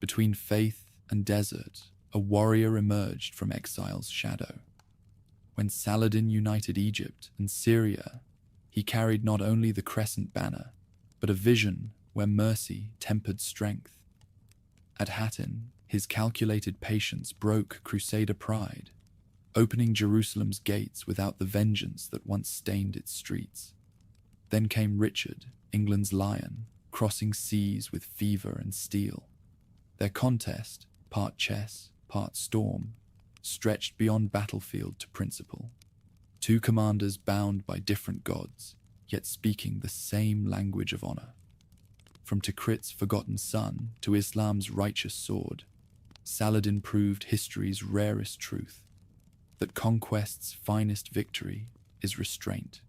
Between faith and desert, a warrior emerged from exile's shadow. When Saladin united Egypt and Syria, he carried not only the crescent banner, but a vision where mercy tempered strength. At Hattin, his calculated patience broke crusader pride, opening Jerusalem's gates without the vengeance that once stained its streets. Then came Richard, England's lion, crossing seas with fever and steel. Their contest, part chess, part storm, stretched beyond battlefield to principle. Two commanders bound by different gods, yet speaking the same language of honor. From Tikrit's forgotten son to Islam's righteous sword, Saladin proved history's rarest truth, that conquest's finest victory is restraint.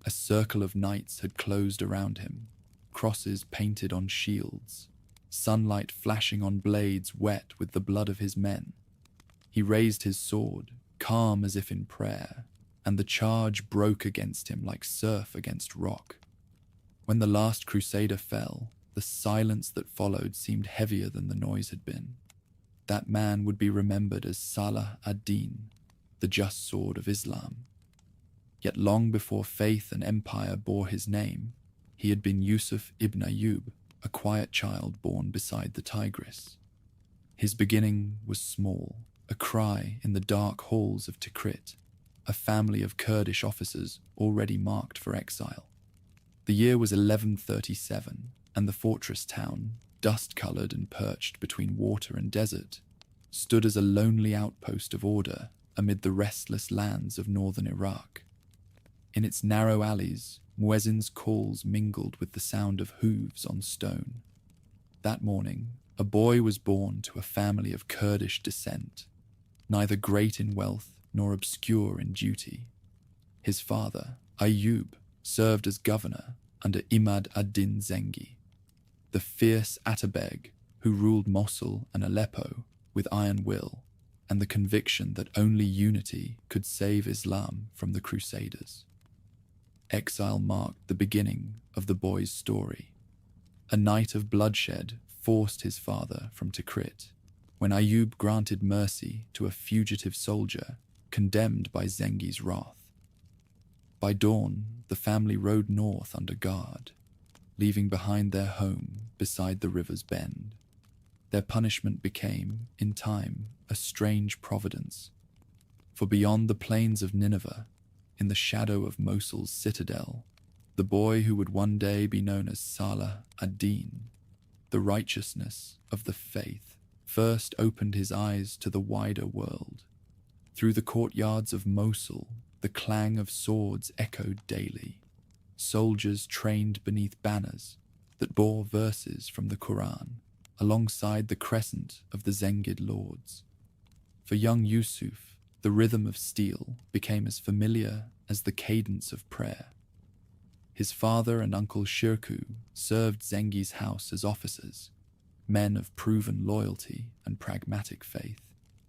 A circle of knights had closed around him, crosses painted on shields, sunlight flashing on blades wet with the blood of his men. He raised his sword, calm as if in prayer, and the charge broke against him like surf against rock. When the last crusader fell, the silence that followed seemed heavier than the noise had been. That man would be remembered as Salah ad-Din, the just sword of Islam. Yet long before faith and empire bore his name, he had been Yusuf ibn Ayyub, a quiet child born beside the Tigris. His beginning was small, a cry in the dark halls of Tikrit, a family of Kurdish officers already marked for exile. The year was 1137, and the fortress town, dust-colored and perched between water and desert, stood as a lonely outpost of order amid the restless lands of northern Iraq. In its narrow alleys, muezzin's calls mingled with the sound of hooves on stone. That morning, a boy was born to a family of Kurdish descent, neither great in wealth nor obscure in duty. His father, Ayyub, served as governor under Imad ad-Din Zengi, the fierce Atabeg who ruled Mosul and Aleppo with iron will and the conviction that only unity could save Islam from the Crusaders. Exile marked the beginning of the boy's story. A night of bloodshed forced his father from Tikrit, when Ayyub granted mercy to a fugitive soldier condemned by Zengi's wrath. By dawn, the family rode north under guard, leaving behind their home beside the river's bend. Their punishment became, in time, a strange providence, for beyond the plains of Nineveh, in the shadow of Mosul's citadel, the boy who would one day be known as Salah ad-Din, the righteousness of the faith, first opened his eyes to the wider world. Through the courtyards of Mosul, the clang of swords echoed daily. Soldiers trained beneath banners that bore verses from the Quran, alongside the crescent of the Zengid lords. For young Yusuf, the rhythm of steel became as familiar as the cadence of prayer. His father and uncle Shirkuh served Zengi's house as officers, men of proven loyalty and pragmatic faith,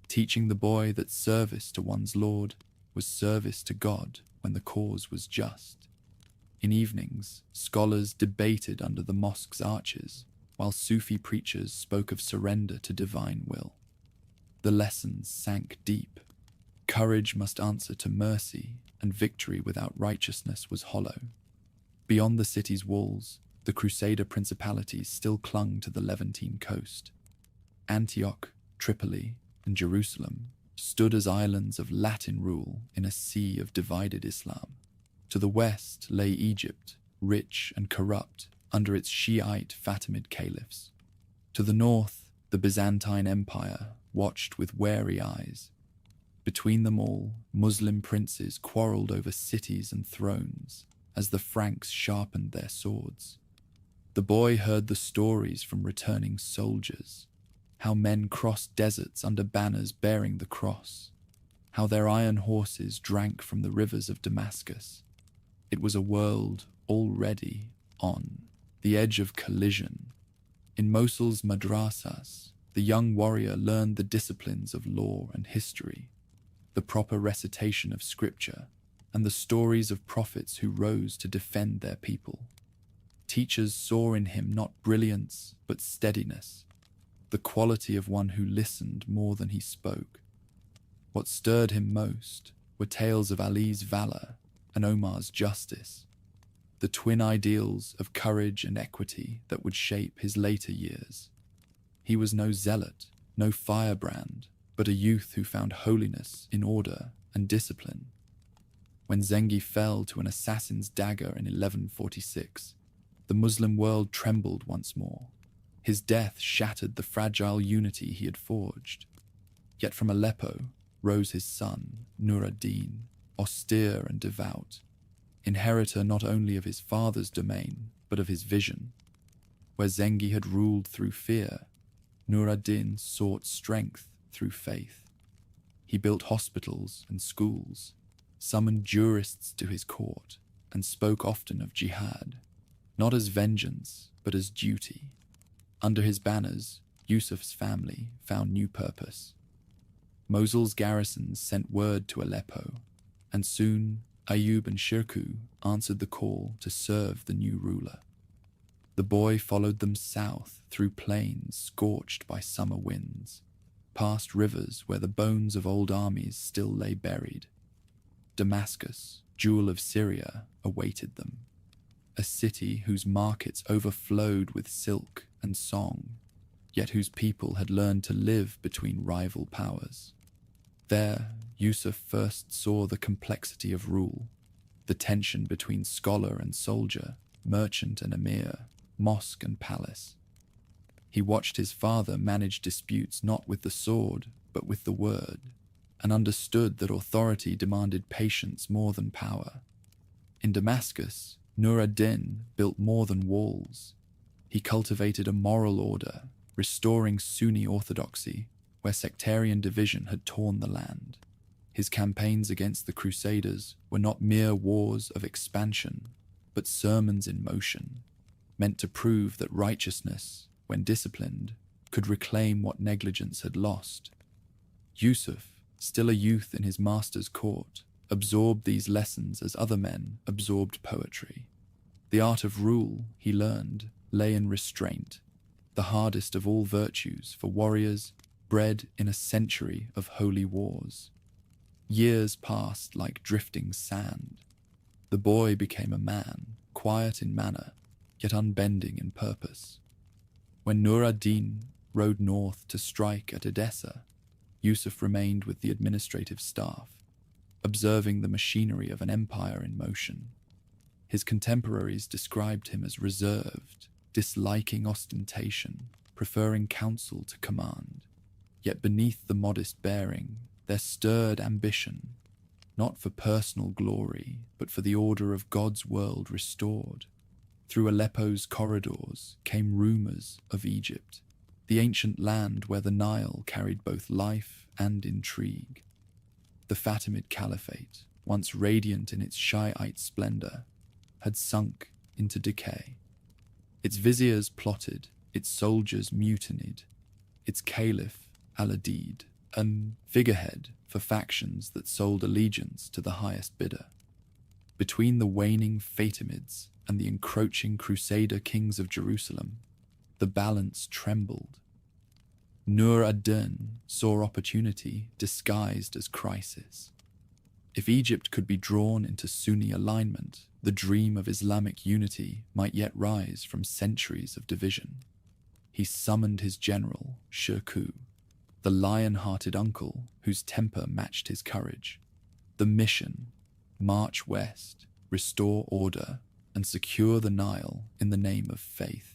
teaching the boy that service to one's lord was service to God when the cause was just. In evenings, scholars debated under the mosque's arches, while Sufi preachers spoke of surrender to divine will. The lessons sank deep. Courage must answer to mercy, and victory without righteousness was hollow. Beyond the city's walls, the Crusader principalities still clung to the Levantine coast. Antioch, Tripoli, and Jerusalem stood as islands of Latin rule in a sea of divided Islam. To the west lay Egypt, rich and corrupt under its Shiite Fatimid caliphs. To the north, the Byzantine Empire watched with wary eyes. Between them all, Muslim princes quarreled over cities and thrones as the Franks sharpened their swords. The boy heard the stories from returning soldiers, how men crossed deserts under banners bearing the cross, how their iron horses drank from the rivers of Damascus. It was a world already on the edge of collision. In Mosul's madrasas, the young warrior learned the disciplines of law and history, the proper recitation of scripture, and the stories of prophets who rose to defend their people. Teachers saw in him not brilliance, but steadiness, the quality of one who listened more than he spoke. What stirred him most were tales of Ali's valor and Omar's justice, the twin ideals of courage and equity that would shape his later years. He was no zealot, no firebrand, but a youth who found holiness in order and discipline. When Zengi fell to an assassin's dagger in 1146, the Muslim world trembled once more. His death shattered the fragile unity he had forged. Yet from Aleppo rose his son, Nur ad-Din, austere and devout, inheritor not only of his father's domain, but of his vision. Where Zengi had ruled through fear, Nur ad-Din sought strength through faith. He built hospitals and schools, summoned jurists to his court, and spoke often of jihad, not as vengeance, but as duty. Under his banners, Yusuf's family found new purpose. Mosul's garrisons sent word to Aleppo, and soon Ayub and Shirkuh answered the call to serve the new ruler. The boy followed them south through plains scorched by summer winds, past rivers where the bones of old armies still lay buried. Damascus, jewel of Syria, awaited them, a city whose markets overflowed with silk and song, yet whose people had learned to live between rival powers. There, Yusuf first saw the complexity of rule, the tension between scholar and soldier, merchant and emir, mosque and palace. He watched his father manage disputes not with the sword, but with the word, and understood that authority demanded patience more than power. In Damascus, Nur ad-Din built more than walls. He cultivated a moral order, restoring Sunni orthodoxy where sectarian division had torn the land. His campaigns against the Crusaders were not mere wars of expansion, but sermons in motion, meant to prove that righteousness, when disciplined, could reclaim what negligence had lost. Yusuf, still a youth in his master's court, absorbed these lessons as other men absorbed poetry. The art of rule, he learned, lay in restraint, the hardest of all virtues for warriors bred in a century of holy wars. Years passed like drifting sand. The boy became a man, quiet in manner, yet unbending in purpose. When Nur ad-Din rode north to strike at Edessa, Yusuf remained with the administrative staff, observing the machinery of an empire in motion. His contemporaries described him as reserved, disliking ostentation, preferring counsel to command. Yet beneath the modest bearing, there stirred ambition, not for personal glory, but for the order of God's world restored. Through Aleppo's corridors came rumors of Egypt, the ancient land where the Nile carried both life and intrigue. The Fatimid Caliphate, once radiant in its Shiite splendor, had sunk into decay. Its viziers plotted, its soldiers mutinied, its caliph, Al-Adid, an figurehead for factions that sold allegiance to the highest bidder. Between the waning Fatimids and the encroaching Crusader kings of Jerusalem, the balance trembled. Nur ad-Din saw opportunity disguised as crisis. If Egypt could be drawn into Sunni alignment, the dream of Islamic unity might yet rise from centuries of division. He summoned his general, Shirkuh, the lion-hearted uncle whose temper matched his courage. The mission: march west, restore order, and secure the Nile in the name of faith.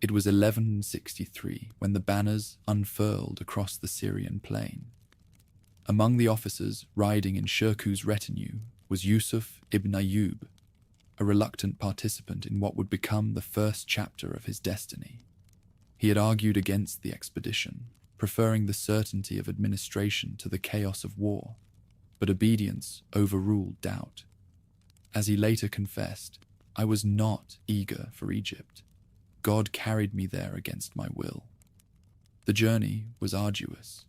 It was 1163 when the banners unfurled across the Syrian plain. Among the officers riding in Shirkuh's retinue was Yusuf ibn Ayub, a reluctant participant in what would become the first chapter of his destiny. He had argued against the expedition, preferring the certainty of administration to the chaos of war, but obedience overruled doubt. As he later confessed, "I was not eager for Egypt. God carried me there against my will." The journey was arduous.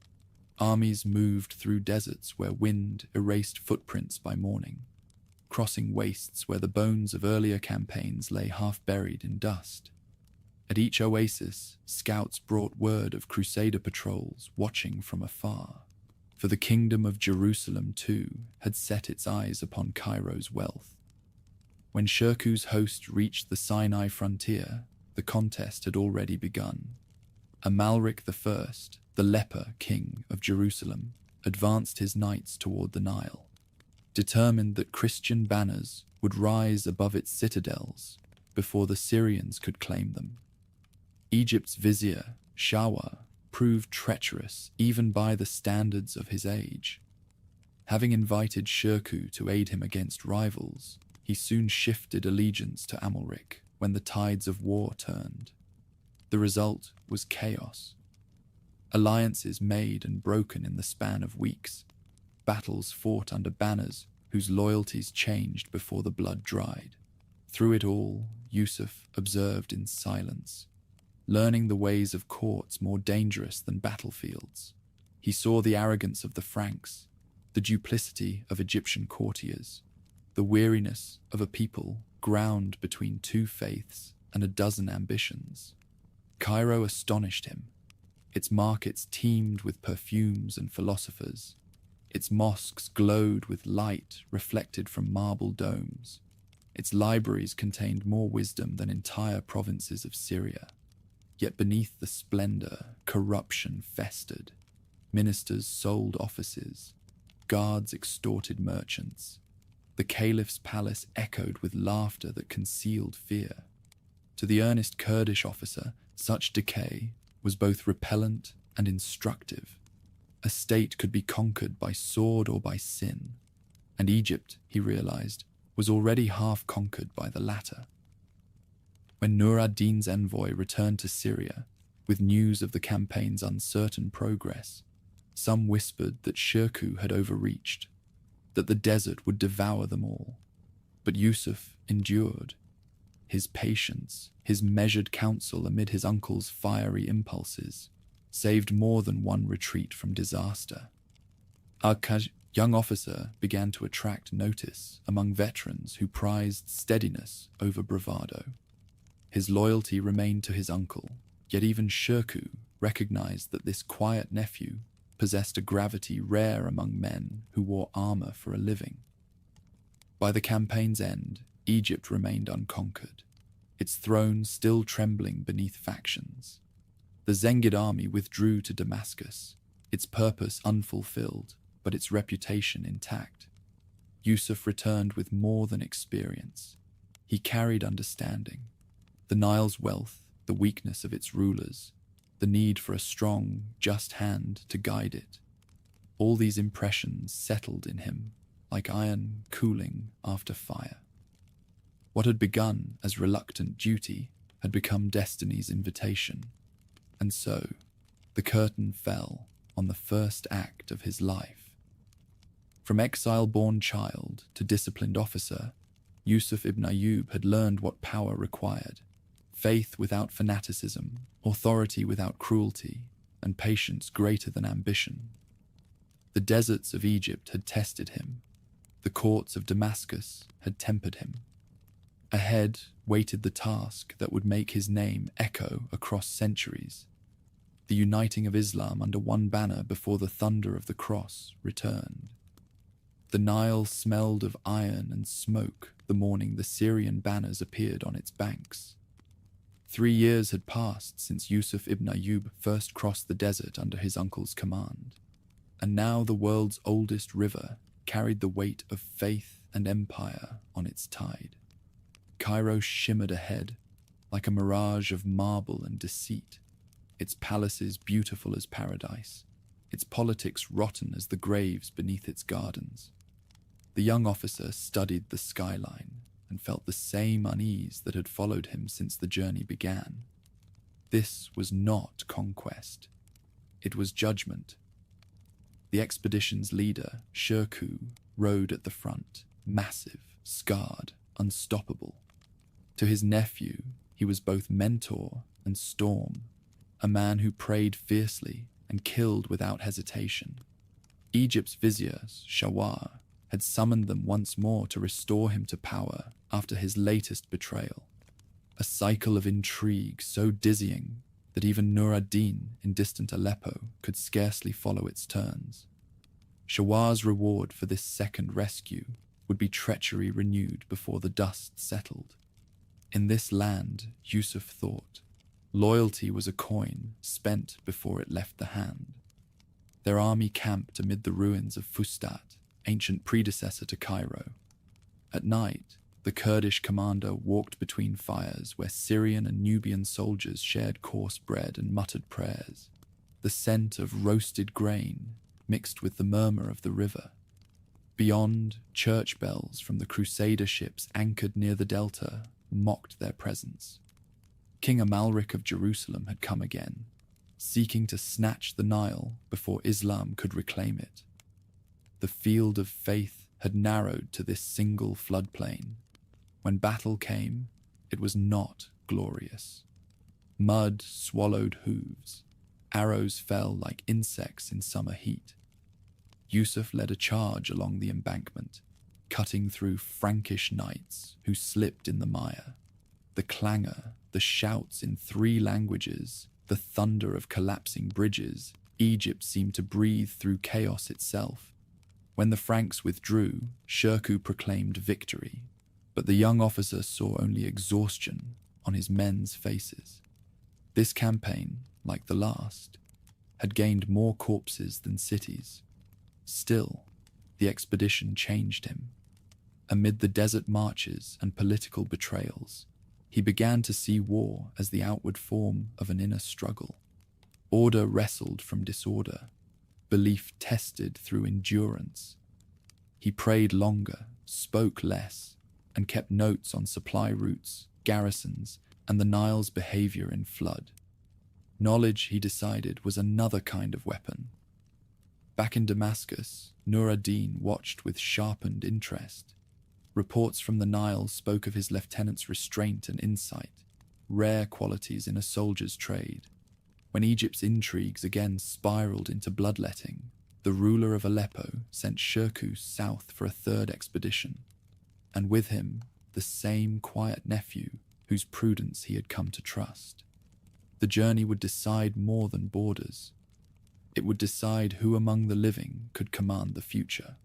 Armies moved through deserts where wind erased footprints by morning, crossing wastes where the bones of earlier campaigns lay half buried in dust. At each oasis, scouts brought word of crusader patrols watching from afar, for the kingdom of Jerusalem too had set its eyes upon Cairo's wealth. When Shirkuh's host reached the Sinai frontier, the contest had already begun. Amalric I, the leper king of Jerusalem, advanced his knights toward the Nile, determined that Christian banners would rise above its citadels before the Syrians could claim them. Egypt's vizier, Shawar, proved treacherous even by the standards of his age. Having invited Shirkuh to aid him against rivals, he soon shifted allegiance to Amalric when the tides of war turned. The result was chaos. Alliances made and broken in the span of weeks, battles fought under banners whose loyalties changed before the blood dried. Through it all, Yusuf observed in silence, learning the ways of courts more dangerous than battlefields. He saw the arrogance of the Franks, the duplicity of Egyptian courtiers, the weariness of a people ground between two faiths and a dozen ambitions. Cairo astonished him. Its markets teemed with perfumes and philosophers. Its mosques glowed with light reflected from marble domes. Its libraries contained more wisdom than entire provinces of Syria. Yet beneath the splendor, corruption festered. Ministers sold offices. Guards extorted merchants. The caliph's palace echoed with laughter that concealed fear. To the earnest Kurdish officer, such decay was both repellent and instructive. A state could be conquered by sword or by sin, and Egypt, he realized, was already half conquered by the latter. When Nur ad-Din's envoy returned to Syria with news of the campaign's uncertain progress, some whispered that Shirkuh had overreached, that the desert would devour them all. But Yusuf endured. His patience, his measured counsel amid his uncle's fiery impulses, saved more than one retreat from disaster. Our young officer began to attract notice among veterans who prized steadiness over bravado. His loyalty remained to his uncle, yet even Shirkuh recognized that this quiet nephew possessed a gravity rare among men who wore armor for a living. By the campaign's end, Egypt remained unconquered, its throne still trembling beneath factions. The Zengid army withdrew to Damascus, its purpose unfulfilled, but its reputation intact. Yusuf returned with more than experience. He carried understanding. The Nile's wealth, the weakness of its rulers, the need for a strong, just hand to guide it. All these impressions settled in him like iron cooling after fire. What had begun as reluctant duty had become destiny's invitation, and so the curtain fell on the first act of his life. From exile-born child to disciplined officer, Yusuf ibn Ayyub had learned what power required: faith without fanaticism, authority without cruelty, and patience greater than ambition. The deserts of Egypt had tested him. The courts of Damascus had tempered him. Ahead waited the task that would make his name echo across centuries: the uniting of Islam under one banner before the thunder of the cross returned. The Nile smelled of iron and smoke the morning the Syrian banners appeared on its banks. 3 years had passed since Yusuf ibn Ayyub first crossed the desert under his uncle's command, and now the world's oldest river carried the weight of faith and empire on its tide. Cairo shimmered ahead like a mirage of marble and deceit, its palaces beautiful as paradise, its politics rotten as the graves beneath its gardens. The young officer studied the skyline and felt the same unease that had followed him since the journey began. This was not conquest. It was judgment. The expedition's leader, Shirkuh, rode at the front, massive, scarred, unstoppable. To his nephew, he was both mentor and storm, a man who prayed fiercely and killed without hesitation. Egypt's vizier, Shawar, had summoned them once more to restore him to power after his latest betrayal. a cycle of intrigue so dizzying that even Nur ad-Din in distant Aleppo could scarcely follow its turns. Shawar's reward for this second rescue would be treachery renewed before the dust settled. In this land, Yusuf thought, loyalty was a coin spent before it left the hand. Their army camped amid the ruins of Fustat, ancient predecessor to Cairo. At night, the Kurdish commander walked between fires where Syrian and Nubian soldiers shared coarse bread and muttered prayers. The scent of roasted grain mixed with the murmur of the river. Beyond, church bells from the crusader ships anchored near the delta mocked their presence. King Amalric of Jerusalem had come again, seeking to snatch the Nile before Islam could reclaim it. The field of faith had narrowed to this single floodplain. When battle came, it was not glorious. Mud swallowed hooves. Arrows fell like insects in summer heat. Yusuf led a charge along the embankment, cutting through Frankish knights who slipped in the mire. The clangor, the shouts in 3 languages, the thunder of collapsing bridges, Egypt seemed to breathe through chaos itself. When the Franks withdrew, Shirkuh proclaimed victory, but the young officer saw only exhaustion on his men's faces. This campaign, like the last, had gained more corpses than cities. Still, the expedition changed him. Amid the desert marches and political betrayals, he began to see war as the outward form of an inner struggle. Order wrestled from disorder, belief tested through endurance. He prayed longer, spoke less, and kept notes on supply routes, garrisons, and the Nile's behavior in flood. Knowledge, he decided, was another kind of weapon. Back in Damascus, Nur ad-Din watched with sharpened interest. Reports from the Nile spoke of his lieutenant's restraint and insight, rare qualities in a soldier's trade. When Egypt's intrigues again spiraled into bloodletting, the ruler of Aleppo sent Shirkuh south for a 3rd expedition, and with him the same quiet nephew whose prudence he had come to trust. The journey would decide more than borders. It would decide who among the living could command the future.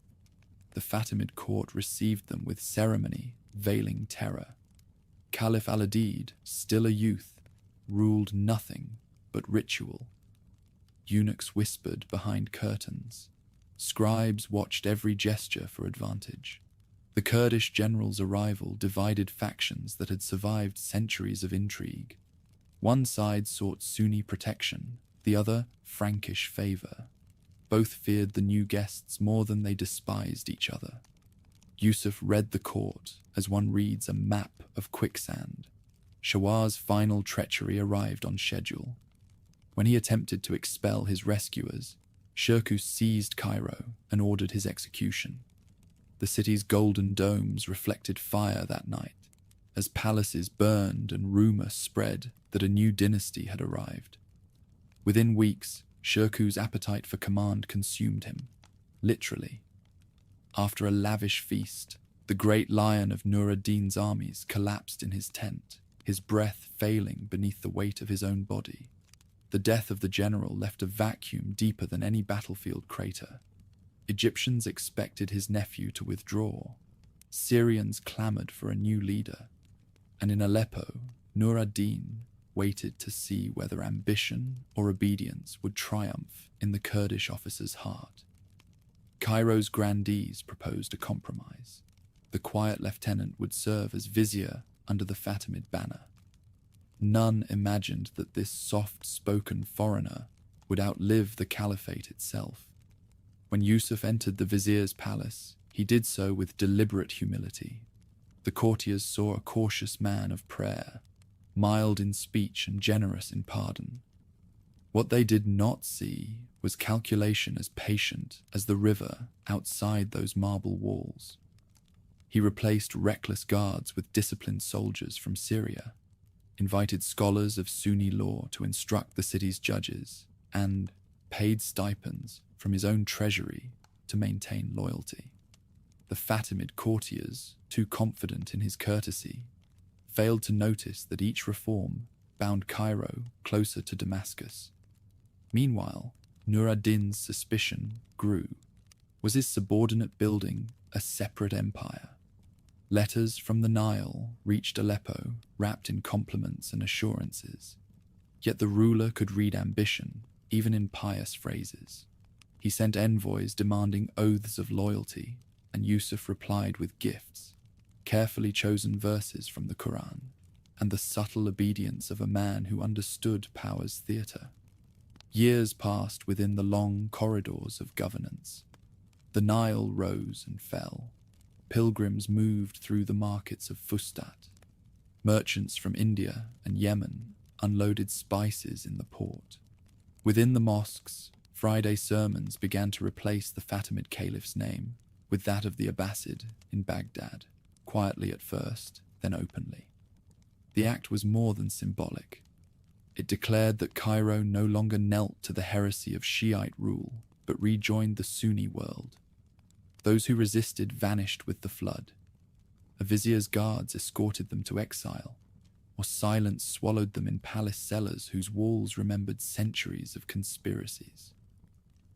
The Fatimid court received them with ceremony, veiling terror. Caliph Al-Adid, still a youth, ruled nothing but ritual. Eunuchs whispered behind curtains. Scribes watched every gesture for advantage. The Kurdish general's arrival divided factions that had survived centuries of intrigue. One side sought Sunni protection, the other Frankish favor. Both feared the new guests more than they despised each other. Yusuf read the court as one reads a map of quicksand. Shawar's final treachery arrived on schedule. When he attempted to expel his rescuers, Shirkuh seized Cairo and ordered his execution. The city's golden domes reflected fire that night, as palaces burned and rumor spread that a new dynasty had arrived. Within weeks, Shirkuh's appetite for command consumed him, literally. After a lavish feast, the great lion of Nur ad-Din's armies collapsed in his tent, his breath failing beneath the weight of his own body. The death of the general left a vacuum deeper than any battlefield crater. Egyptians expected his nephew to withdraw. Syrians clamored for a new leader. And in Aleppo, Nur ad-Din waited to see whether ambition or obedience would triumph in the Kurdish officer's heart. Cairo's grandees proposed a compromise. The quiet lieutenant would serve as vizier under the Fatimid banner. None imagined that this soft-spoken foreigner would outlive the caliphate itself. When Yusuf entered the vizier's palace, he did so with deliberate humility. The courtiers saw a cautious man of prayer, mild in speech and generous in pardon. What they did not see was calculation as patient as the river outside those marble walls. He replaced reckless guards with disciplined soldiers from Syria, invited scholars of Sunni law to instruct the city's judges, and paid stipends from his own treasury to maintain loyalty. The Fatimid courtiers, too confident in his courtesy, failed to notice that each reform bound Cairo closer to Damascus. Meanwhile, Nur ad-Din's suspicion grew. Was his subordinate building a separate empire? Letters from the Nile reached Aleppo, wrapped in compliments and assurances. Yet the ruler could read ambition, even in pious phrases. He sent envoys demanding oaths of loyalty, and Yusuf replied with gifts, carefully chosen verses from the Quran, and the subtle obedience of a man who understood power's theatre. Years passed within the long corridors of governance. The Nile rose and fell. Pilgrims moved through the markets of Fustat. Merchants from India and Yemen unloaded spices in the port. Within the mosques, Friday sermons began to replace the Fatimid caliph's name with that of the Abbasid in Baghdad, quietly at first, then openly. The act was more than symbolic. It declared that Cairo no longer knelt to the heresy of Shiite rule, but rejoined the Sunni world. Those who resisted vanished with the flood. A vizier's guards escorted them to exile, or silence swallowed them in palace cellars whose walls remembered centuries of conspiracies.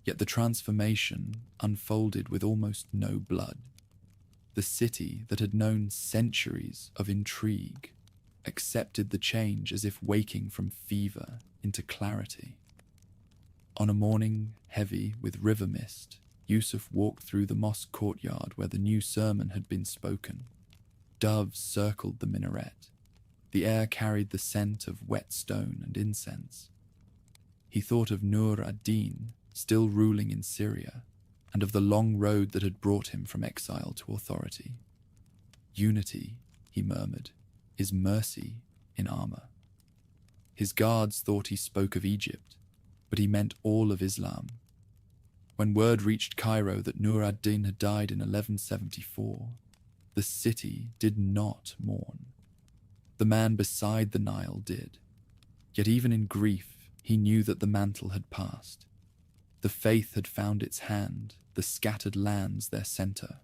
Yet the transformation unfolded with almost no blood. The city that had known centuries of intrigue accepted the change as if waking from fever into clarity. On a morning heavy with river mist, Yusuf walked through the mosque courtyard where the new sermon had been spoken. Doves circled the minaret. The air carried the scent of wet stone and incense. He thought of Nur ad-Din, still ruling in Syria, and of the long road that had brought him from exile to authority. Unity, he murmured, is mercy in armor. His guards thought he spoke of Egypt, but he meant all of Islam. When word reached Cairo that Nur ad-Din had died in 1174, the city did not mourn. The man beside the Nile did. Yet even in grief, he knew that the mantle had passed. The faith had found its hand, the scattered lands their center.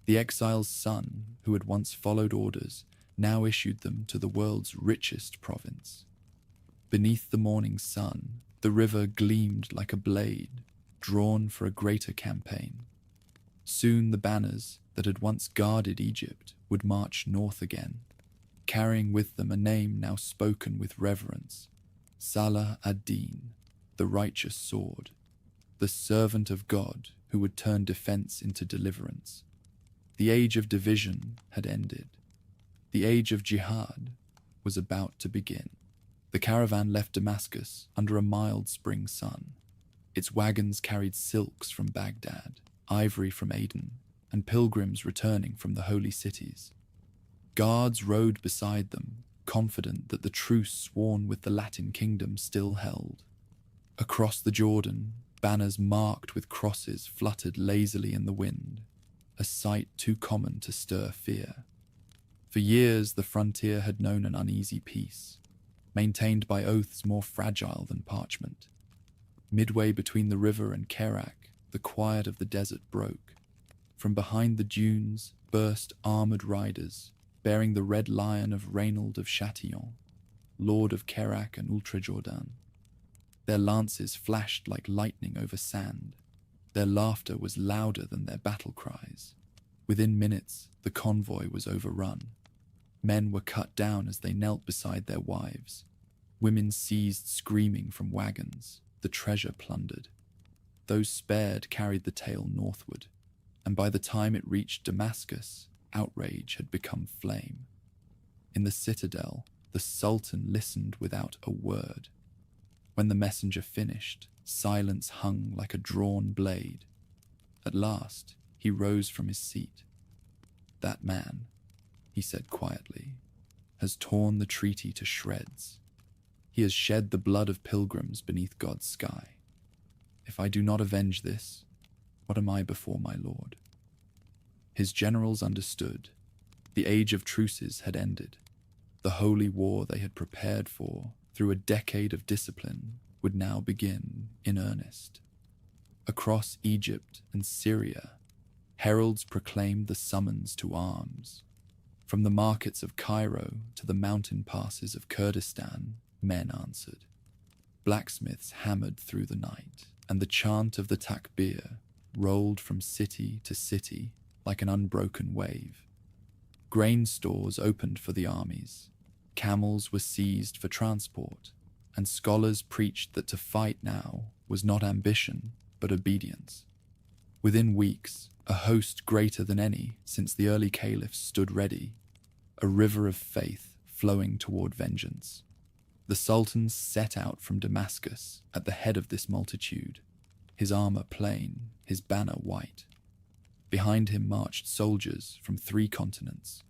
The exile's son, who had once followed orders, now issued them to the world's richest province. Beneath the morning sun, the river gleamed like a blade, drawn for a greater campaign. Soon the banners that had once guarded Egypt would march north again, carrying with them a name now spoken with reverence, Salah ad-Din, the righteous sword, the servant of God who would turn defense into deliverance. The age of division had ended. The age of jihad was about to begin. The caravan left Damascus under a mild spring sun. Its wagons carried silks from Baghdad, ivory from Aden, and pilgrims returning from the holy cities. Guards rode beside them, confident that the truce sworn with the Latin kingdom still held. Across the Jordan, banners marked with crosses fluttered lazily in the wind, a sight too common to stir fear. For years the frontier had known an uneasy peace, maintained by oaths more fragile than parchment. Midway between the river and Kerak, the quiet of the desert broke. From behind the dunes burst armoured riders, bearing the red lion of Reynald of Châtillon, lord of Kerak and Ultrajordan. Their lances flashed like lightning over sand. Their laughter was louder than their battle cries. Within minutes, the convoy was overrun. Men were cut down as they knelt beside their wives. Women seized screaming from wagons, the treasure plundered. Those spared carried the tale northward, and by the time it reached Damascus, outrage had become flame. In the citadel, the Sultan listened without a word. When the messenger finished, silence hung like a drawn blade. At last, he rose from his seat. "That man," he said quietly, "has torn the treaty to shreds. He has shed the blood of pilgrims beneath God's sky. If I do not avenge this, what am I before my Lord?" His generals understood. The age of truces had ended. The holy war they had prepared for through a decade of discipline would now begin in earnest. Across Egypt and Syria, heralds proclaimed the summons to arms. From the markets of Cairo to the mountain passes of Kurdistan, men answered. Blacksmiths hammered through the night, and the chant of the takbir rolled from city to city like an unbroken wave. Grain stores opened for the armies, camels were seized for transport, and scholars preached that to fight now was not ambition, but obedience. Within weeks, a host greater than any since the early caliphs stood ready, a river of faith flowing toward vengeance. The Sultan set out from Damascus at the head of this multitude, his armor plain, his banner white. Behind him marched soldiers from 3 continents,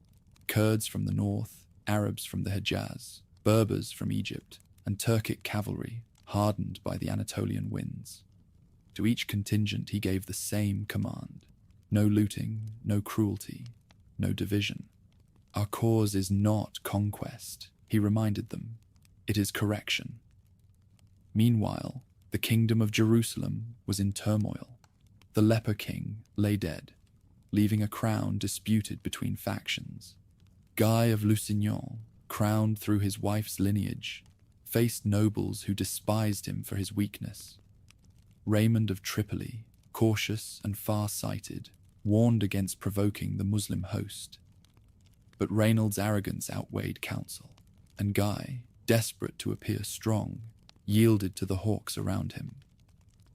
Kurds from the north, Arabs from the Hejaz, Berbers from Egypt, and Turkic cavalry hardened by the Anatolian winds. To each contingent he gave the same command: no looting, no cruelty, no division. Our cause is not conquest, he reminded them. It is correction. Meanwhile, the kingdom of Jerusalem was in turmoil. The leper king lay dead, leaving a crown disputed between factions. Guy of Lusignan, crowned through his wife's lineage, faced nobles who despised him for his weakness. Raymond of Tripoli, cautious and far-sighted, warned against provoking the Muslim host. But Reynald's arrogance outweighed counsel, and Guy, desperate to appear strong, yielded to the hawks around him.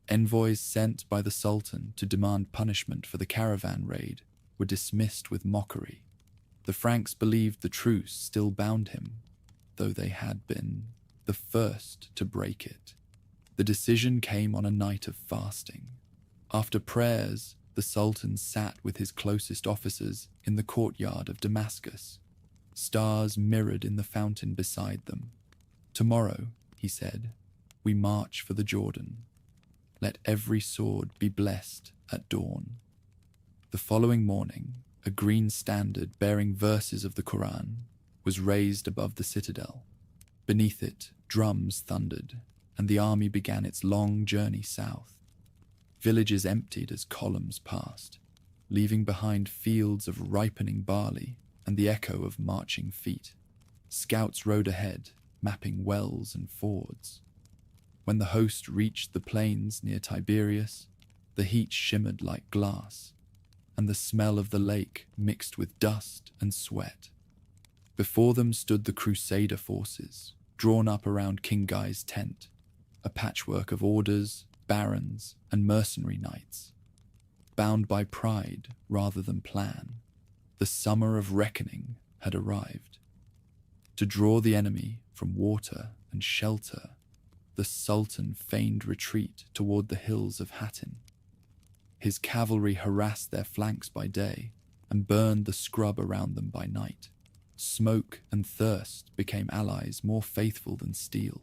Envoys sent by the Sultan to demand punishment for the caravan raid were dismissed with mockery. The Franks believed the truce still bound him, though they had been the first to break it. The decision came on a night of fasting. After prayers, the Sultan sat with his closest officers in the courtyard of Damascus, stars mirrored in the fountain beside them. "Tomorrow," he said, "we march for the Jordan. Let every sword be blessed at dawn." The following morning, a green standard bearing verses of the Quran was raised above the citadel. Beneath it, drums thundered, and the army began its long journey south. Villages emptied as columns passed, leaving behind fields of ripening barley and the echo of marching feet. Scouts rode ahead, mapping wells and fords. When the host reached the plains near Tiberias, the heat shimmered like glass, and the smell of the lake mixed with dust and sweat. Before them stood the Crusader forces, drawn up around King Guy's tent, a patchwork of orders, barons, and mercenary knights. Bound by pride rather than plan, the summer of reckoning had arrived. To draw the enemy from water and shelter, the Sultan feigned retreat toward the hills of Hattin. His cavalry harassed their flanks by day and burned the scrub around them by night. Smoke and thirst became allies more faithful than steel.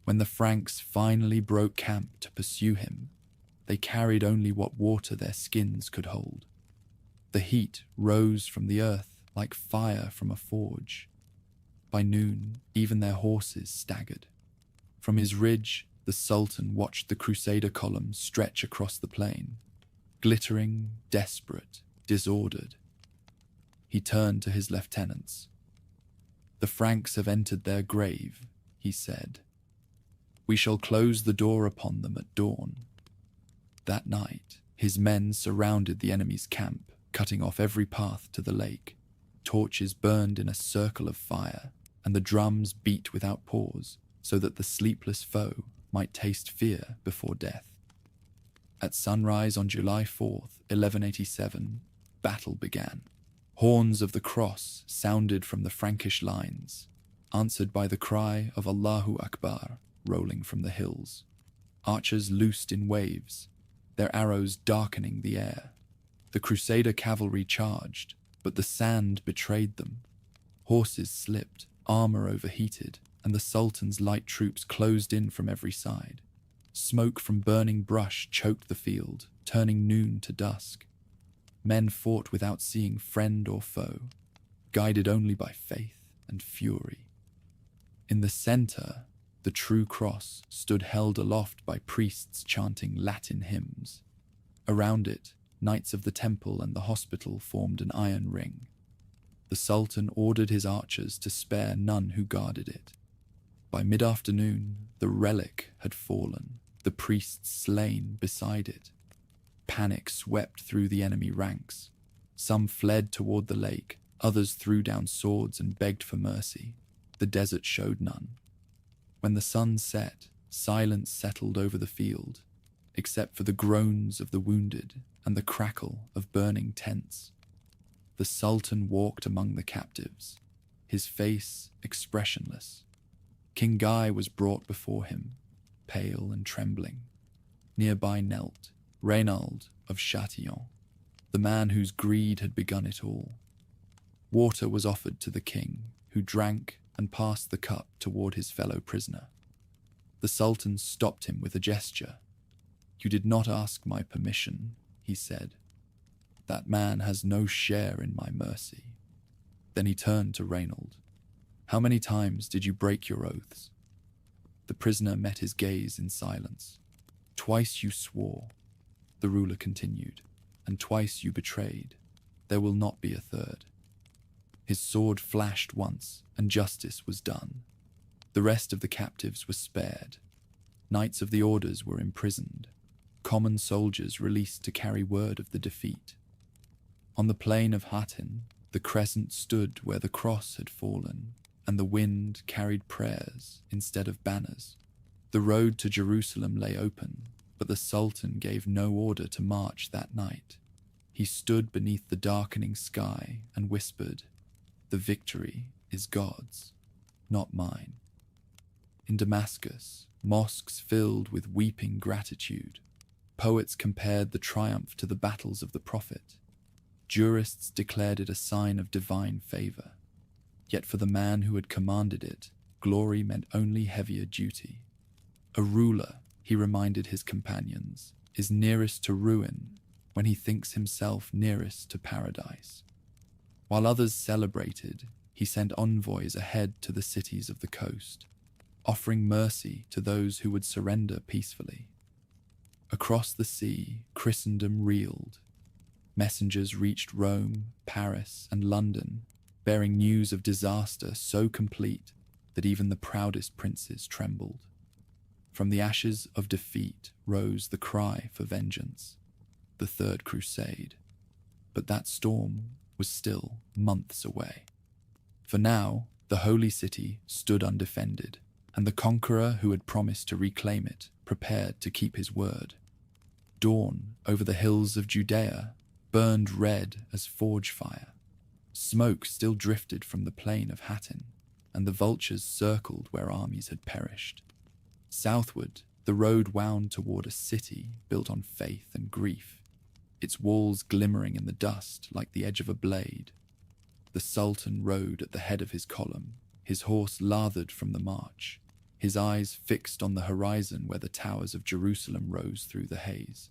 When the Franks finally broke camp to pursue him, they carried only what water their skins could hold. The heat rose from the earth like fire from a forge. By noon, even their horses staggered. From his ridge, the Sultan watched the Crusader columns stretch across the plain, glittering, desperate, disordered. He turned to his lieutenants. "The Franks have entered their grave," he said. "We shall close the door upon them at dawn." That night, his men surrounded the enemy's camp, cutting off every path to the lake. Torches burned in a circle of fire, and the drums beat without pause, so that the sleepless foe might taste fear before death. At sunrise on July 4th, 1187, battle began. Horns of the cross sounded from the Frankish lines, answered by the cry of Allahu Akbar rolling from the hills. Archers loosed in waves, their arrows darkening the air. The Crusader cavalry charged, but the sand betrayed them. Horses slipped, armor overheated, and the Sultan's light troops closed in from every side. Smoke from burning brush choked the field, turning noon to dusk. Men fought without seeing friend or foe, guided only by faith and fury. In the center, the true cross stood held aloft by priests chanting Latin hymns. Around it, knights of the temple and the hospital formed an iron ring. The Sultan ordered his archers to spare none who guarded it. By mid-afternoon, the relic had fallen, the priests slain beside it. Panic swept through the enemy ranks. Some fled toward the lake, others threw down swords and begged for mercy. The desert showed none. When the sun set, silence settled over the field, except for the groans of the wounded and the crackle of burning tents. The Sultan walked among the captives, his face expressionless. King Guy was brought before him, pale and trembling. Nearby knelt Reynald of Châtillon, the man whose greed had begun it all. Water was offered to the king, who drank and passed the cup toward his fellow prisoner. The Sultan stopped him with a gesture. "You did not ask my permission," he said. "That man has no share in my mercy." Then he turned to Reynald. "How many times did you break your oaths?" The prisoner met his gaze in silence. "Twice you swore," the ruler continued, "and twice you betrayed. There will not be a third." His sword flashed once, and justice was done. The rest of the captives were spared. Knights of the orders were imprisoned. Common soldiers released to carry word of the defeat. On the plain of Hattin, the crescent stood where the cross had fallen, and the wind carried prayers instead of banners. The road to Jerusalem lay open, but the Sultan gave no order to march that night. He stood beneath the darkening sky and whispered, "The victory is God's, not mine." In Damascus, mosques filled with weeping gratitude. Poets compared the triumph to the battles of the prophet. Jurists declared it a sign of divine favor. Yet for the man who had commanded it, glory meant only heavier duty. A ruler, he reminded his companions, is nearest to ruin when he thinks himself nearest to paradise. While others celebrated, he sent envoys ahead to the cities of the coast, offering mercy to those who would surrender peacefully. Across the sea, Christendom reeled. Messengers reached Rome, Paris, and London, bearing news of disaster so complete that even the proudest princes trembled. From the ashes of defeat rose the cry for vengeance, the Third Crusade. But that storm was still months away. For now, the Holy City stood undefended, and the conqueror who had promised to reclaim it prepared to keep his word. Dawn over the hills of Judea burned red as forge fire. Smoke still drifted from the plain of Hattin, and the vultures circled where armies had perished. Southward, the road wound toward a city built on faith and grief, its walls glimmering in the dust like the edge of a blade. The Sultan rode at the head of his column, his horse lathered from the march, his eyes fixed on the horizon where the towers of Jerusalem rose through the haze.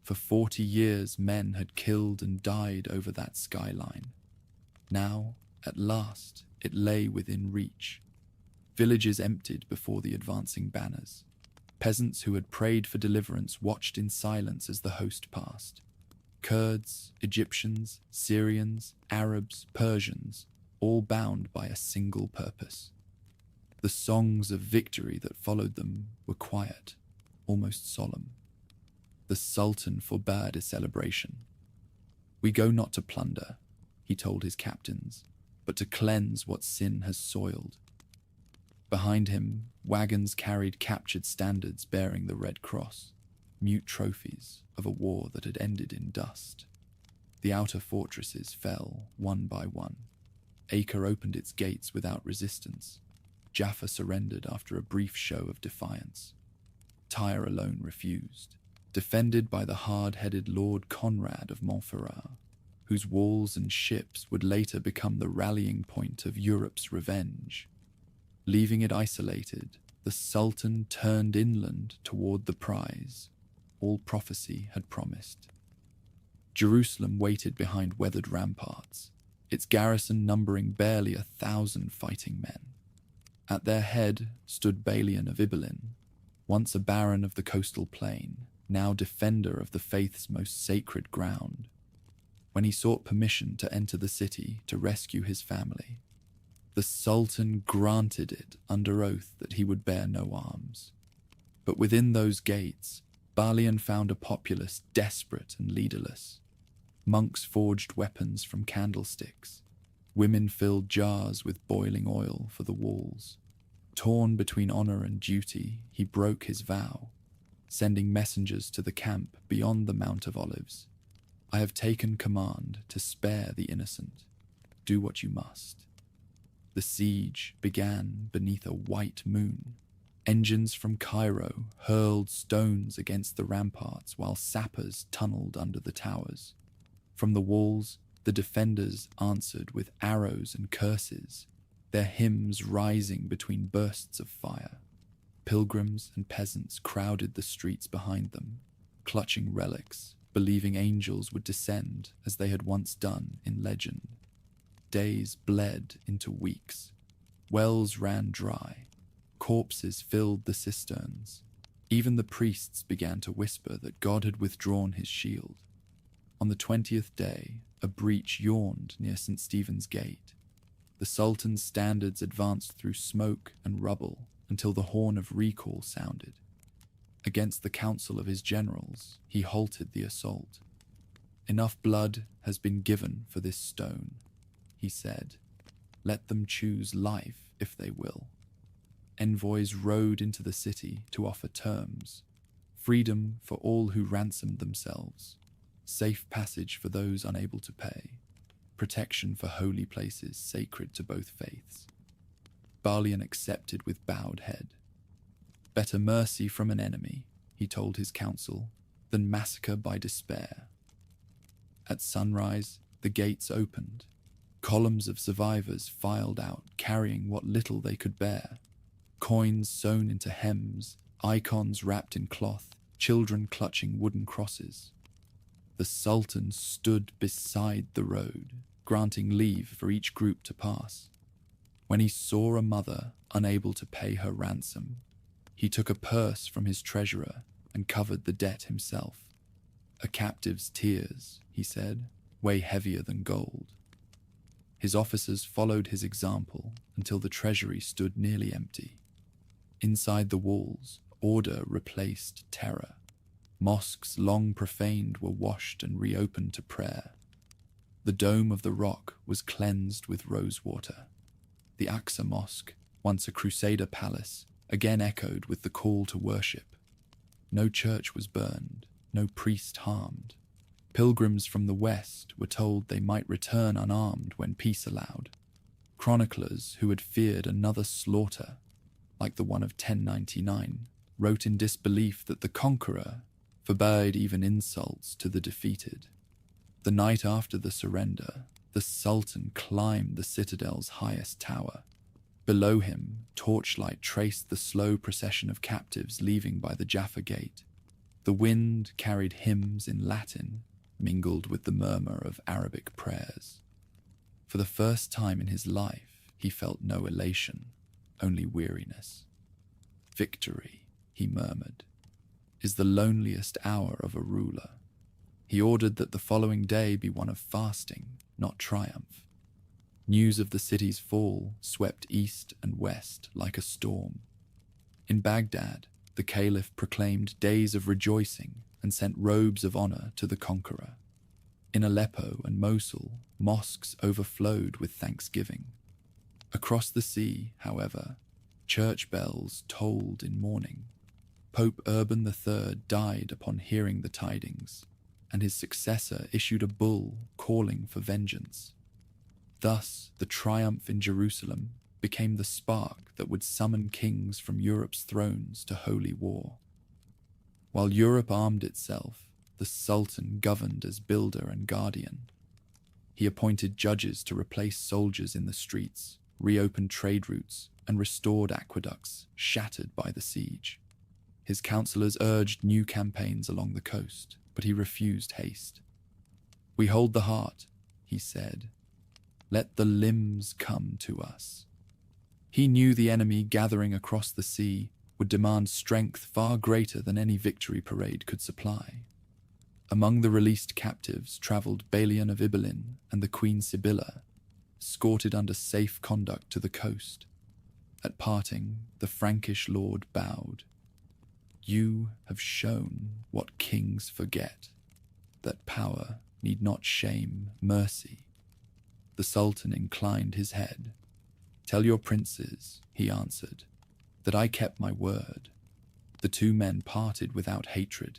For 40 years men had killed and died over that skyline. Now, at last, it lay within reach. Villages emptied before the advancing banners. Peasants who had prayed for deliverance watched in silence as the host passed. Kurds, Egyptians, Syrians, Arabs, Persians, all bound by a single purpose. The songs of victory that followed them were quiet, almost solemn. The Sultan forbade a celebration. "We go not to plunder," he told his captains, "but to cleanse what sin has soiled." Behind him, wagons carried captured standards bearing the Red Cross, mute trophies of a war that had ended in dust. The outer fortresses fell one by one. Acre opened its gates without resistance. Jaffa surrendered after a brief show of defiance. Tyre alone refused, defended by the hard-headed Lord Conrad of Montferrat, whose walls and ships would later become the rallying point of Europe's revenge. Leaving it isolated, the Sultan turned inland toward the prize all prophecy had promised. Jerusalem waited behind weathered ramparts, its garrison numbering barely 1,000 fighting men. At their head stood Balian of Ibelin, once a baron of the coastal plain, now defender of the faith's most sacred ground. when he sought permission to enter the city to rescue his family. The Sultan granted it under oath that he would bear no arms. But within those gates, Balian found a populace desperate and leaderless. Monks forged weapons from candlesticks. Women filled jars with boiling oil for the walls. Torn between honor and duty, he broke his vow, sending messengers to the camp beyond the Mount of Olives. I have taken command to spare the innocent. Do what you must. The siege began beneath a white moon. Engines from Cairo hurled stones against the ramparts while sappers tunneled under the towers. From the walls, the defenders answered with arrows and curses, their hymns rising between bursts of fire. Pilgrims and peasants crowded the streets behind them, clutching relics, believing angels would descend as they had once done in legend. Days bled into weeks. Wells ran dry. Corpses filled the cisterns. Even the priests began to whisper that God had withdrawn his shield. On the 20th day, a breach yawned near St. Stephen's Gate. The Sultan's standards advanced through smoke and rubble until the horn of recall sounded. Against the counsel of his generals, he halted the assault. Enough blood has been given for this stone, he said. Let them choose life if they will. Envoys rode into the city to offer terms. Freedom for all who ransomed themselves. Safe passage for those unable to pay. Protection for holy places sacred to both faiths. Balian accepted with bowed head. Better mercy from an enemy, he told his council, than massacre by despair. At sunrise, the gates opened. Columns of survivors filed out, carrying what little they could bear. Coins sewn into hems, icons wrapped in cloth, children clutching wooden crosses. The Sultan stood beside the road, granting leave for each group to pass. When he saw a mother unable to pay her ransom, he took a purse from his treasurer and covered the debt himself. A captive's tears, he said, weigh heavier than gold. His officers followed his example until the treasury stood nearly empty. Inside the walls, order replaced terror. Mosques long profaned were washed and reopened to prayer. The dome of the rock was cleansed with rosewater. The Aqsa Mosque, once a Crusader palace, again echoed with the call to worship. No church was burned, no priest harmed. Pilgrims from the west were told they might return unarmed when peace allowed. Chroniclers who had feared another slaughter, like the one of 1099, wrote in disbelief that the conqueror forbade even insults to the defeated. The night after the surrender, the Sultan climbed the citadel's highest tower. Below him, torchlight traced the slow procession of captives leaving by the Jaffa Gate. The wind carried hymns in Latin, mingled with the murmur of Arabic prayers. For the first time in his life, he felt no elation, only weariness. Victory, he murmured, is the loneliest hour of a ruler. He ordered that the following day be one of fasting, not triumph. News of the city's fall swept east and west like a storm. In Baghdad, the caliph proclaimed days of rejoicing and sent robes of honor to the conqueror. In Aleppo and Mosul, mosques overflowed with thanksgiving. Across the sea, however, church bells tolled in mourning. Pope Urban III died upon hearing the tidings, and his successor issued a bull calling for vengeance. Thus, the triumph in Jerusalem became the spark that would summon kings from Europe's thrones to holy war. While Europe armed itself, the Sultan governed as builder and guardian. He appointed judges to replace soldiers in the streets, reopened trade routes, and restored aqueducts shattered by the siege. His counselors urged new campaigns along the coast, but he refused haste. "We hold the heart," he said. "Let the limbs come to us." He knew the enemy gathering across the sea would demand strength far greater than any victory parade could supply. Among the released captives travelled Balian of Ibelin and the Queen Sibylla, escorted under safe conduct to the coast. At parting, the Frankish lord bowed. "You have shown what kings forget, that power need not shame mercy." The Sultan inclined his head. "Tell your princes," he answered, "that I kept my word." The two men parted without hatred,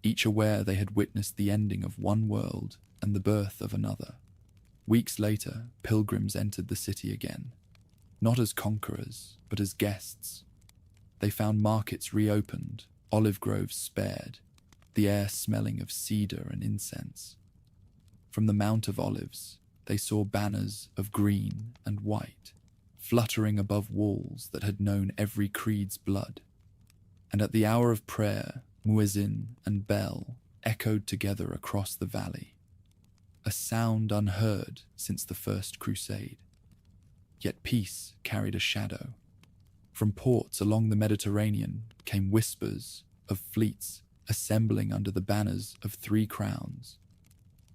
each aware they had witnessed the ending of one world and the birth of another. Weeks later, pilgrims entered the city again, not as conquerors, but as guests. They found markets reopened, olive groves spared, the air smelling of cedar and incense. From the Mount of Olives, they saw banners of green and white, fluttering above walls that had known every creed's blood. And at the hour of prayer, muezzin and bell echoed together across the valley, a sound unheard since the First Crusade. Yet peace carried a shadow. From ports along the Mediterranean came whispers of fleets assembling under the banners of three crowns: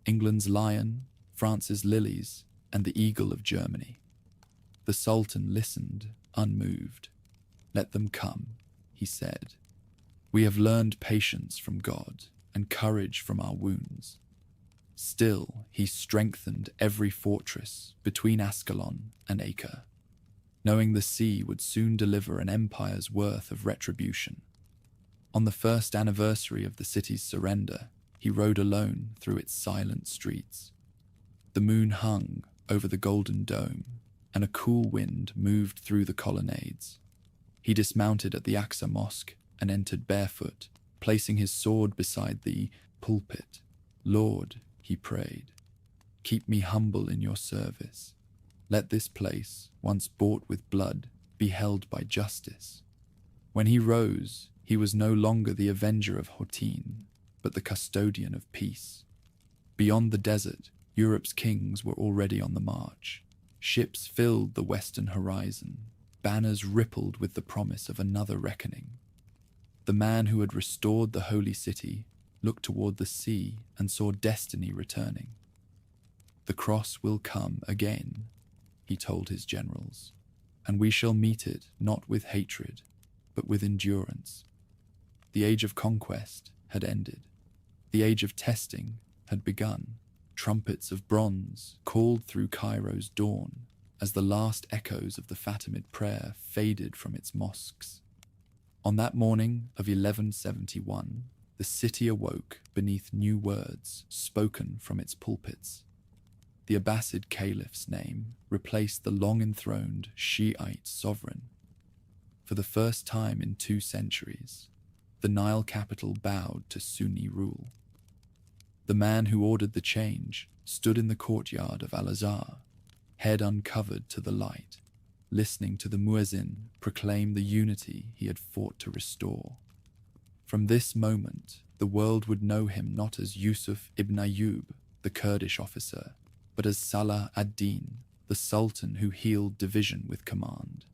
England's lion, France's lilies, and the eagle of Germany. The Sultan listened, unmoved. "Let them come," he said. "We have learned patience from God and courage from our wounds." Still, he strengthened every fortress between Ascalon and Acre, knowing the sea would soon deliver an empire's worth of retribution. On the first anniversary of the city's surrender, he rode alone through its silent streets. The moon hung over the golden dome, and a cool wind moved through the colonnades. He dismounted at the Aqsa Mosque and entered barefoot, placing his sword beside the pulpit. "Lord," he prayed, "keep me humble in your service. Let this place, once bought with blood, be held by justice." When he rose, he was no longer the avenger of Hotin, but the custodian of peace. Beyond the desert, Europe's kings were already on the march. Ships filled the western horizon. Banners rippled with the promise of another reckoning. The man who had restored the holy city looked toward the sea and saw destiny returning. "The cross will come again," he told his generals, "and we shall meet it not with hatred, but with endurance." The age of conquest had ended. The age of testing had begun. Trumpets of bronze called through Cairo's dawn as the last echoes of the Fatimid prayer faded from its mosques. On that morning of 1171, the city awoke beneath new words spoken from its pulpits. The Abbasid caliph's name replaced the long-enthroned Shiite sovereign. For the first time in 2 centuries, the Nile capital bowed to Sunni rule. The man who ordered the change stood in the courtyard of Al-Azhar, head uncovered to the light, listening to the muezzin proclaim the unity he had fought to restore. From this moment, the world would know him not as Yusuf ibn Ayyub, the Kurdish officer, but as Salah ad-Din, the sultan who healed division with command.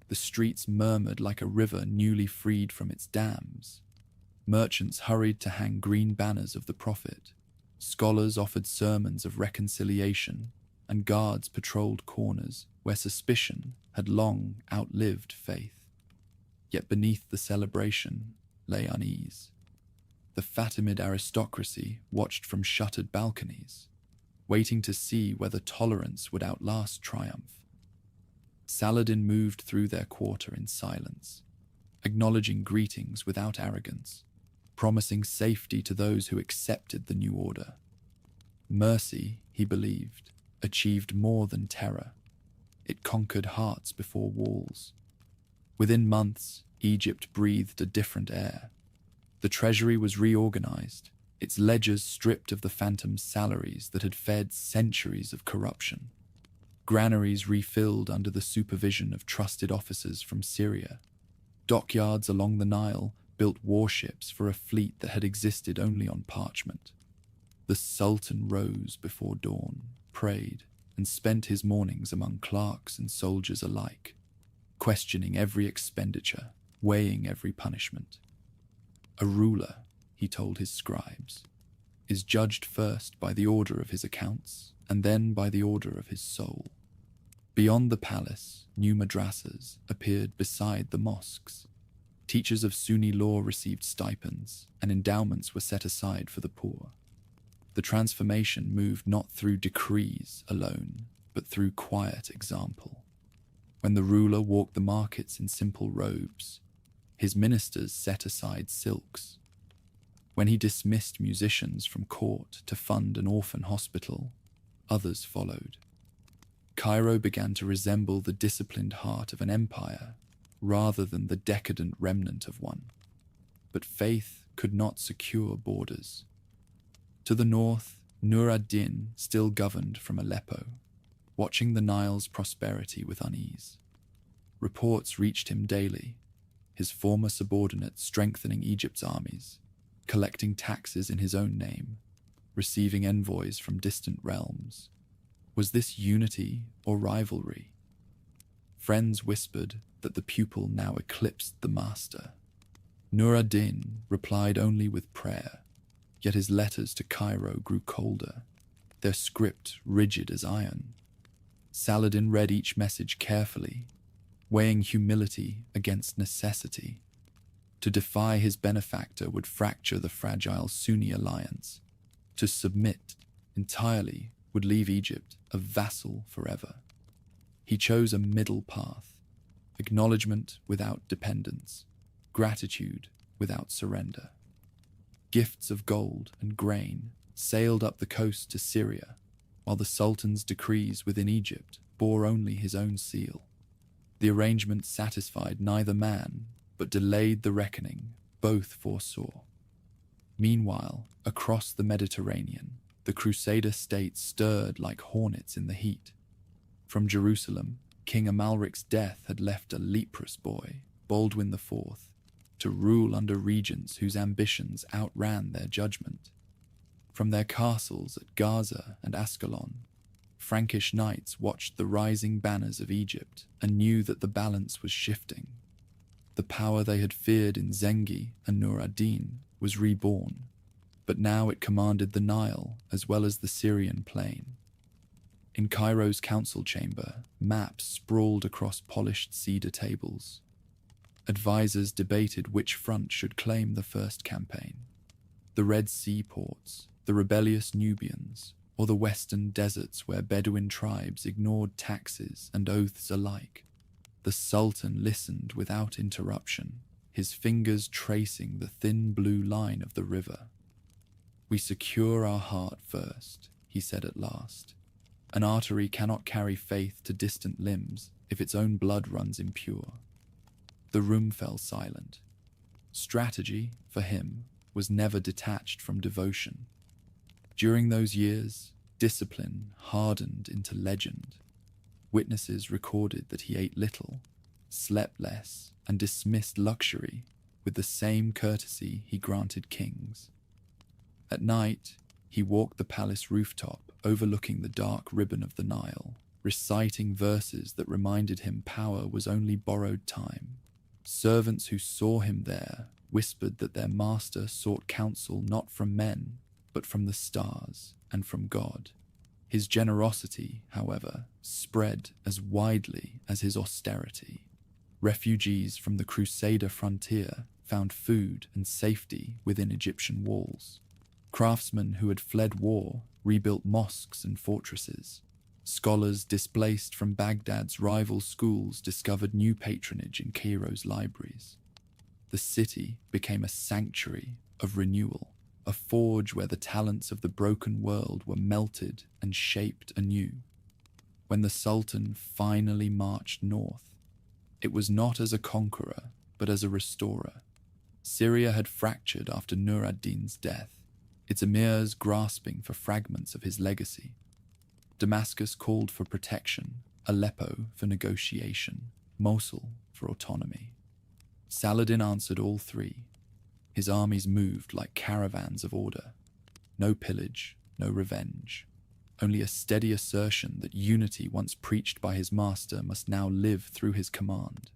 The streets murmured like a river newly freed from its dams. Merchants hurried to hang green banners of the Prophet. Scholars offered sermons of reconciliation, and guards patrolled corners where suspicion had long outlived faith. Yet beneath the celebration lay unease. The Fatimid aristocracy watched from shuttered balconies, waiting to see whether tolerance would outlast triumph. Saladin moved through their quarter in silence, acknowledging greetings without arrogance, promising safety to those who accepted the new order. Mercy, he believed, achieved more than terror. It conquered hearts before walls. Within months, Egypt breathed a different air. The treasury was reorganized, its ledgers stripped of the phantom salaries that had fed centuries of corruption. Granaries refilled under the supervision of trusted officers from Syria. Dockyards along the Nile built warships for a fleet that had existed only on parchment. The Sultan rose before dawn, prayed, and spent his mornings among clerks and soldiers alike, questioning every expenditure, weighing every punishment. A ruler, he told his scribes, is judged first by the order of his accounts and then by the order of his soul. Beyond the palace, new madrasas appeared beside the mosques. Teachers of Sunni law received stipends, and endowments were set aside for the poor. The transformation moved not through decrees alone, but through quiet example. When the ruler walked the markets in simple robes, his ministers set aside silks. When he dismissed musicians from court to fund an orphan hospital, others followed. Cairo began to resemble the disciplined heart of an empire rather than the decadent remnant of one. But faith could not secure borders. To the north, Nur ad-Din still governed from Aleppo, watching the Nile's prosperity with unease. Reports reached him daily, his former subordinate strengthening Egypt's armies, collecting taxes in his own name, receiving envoys from distant realms. Was this unity or rivalry? Friends whispered that the pupil now eclipsed the master. Nur ad-Din replied only with prayer, yet his letters to Cairo grew colder, their script rigid as iron. Saladin read each message carefully, weighing humility against necessity. To defy his benefactor would fracture the fragile Sunni alliance. To submit entirely would leave Egypt a vassal forever. He chose a middle path, acknowledgement without dependence, gratitude without surrender. Gifts of gold and grain sailed up the coast to Syria, while the Sultan's decrees within Egypt bore only his own seal. The arrangement satisfied neither man, but delayed the reckoning both foresaw. Meanwhile, across the Mediterranean, the Crusader states stirred like hornets in the heat. From Jerusalem, King Amalric's death had left a leprous boy, Baldwin IV, to rule under regents whose ambitions outran their judgment. From their castles at Gaza and Ascalon, Frankish knights watched the rising banners of Egypt and knew that the balance was shifting. The power they had feared in Zengi and Nur ad-Din was reborn, but now it commanded the Nile as well as the Syrian plain. In Cairo's council chamber, maps sprawled across polished cedar tables. Advisors debated which front should claim the first campaign: the Red Sea ports, the rebellious Nubians, or the western deserts where Bedouin tribes ignored taxes and oaths alike. The Sultan listened without interruption, his fingers tracing the thin blue line of the river. "We secure our heart first," he said at last. "An artery cannot carry faith to distant limbs if its own blood runs impure." The room fell silent. Strategy, for him, was never detached from devotion. During those years, discipline hardened into legend. Witnesses recorded that he ate little, slept less, and dismissed luxury with the same courtesy he granted kings. At night, he walked the palace rooftop overlooking the dark ribbon of the Nile, reciting verses that reminded him power was only borrowed time. Servants who saw him there whispered that their master sought counsel not from men, but from the stars and from God. His generosity, however, spread as widely as his austerity. Refugees from the Crusader frontier found food and safety within Egyptian walls. Craftsmen who had fled war rebuilt mosques and fortresses. Scholars displaced from Baghdad's rival schools discovered new patronage in Cairo's libraries. The city became a sanctuary of renewal, a forge where the talents of the broken world were melted and shaped anew. When the Sultan finally marched north, it was not as a conqueror, but as a restorer. Syria had fractured after Nur ad-Din's death, its emirs grasping for fragments of his legacy. Damascus called for protection, Aleppo for negotiation, Mosul for autonomy. Saladin answered all three. His armies moved like caravans of order. No pillage, no revenge. Only a steady assertion that unity once preached by his master must now live through his command.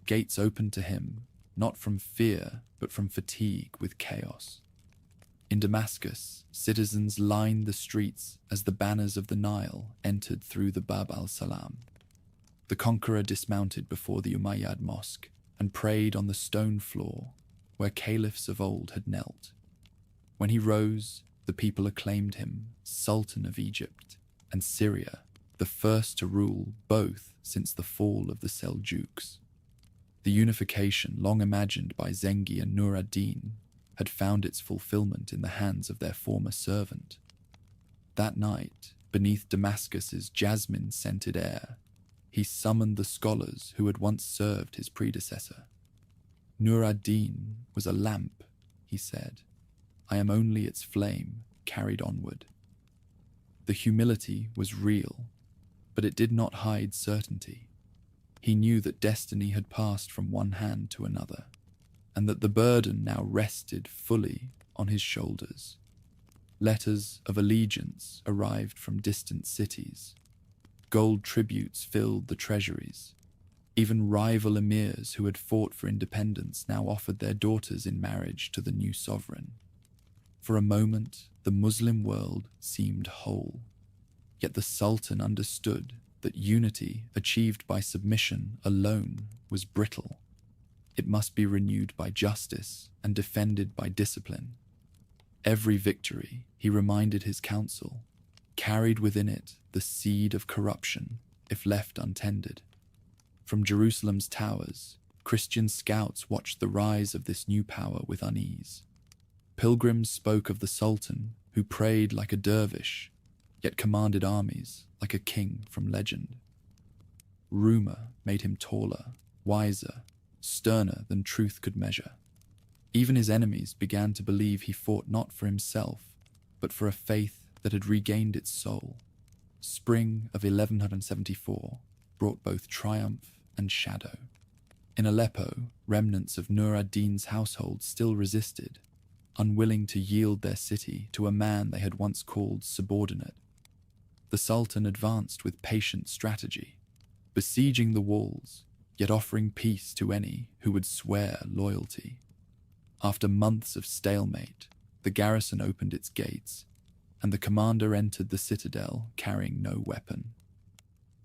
Gates opened to him, not from fear, but from fatigue with chaos. In Damascus, citizens lined the streets as the banners of the Nile entered through the Bab al-Salam. The conqueror dismounted before the Umayyad mosque and prayed on the stone floor where caliphs of old had knelt. When he rose, the people acclaimed him Sultan of Egypt and Syria, the first to rule both since the fall of the Seljuks. The unification long imagined by Zengi and Nur ad-Din had found its fulfillment in the hands of their former servant. That night, beneath Damascus's jasmine-scented air, he summoned the scholars who had once served his predecessor. Nur ad-Din was a lamp, he said. I am only its flame carried onward. The humility was real, but it did not hide certainty. He knew that destiny had passed from one hand to another, and that the burden now rested fully on his shoulders. Letters of allegiance arrived from distant cities. Gold tributes filled the treasuries. Even rival emirs who had fought for independence now offered their daughters in marriage to the new sovereign. For a moment, the Muslim world seemed whole. Yet the Sultan understood that unity achieved by submission alone was brittle. It must be renewed by justice and defended by discipline. Every victory, he reminded his council, carried within it the seed of corruption if left untended. From Jerusalem's towers, Christian scouts watched the rise of this new power with unease. Pilgrims spoke of the Sultan, who prayed like a dervish, yet commanded armies like a king from legend. Rumor made him taller, wiser, sterner than truth could measure. Even his enemies began to believe he fought not for himself, but for a faith that had regained its soul. Spring of 1174 brought both triumph and shadow. In Aleppo, remnants of Nur ad-Din's household still resisted, unwilling to yield their city to a man they had once called subordinate. The Sultan advanced with patient strategy, besieging the walls, yet offering peace to any who would swear loyalty. After months of stalemate, the garrison opened its gates, and the commander entered the citadel carrying no weapon.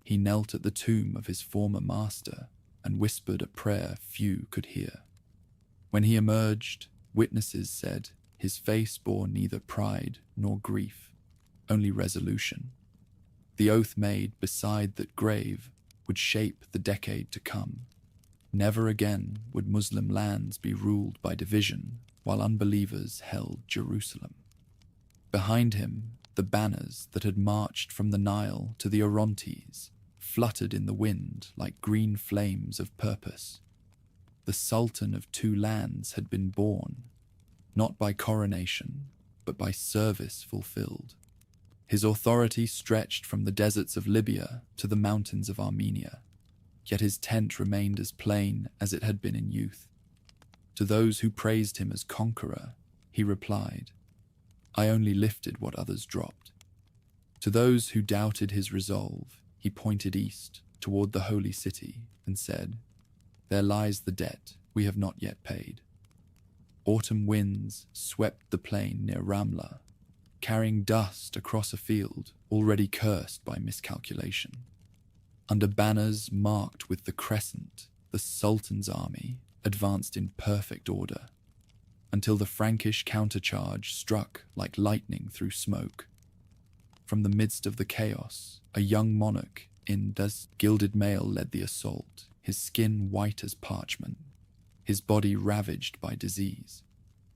He knelt at the tomb of his former master and whispered a prayer few could hear. When he emerged, witnesses said his face bore neither pride nor grief, only resolution. The oath made beside that grave would shape the decade to come. Never again would Muslim lands be ruled by division while unbelievers held Jerusalem. Behind him, the banners that had marched from the Nile to the Orontes fluttered in the wind like green flames of purpose. The Sultan of two lands had been born, not by coronation, but by service fulfilled. His authority stretched from the deserts of Libya to the mountains of Armenia, yet his tent remained as plain as it had been in youth. To those who praised him as conqueror, he replied, I only lifted what others dropped. To those who doubted his resolve, he pointed east toward the holy city and said, There lies the debt we have not yet paid. Autumn winds swept the plain near Ramla, carrying dust across a field already cursed by miscalculation. Under banners marked with the crescent, the Sultan's army advanced in perfect order, until the Frankish countercharge struck like lightning through smoke. From the midst of the chaos, a young monarch in gilded mail led the assault, his skin white as parchment, his body ravaged by disease.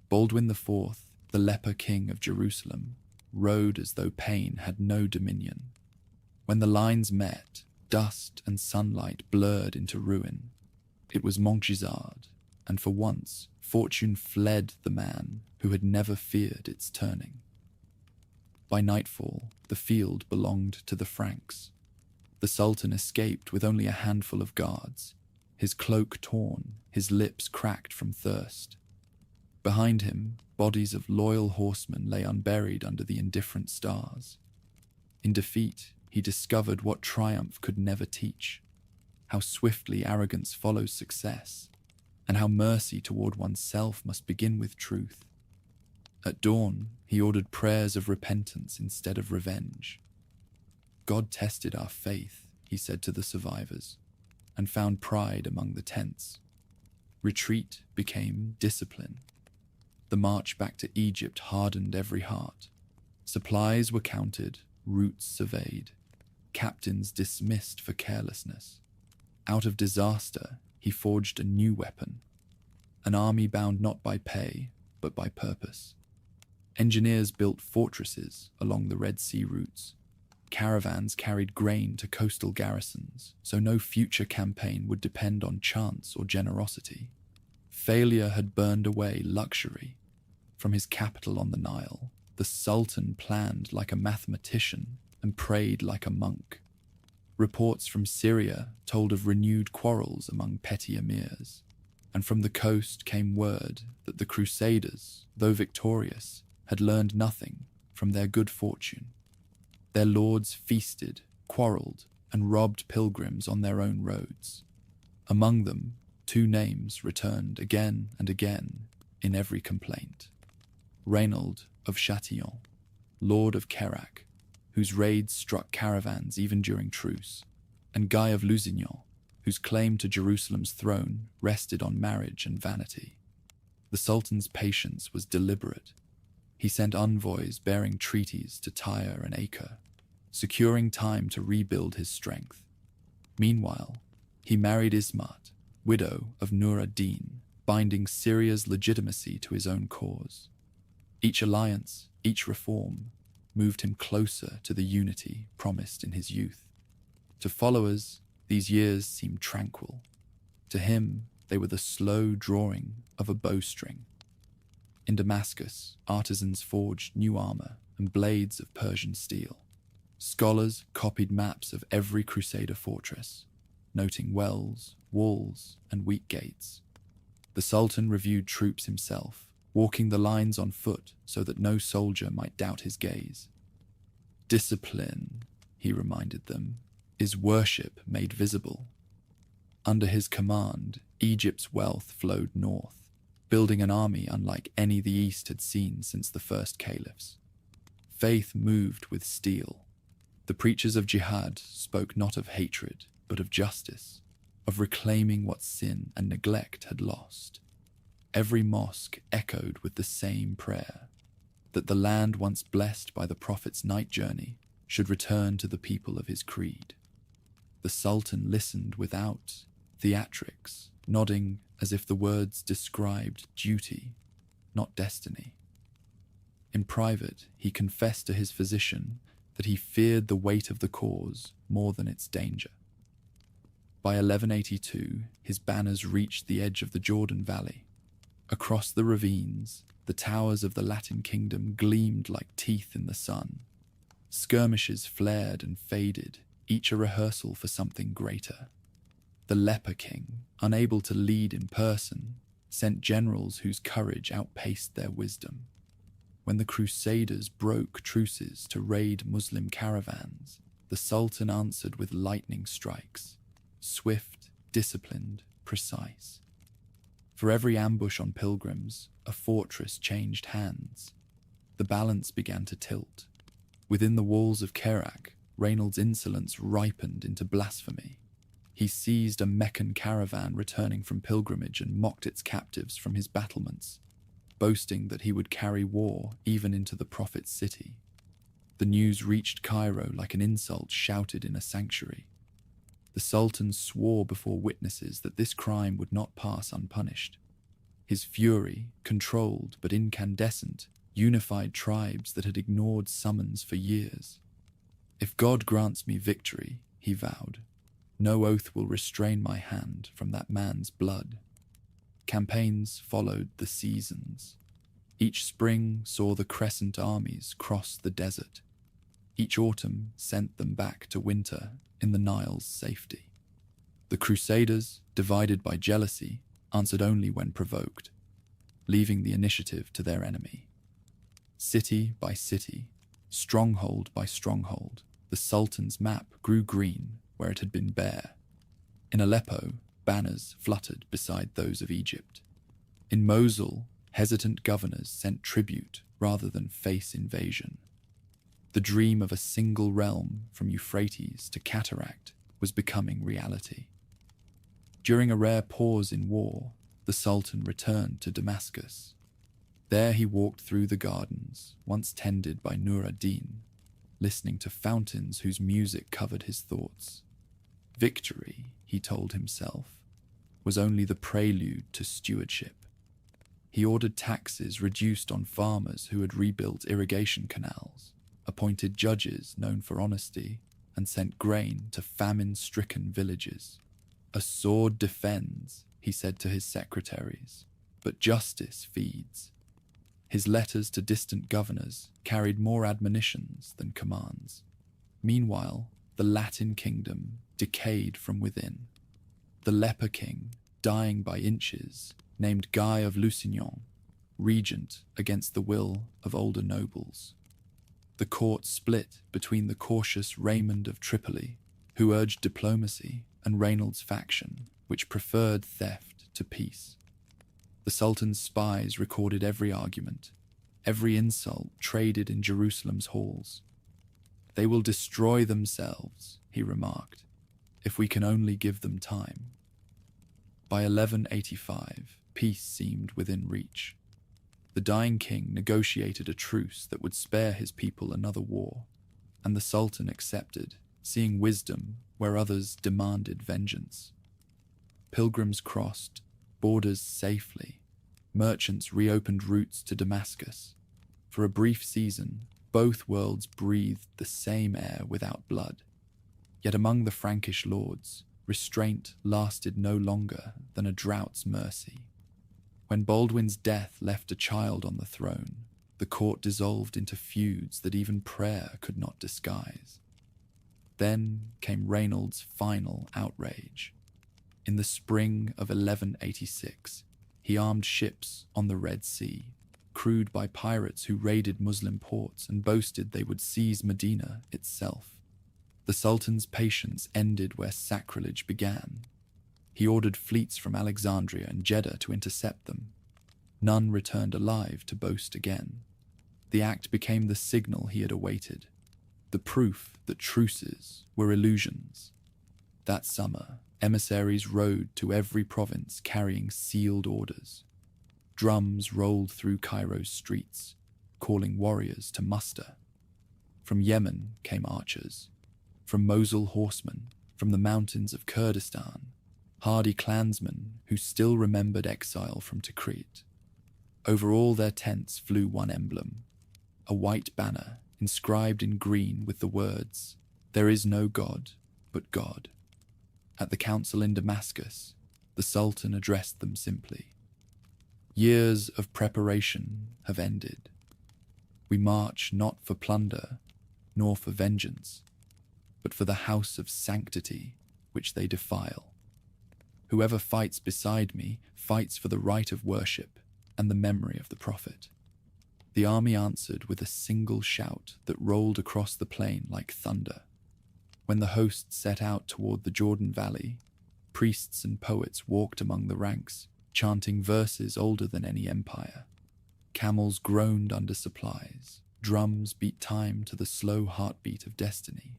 Baldwin IV, the leper king of Jerusalem, rode as though pain had no dominion. When the lines met, dust and sunlight blurred into ruin. It was Montgisard, and for once, fortune fled the man who had never feared its turning. By nightfall, the field belonged to the Franks. The Sultan escaped with only a handful of guards, his cloak torn, his lips cracked from thirst. Behind him, bodies of loyal horsemen lay unburied under the indifferent stars. In defeat, he discovered what triumph could never teach, how swiftly arrogance follows success, and how mercy toward oneself must begin with truth. At dawn, he ordered prayers of repentance instead of revenge. God tested our faith, he said to the survivors, and found pride among the tents. Retreat became discipline. The march back to Egypt hardened every heart. Supplies were counted, routes surveyed, captains dismissed for carelessness. Out of disaster, he forged a new weapon, an army bound not by pay, but by purpose. Engineers built fortresses along the Red Sea routes. Caravans carried grain to coastal garrisons, so no future campaign would depend on chance or generosity. Failure had burned away luxury. From his capital on the Nile, the Sultan planned like a mathematician and prayed like a monk. Reports from Syria told of renewed quarrels among petty emirs, and from the coast came word that the Crusaders, though victorious, had learned nothing from their good fortune. Their lords feasted, quarreled, and robbed pilgrims on their own roads. Among them, 2 names returned again and again in every complaint. Reynold of Châtillon, Lord of Kerak, whose raids struck caravans even during truce, and Guy of Lusignan, whose claim to Jerusalem's throne rested on marriage and vanity. The Sultan's patience was deliberate. He sent envoys bearing treaties to Tyre and Acre, securing time to rebuild his strength. Meanwhile, he married Ismat, widow of Nur ad-Din, binding Syria's legitimacy to his own cause. Each alliance, each reform, moved him closer to the unity promised in his youth. To followers, these years seemed tranquil. To him, they were the slow drawing of a bowstring. In Damascus, artisans forged new armor and blades of Persian steel. Scholars copied maps of every Crusader fortress, noting wells, walls, and weak gates. The Sultan reviewed troops himself, walking the lines on foot so that no soldier might doubt his gaze. Discipline, he reminded them, is worship made visible. Under his command, Egypt's wealth flowed north, building an army unlike any the East had seen since the first caliphs. Faith moved with steel. The preachers of jihad spoke not of hatred, but of justice, of reclaiming what sin and neglect had lost. Every mosque echoed with the same prayer, that the land once blessed by the Prophet's night journey should return to the people of his creed. The Sultan listened without theatrics, nodding as if the words described duty, not destiny. In private, he confessed to his physician that he feared the weight of the cause more than its danger. By 1182, his banners reached the edge of the Jordan Valley. Across the ravines, the towers of the Latin kingdom gleamed like teeth in the sun. Skirmishes flared and faded, each a rehearsal for something greater. The leper king, unable to lead in person, sent generals whose courage outpaced their wisdom. When the Crusaders broke truces to raid Muslim caravans, the Sultan answered with lightning strikes, swift, disciplined, precise. For every ambush on pilgrims, a fortress changed hands. The balance began to tilt. Within the walls of Kerak, Reynold's insolence ripened into blasphemy. He seized a Meccan caravan returning from pilgrimage and mocked its captives from his battlements, boasting that he would carry war even into the Prophet's city. The news reached Cairo like an insult shouted in a sanctuary. The Sultan swore before witnesses that this crime would not pass unpunished. His fury, controlled but incandescent, unified tribes that had ignored summons for years. If God grants me victory, he vowed, no oath will restrain my hand from that man's blood. Campaigns followed the seasons. Each spring saw the crescent armies cross the desert. Each autumn sent them back to winter in the Nile's safety. The Crusaders, divided by jealousy, answered only when provoked, leaving the initiative to their enemy. City by city, stronghold by stronghold, the Sultan's map grew green where it had been bare. In Aleppo, banners fluttered beside those of Egypt. In Mosul, hesitant governors sent tribute rather than face invasion. The dream of a single realm from Euphrates to Cataract was becoming reality. During a rare pause in war, the Sultan returned to Damascus. There he walked through the gardens, once tended by Nur ad-Din, listening to fountains whose music covered his thoughts. Victory, he told himself, was only the prelude to stewardship. He ordered taxes reduced on farmers who had rebuilt irrigation canals, appointed judges known for honesty, and sent grain to famine-stricken villages. "A sword defends," he said to his secretaries, "but justice feeds." His letters to distant governors carried more admonitions than commands. Meanwhile, the Latin kingdom decayed from within. The leper king, dying by inches, named Guy of Lusignan regent against the will of older nobles. The court split between the cautious Raymond of Tripoli, who urged diplomacy, and Reynald's faction, which preferred theft to peace. The Sultan's spies recorded every argument, every insult traded in Jerusalem's halls. "They will destroy themselves," he remarked, "if we can only give them time." By 1185, peace seemed within reach. The dying king negotiated a truce that would spare his people another war, and the Sultan accepted, seeing wisdom where others demanded vengeance. Pilgrims crossed borders safely. Merchants reopened routes to Damascus. For a brief season, both worlds breathed the same air without blood. Yet among the Frankish lords, restraint lasted no longer than a drought's mercy. When Baldwin's death left a child on the throne, the court dissolved into feuds that even prayer could not disguise. Then came Reynald's final outrage. In the spring of 1186, he armed ships on the Red Sea, crewed by pirates who raided Muslim ports and boasted they would seize Medina itself. The Sultan's patience ended where sacrilege began. He ordered fleets from Alexandria and Jeddah to intercept them. None returned alive to boast again. The act became the signal he had awaited, the proof that truces were illusions. That summer, emissaries rode to every province carrying sealed orders. Drums rolled through Cairo's streets, calling warriors to muster. From Yemen came archers, from Mosul horsemen, from the mountains of Kurdistan, hardy clansmen who still remembered exile from Tikrit. Over all their tents flew one emblem, a white banner inscribed in green with the words, "There is no God but God." At the council in Damascus, the Sultan addressed them simply. "Years of preparation have ended. We march not for plunder, nor for vengeance, but for the house of sanctity which they defile. Whoever fights beside me fights for the right of worship and the memory of the Prophet." The army answered with a single shout that rolled across the plain like thunder. When the host set out toward the Jordan Valley, priests and poets walked among the ranks, chanting verses older than any empire. Camels groaned under supplies. Drums beat time to the slow heartbeat of destiny.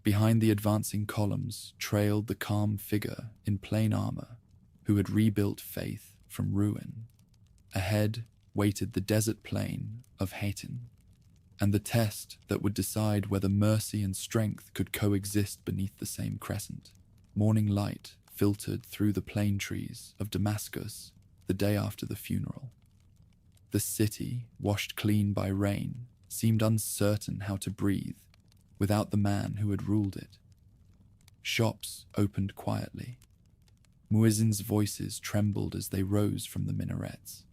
Behind the advancing columns trailed the calm figure in plain armor who had rebuilt faith from ruin. Ahead waited the desert plain of Hattin, and the test that would decide whether mercy and strength could coexist beneath the same crescent. Morning light filtered through the plane trees of Damascus the day after the funeral. The city, washed clean by rain, seemed uncertain how to breathe without the man who had ruled it. Shops opened quietly. Muezzin's voices trembled as they rose from the minarets.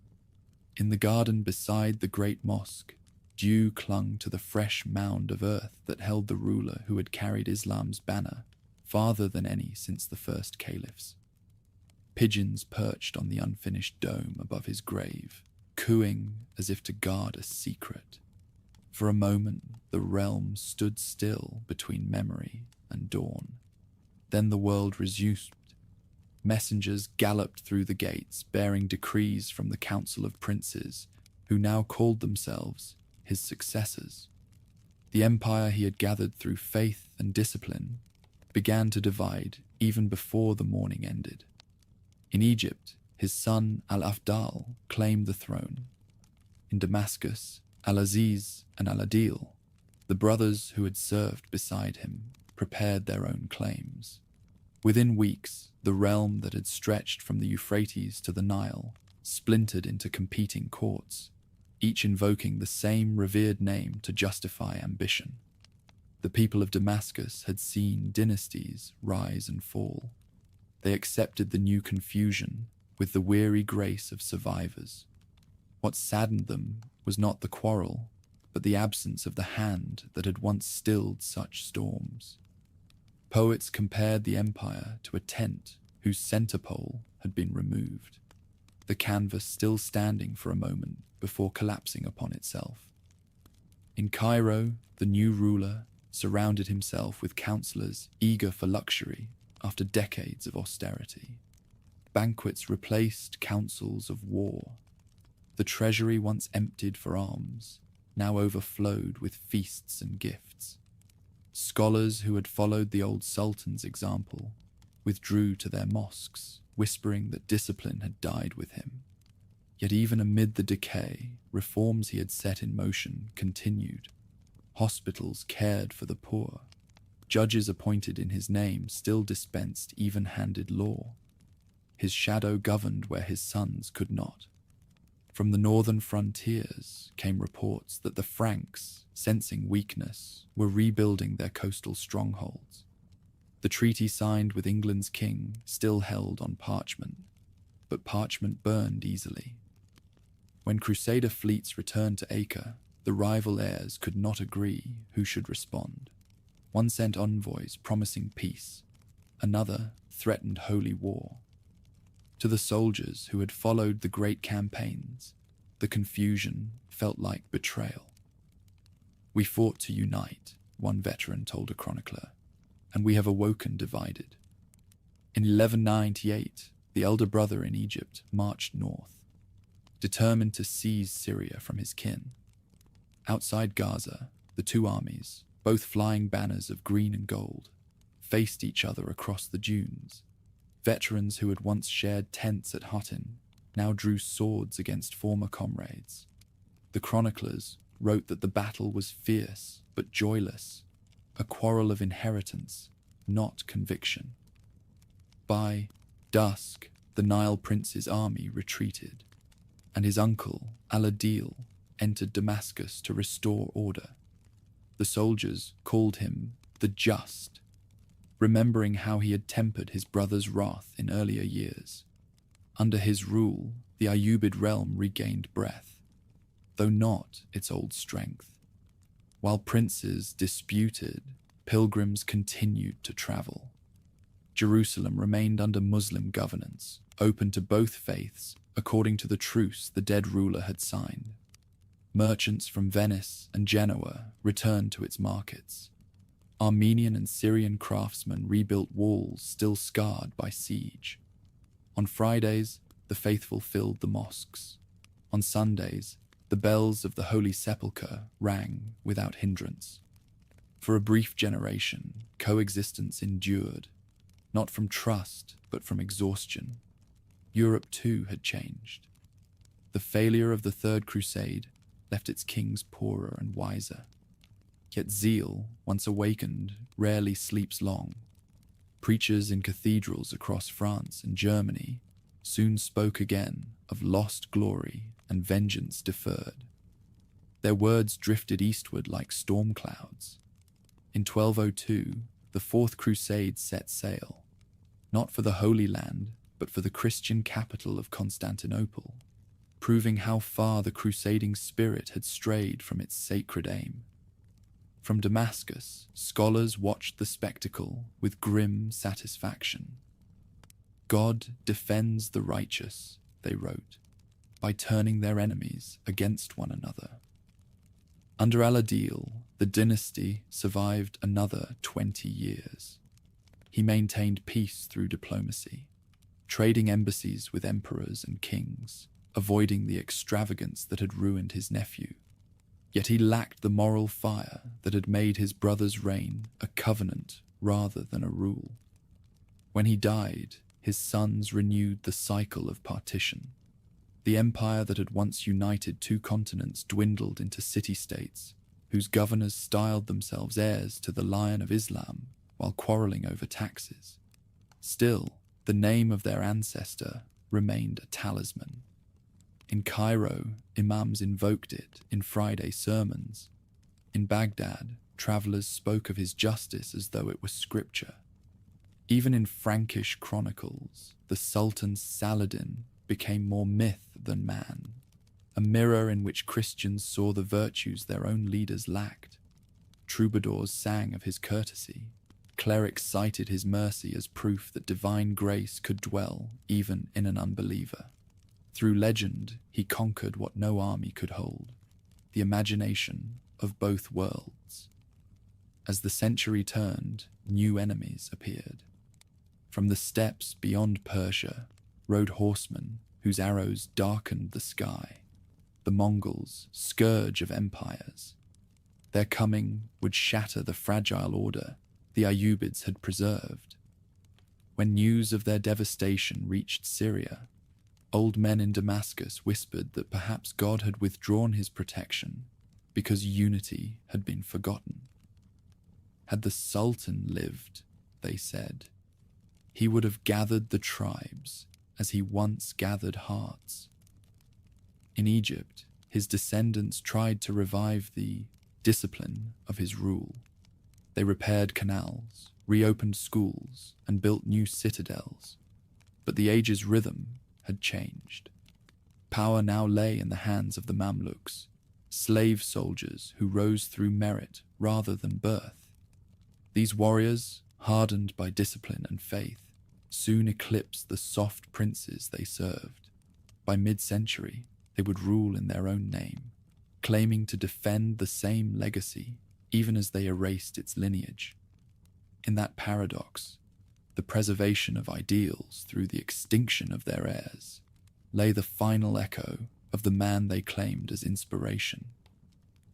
In the garden beside the great mosque, dew clung to the fresh mound of earth that held the ruler who had carried Islam's banner farther than any since the first caliphs. Pigeons perched on the unfinished dome above his grave, cooing as if to guard a secret. For a moment, the realm stood still between memory and dawn. Then the world resumed. Messengers galloped through the gates, bearing decrees from the Council of Princes, who now called themselves his successors. The empire he had gathered through faith and discipline began to divide even before the morning ended. In Egypt, his son Al-Afdal claimed the throne. In Damascus, Al-Aziz and Al-Adil, the brothers who had served beside him, prepared their own claims. Within weeks, the realm that had stretched from the Euphrates to the Nile splintered into competing courts, each invoking the same revered name to justify ambition. The people of Damascus had seen dynasties rise and fall. They accepted the new confusion with the weary grace of survivors. What saddened them was not the quarrel, but the absence of the hand that had once stilled such storms. Poets compared the empire to a tent whose center pole had been removed, the canvas still standing for a moment before collapsing upon itself. In Cairo, the new ruler surrounded himself with counselors eager for luxury after decades of austerity. Banquets replaced councils of war. The treasury once emptied for alms now overflowed with feasts and gifts. Scholars who had followed the old sultan's example withdrew to their mosques, whispering that discipline had died with him. Yet even amid the decay, reforms he had set in motion continued. Hospitals cared for the poor. Judges appointed in his name still dispensed even-handed law. His shadow governed where his sons could not. From the northern frontiers came reports that the Franks, sensing weakness, were rebuilding their coastal strongholds. The treaty signed with England's king still held on parchment, but parchment burned easily. When Crusader fleets returned to Acre, the rival heirs could not agree who should respond. One sent envoys promising peace, another threatened holy war. To the soldiers who had followed the great campaigns, the confusion felt like betrayal. "We fought to unite," one veteran told a chronicler, "and we have awoken divided." In 1198, the elder brother in Egypt marched north, determined to seize Syria from his kin. Outside Gaza, the two armies, both flying banners of green and gold, faced each other across the dunes. Veterans who had once shared tents at Hattin now drew swords against former comrades. The chroniclers wrote that the battle was fierce but joyless, a quarrel of inheritance, not conviction. By dusk, the Nile prince's army retreated, and his uncle, Al-Adil, entered Damascus to restore order. The soldiers called him the Just, remembering how he had tempered his brother's wrath in earlier years. Under his rule, the Ayyubid realm regained breath, though not its old strength. While princes disputed, pilgrims continued to travel. Jerusalem remained under Muslim governance, open to both faiths according to the truce the dead ruler had signed. Merchants from Venice and Genoa returned to its markets. Armenian and Syrian craftsmen rebuilt walls still scarred by siege. On Fridays, the faithful filled the mosques. On Sundays, the bells of the Holy Sepulchre rang without hindrance. For a brief generation, coexistence endured, not from trust, but from exhaustion. Europe too had changed. The failure of the Third Crusade left its kings poorer and wiser. Yet zeal, once awakened, rarely sleeps long. Preachers in cathedrals across France and Germany soon spoke again of lost glory and vengeance deferred. Their words drifted eastward like storm clouds. In 1202, the Fourth Crusade set sail, not for the Holy Land, but for the Christian capital of Constantinople, proving how far the crusading spirit had strayed from its sacred aim. From Damascus, scholars watched the spectacle with grim satisfaction. God defends the righteous, they wrote, by turning their enemies against one another. Under Al-Adil, the dynasty survived another 20 years. He maintained peace through diplomacy, trading embassies with emperors and kings, avoiding the extravagance that had ruined his nephew. Yet he lacked the moral fire that had made his brother's reign a covenant rather than a rule. When he died, his sons renewed the cycle of partition. The empire that had once united two continents dwindled into city-states, whose governors styled themselves heirs to the Lion of Islam while quarreling over taxes. Still, the name of their ancestor remained a talisman. In Cairo, imams invoked it in Friday sermons. In Baghdad, travelers spoke of his justice as though it were scripture. Even in Frankish chronicles, the Sultan Saladin became more myth than man, a mirror in which Christians saw the virtues their own leaders lacked. Troubadours sang of his courtesy. Clerics cited his mercy as proof that divine grace could dwell even in an unbeliever. Through legend, he conquered what no army could hold, the imagination of both worlds. As the century turned, new enemies appeared. From the steppes beyond Persia rode horsemen whose arrows darkened the sky, the Mongols, scourge of empires. Their coming would shatter the fragile order the Ayyubids had preserved. When news of their devastation reached Syria, old men in Damascus whispered that perhaps God had withdrawn his protection because unity had been forgotten. Had the Sultan lived, they said, he would have gathered the tribes as he once gathered hearts. In Egypt, his descendants tried to revive the discipline of his rule. They repaired canals, reopened schools, and built new citadels. But the age's rhythm had changed. Power now lay in the hands of the Mamluks, slave soldiers who rose through merit rather than birth. These warriors, hardened by discipline and faith, soon eclipsed the soft princes they served. By mid-century, they would rule in their own name, claiming to defend the same legacy even as they erased its lineage. In that paradox, the preservation of ideals through the extinction of their heirs, lay the final echo of the man they claimed as inspiration.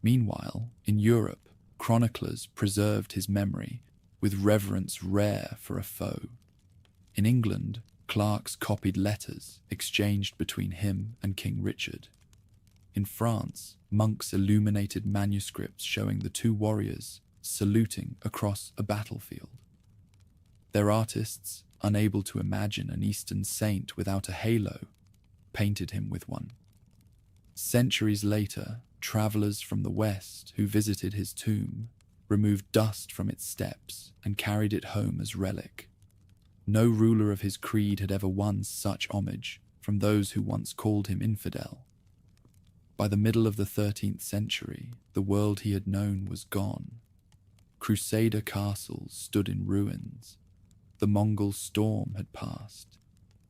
Meanwhile, in Europe, chroniclers preserved his memory with reverence rare for a foe. In England, clerks copied letters exchanged between him and King Richard. In France, monks illuminated manuscripts showing the two warriors saluting across a battlefield. Their artists, unable to imagine an Eastern saint without a halo, painted him with one. Centuries later, travelers from the West who visited his tomb removed dust from its steps and carried it home as relic. No ruler of his creed had ever won such homage from those who once called him infidel. By the middle of the 13th century, the world he had known was gone. Crusader castles stood in ruins. The Mongol storm had passed.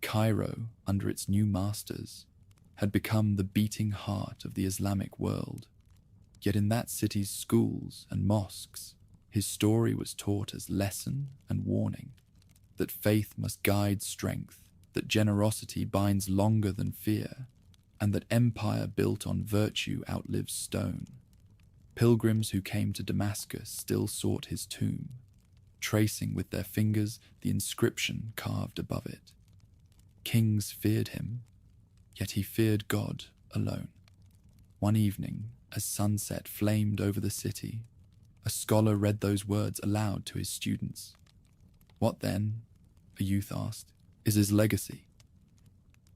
Cairo, under its new masters, had become the beating heart of the Islamic world. Yet in that city's schools and mosques, his story was taught as lesson and warning, that faith must guide strength, that generosity binds longer than fear, and that empire built on virtue outlives stone. Pilgrims who came to Damascus still sought his tomb, tracing with their fingers the inscription carved above it. Kings feared him, yet he feared God alone. One evening, as sunset flamed over the city, a scholar read those words aloud to his students. "What then," a youth asked, "is his legacy?"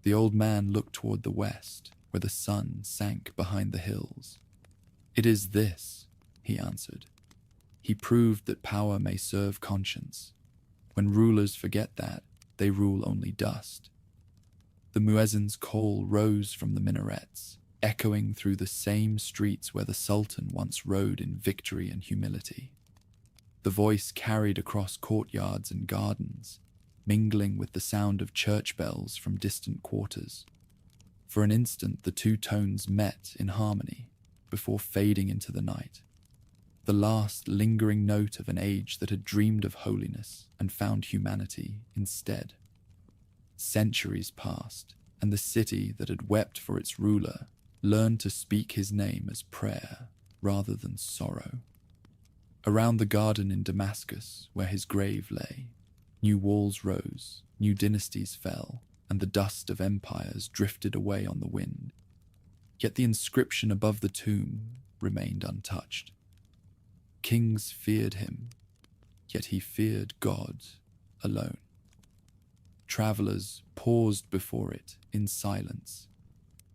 The old man looked toward the west, where the sun sank behind the hills. "It is this," he answered. He proved that power may serve conscience. When rulers forget that, they rule only dust. The muezzin's call rose from the minarets, echoing through the same streets where the Sultan once rode in victory and humility. The voice carried across courtyards and gardens, mingling with the sound of church bells from distant quarters. For an instant, the two tones met in harmony before fading into the night. The last lingering note of an age that had dreamed of holiness and found humanity instead. Centuries passed, and the city that had wept for its ruler learned to speak his name as prayer rather than sorrow. Around the garden in Damascus, where his grave lay, new walls rose, new dynasties fell, and the dust of empires drifted away on the wind. Yet the inscription above the tomb remained untouched. Kings feared him, yet he feared God alone. Travelers paused before it in silence,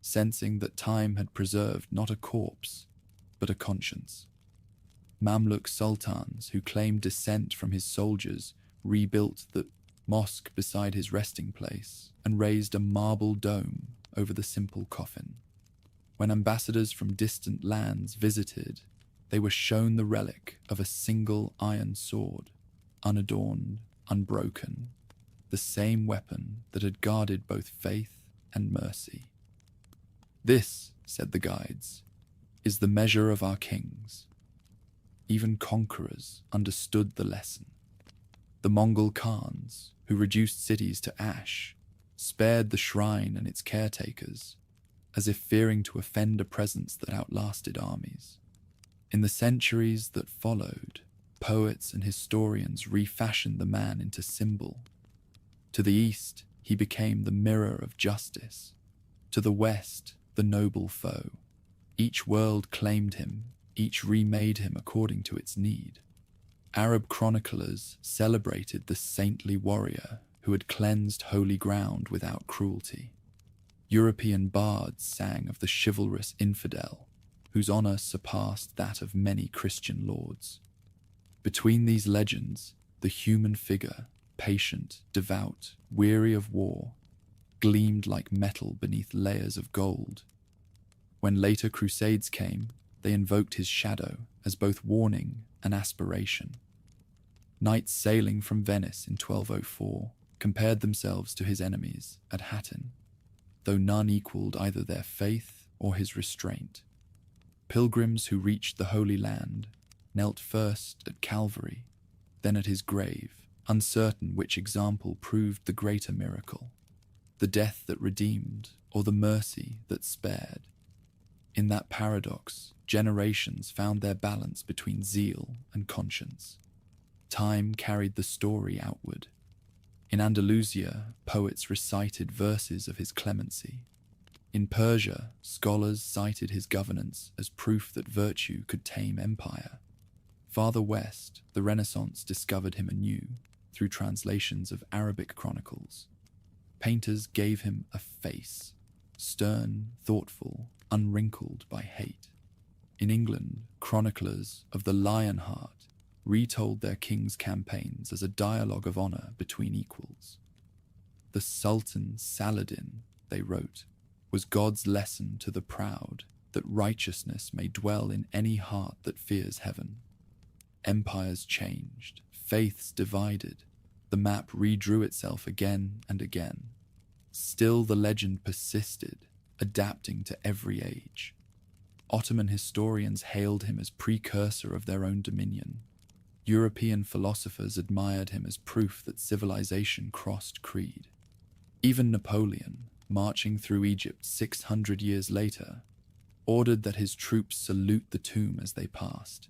sensing that time had preserved not a corpse, but a conscience. Mamluk sultans who claimed descent from his soldiers rebuilt the mosque beside his resting place and raised a marble dome over the simple coffin. When ambassadors from distant lands visited, they were shown the relic of a single iron sword, unadorned, unbroken, the same weapon that had guarded both faith and mercy. "This," said the guides, "is the measure of our kings." Even conquerors understood the lesson. The Mongol Khans, who reduced cities to ash, spared the shrine and its caretakers, as if fearing to offend a presence that outlasted armies. In the centuries that followed, poets and historians refashioned the man into symbol. To the east, he became the mirror of justice. To the west, the noble foe. Each world claimed him, each remade him according to its need. Arab chroniclers celebrated the saintly warrior who had cleansed holy ground without cruelty. European bards sang of the chivalrous infidel, whose honor surpassed that of many Christian lords. Between these legends, the human figure, patient, devout, weary of war, gleamed like metal beneath layers of gold. When later crusades came, they invoked his shadow as both warning and aspiration. Knights sailing from Venice in 1204 compared themselves to his enemies at Hattin, though none equaled either their faith or his restraint. Pilgrims who reached the Holy Land knelt first at Calvary, then at his grave, uncertain which example proved the greater miracle, the death that redeemed or the mercy that spared. In that paradox, generations found their balance between zeal and conscience. Time carried the story outward. In Andalusia, poets recited verses of his clemency. In Persia, scholars cited his governance as proof that virtue could tame empire. Farther west, the Renaissance discovered him anew through translations of Arabic chronicles. Painters gave him a face, stern, thoughtful, unwrinkled by hate. In England, chroniclers of the Lionheart retold their king's campaigns as a dialogue of honor between equals. The Sultan Saladin, they wrote, was God's lesson to the proud that righteousness may dwell in any heart that fears heaven. Empires changed, faiths divided, the map redrew itself again and again. Still the legend persisted, adapting to every age. Ottoman historians hailed him as precursor of their own dominion. European philosophers admired him as proof that civilization crossed creed. Even Napoleon, marching through Egypt 600 years later, ordered that his troops salute the tomb as they passed.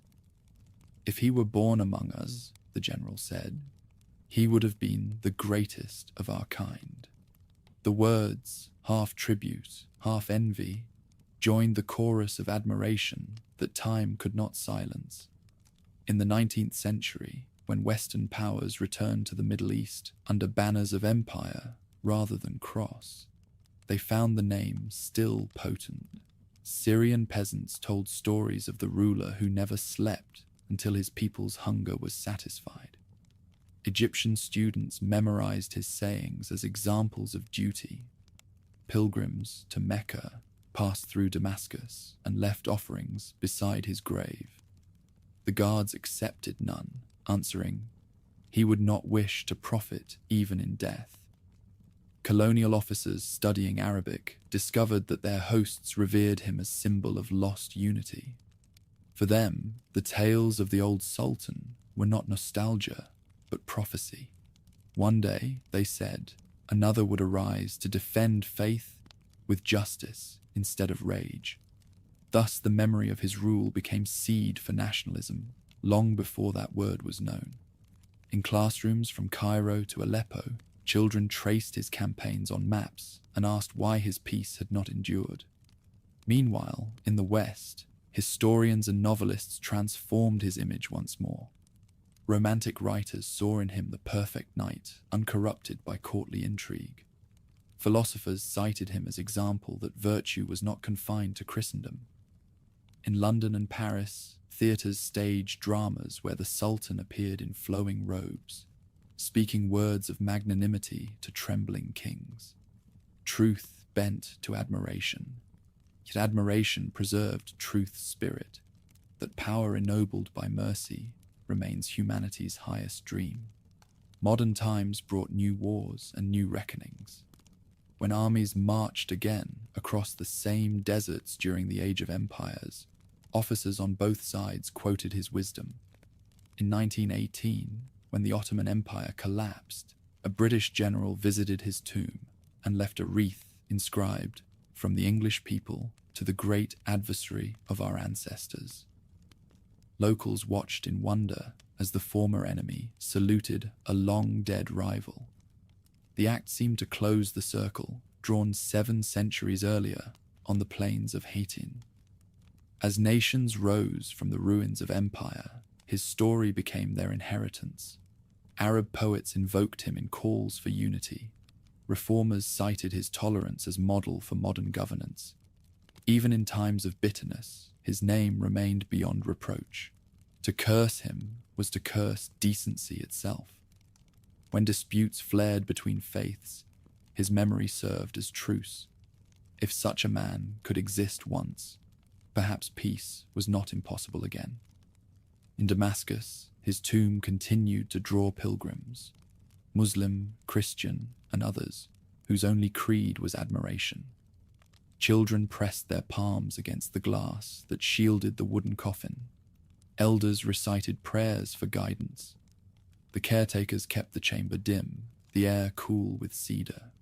"If he were born among us," the general said, "he would have been the greatest of our kind." The words, half tribute, half envy, joined the chorus of admiration that time could not silence. In the 19th century, when Western powers returned to the Middle East under banners of empire rather than cross, they found the name still potent. Syrian peasants told stories of the ruler who never slept until his people's hunger was satisfied. Egyptian students memorized his sayings as examples of duty. Pilgrims to Mecca passed through Damascus and left offerings beside his grave. The guards accepted none, answering, "He would not wish to profit even in death." Colonial officers studying Arabic discovered that their hosts revered him as symbol of lost unity. For them, the tales of the old sultan were not nostalgia, but prophecy. One day, they said, Another would arise to defend faith with justice instead of rage. Thus, the memory of his rule became seed for nationalism long before that word was known. In classrooms from Cairo to Aleppo, children traced his campaigns on maps and asked why his peace had not endured. Meanwhile, in the West, historians and novelists transformed his image once more. Romantic writers saw in him the perfect knight, uncorrupted by courtly intrigue. Philosophers cited him as example that virtue was not confined to Christendom. In London and Paris, theatres staged dramas where the Sultan appeared in flowing robes, speaking words of magnanimity to trembling kings. Truth bent to admiration, yet admiration preserved truth's spirit, that power ennobled by mercy remains humanity's highest dream. Modern times brought new wars and new reckonings. When armies marched again across the same deserts during the Age of Empires, officers on both sides quoted his wisdom. In 1918, when the Ottoman Empire collapsed, a British general visited his tomb and left a wreath inscribed, "From the English people to the great adversary of our ancestors." Locals watched in wonder as the former enemy saluted a long-dead rival. The act seemed to close the circle, drawn 7 centuries earlier on the plains of Hattin. As nations rose from the ruins of empire, his story became their inheritance. Arab poets invoked him in calls for unity. Reformers cited his tolerance as model for modern governance. Even in times of bitterness, his name remained beyond reproach. To curse him was to curse decency itself. When disputes flared between faiths, his memory served as truce. If such a man could exist once, perhaps peace was not impossible again. In Damascus, his tomb continued to draw pilgrims, Muslim, Christian, and others, whose only creed was admiration. Children pressed their palms against the glass that shielded the wooden coffin. Elders recited prayers for guidance. The caretakers kept the chamber dim, the air cool with cedar.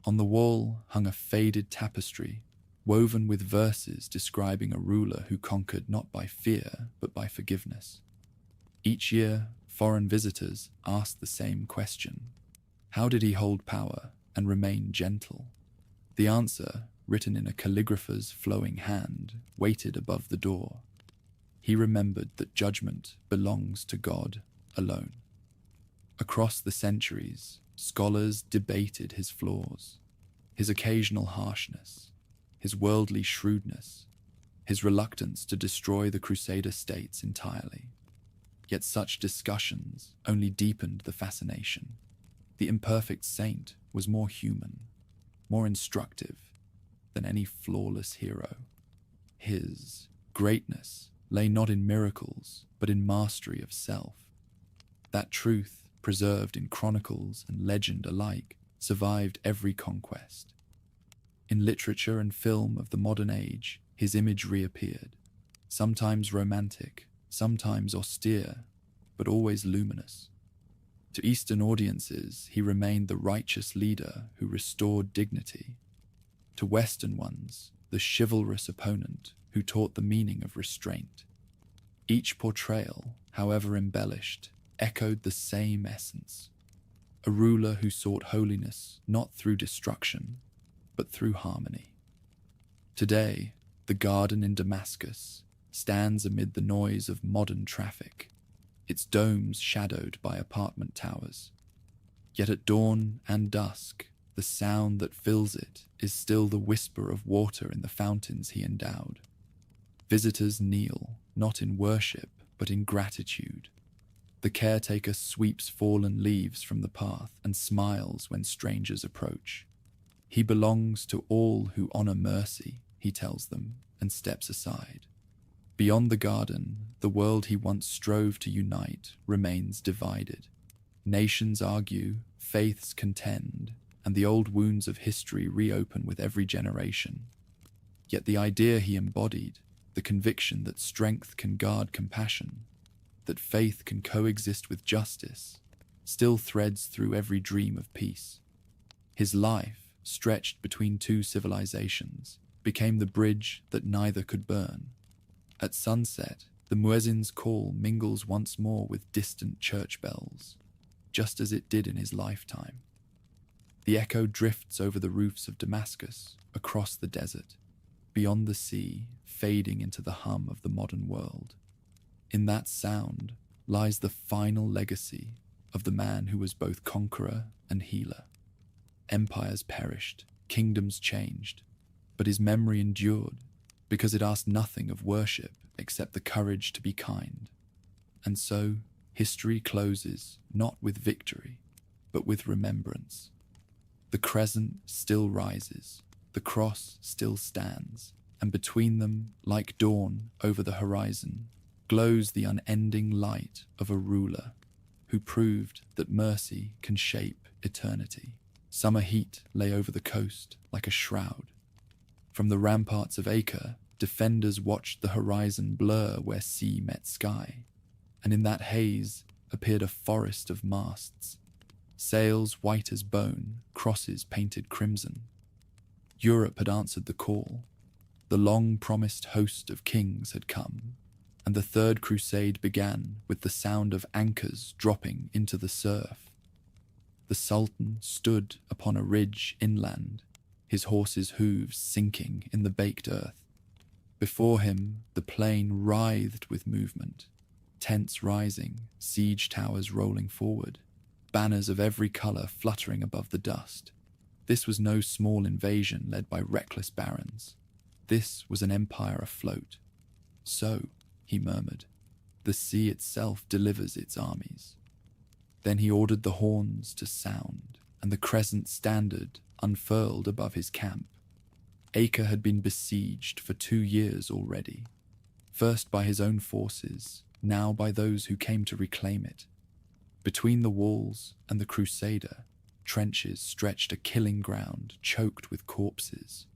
On the wall hung a faded tapestry, woven with verses describing a ruler who conquered not by fear, but by forgiveness. Each year, foreign visitors asked the same question: how did he hold power and remain gentle? The answer, written in a calligrapher's flowing hand, waited above the door. He remembered that judgment belongs to God alone. Across the centuries, scholars debated his flaws, his occasional harshness, his worldly shrewdness, his reluctance to destroy the Crusader states entirely. Yet such discussions only deepened the fascination. The imperfect saint was more human, more instructive than any flawless hero. His greatness lay not in miracles, but in mastery of self. That truth, preserved in chronicles and legend alike, survived every conquest. In literature and film of the modern age, his image reappeared, sometimes romantic, sometimes austere, but always luminous. To Eastern audiences, he remained the righteous leader who restored dignity. To Western ones, the chivalrous opponent who taught the meaning of restraint. Each portrayal, however embellished, echoed the same essence: a ruler who sought holiness not through destruction, but through harmony. Today, the garden in Damascus stands amid the noise of modern traffic, its domes shadowed by apartment towers. Yet at dawn and dusk, the sound that fills it is still the whisper of water in the fountains he endowed. Visitors kneel, not in worship, but in gratitude. The caretaker sweeps fallen leaves from the path and smiles when strangers approach. He belongs to all who honor mercy, he tells them, and steps aside. Beyond the garden, the world he once strove to unite remains divided. Nations argue, faiths contend, and the old wounds of history reopen with every generation. Yet the idea he embodied, the conviction that strength can guard compassion, that faith can coexist with justice, still threads through every dream of peace. His life, stretched between two civilizations, became the bridge that neither could burn. At sunset, the muezzin's call mingles once more with distant church bells, just as it did in his lifetime. The echo drifts over the roofs of Damascus, across the desert, beyond the sea, fading into the hum of the modern world. In that sound lies the final legacy of the man who was both conqueror and healer. Empires perished, kingdoms changed, but his memory endured because it asked nothing of worship except the courage to be kind. And so, history closes not with victory, but with remembrance. The crescent still rises, the cross still stands, and between them, like dawn over the horizon, glows the unending light of a ruler who proved that mercy can shape eternity. Summer heat lay over the coast like a shroud. From the ramparts of Acre, defenders watched the horizon blur where sea met sky, and in that haze appeared a forest of masts, sails white as bone, crosses painted crimson. Europe had answered the call. The long-promised host of kings had come, and the Third Crusade began with the sound of anchors dropping into the surf. The Sultan stood upon a ridge inland, his horse's hooves sinking in the baked earth. Before him, the plain writhed with movement, tents rising, siege towers rolling forward, banners of every color fluttering above the dust. This was no small invasion led by reckless barons. This was an empire afloat. So, he murmured, the sea itself delivers its armies. Then he ordered the horns to sound, and the crescent standard unfurled above his camp. Acre had been besieged for 2 years already, first by his own forces, now by those who came to reclaim it. Between the walls and the Crusader, trenches stretched a killing ground choked with corpses,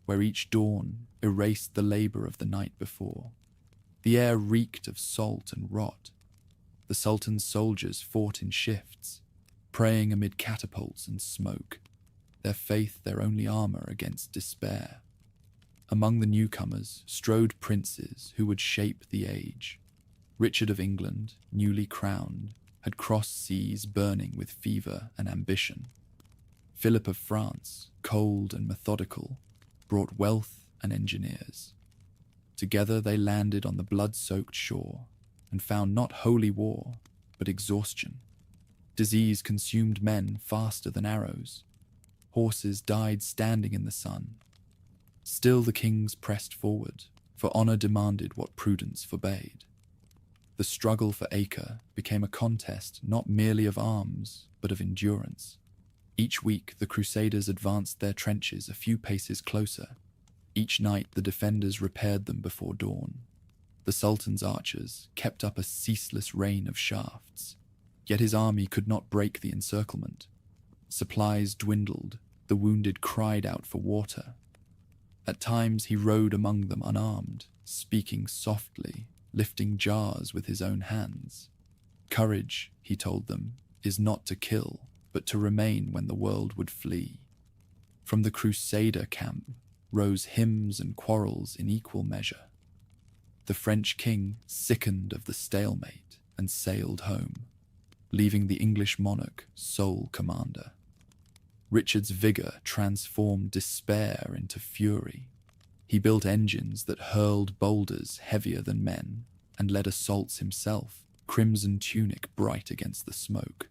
where each dawn erased the labor of the night before. The air reeked of salt and rot. The Sultan's soldiers fought in shifts, praying amid catapults and smoke, their faith their only armor against despair. Among the newcomers strode princes who would shape the age. Richard of England, newly crowned, had crossed seas burning with fever and ambition. Philip of France, cold and methodical, brought wealth and engineers. Together they landed on the blood-soaked shore and found not holy war, but exhaustion. Disease consumed men faster than arrows. Horses died standing in the sun. Still the kings pressed forward, for honor demanded what prudence forbade. The struggle for Acre became a contest not merely of arms, but of endurance. Each week the Crusaders advanced their trenches a few paces closer. Each night the defenders repaired them before dawn. The Sultan's archers kept up a ceaseless rain of shafts, yet his army could not break the encirclement. Supplies dwindled, the wounded cried out for water. At times he rode among them unarmed, speaking softly, lifting jars with his own hands. Courage, he told them, is not to kill, but to remain when the world would flee. From the Crusader camp rose hymns and quarrels in equal measure. The French king sickened of the stalemate and sailed home, leaving the English monarch sole commander. Richard's vigor transformed despair into fury. He built engines that hurled boulders heavier than men and led assaults himself, crimson tunic bright against the smoke.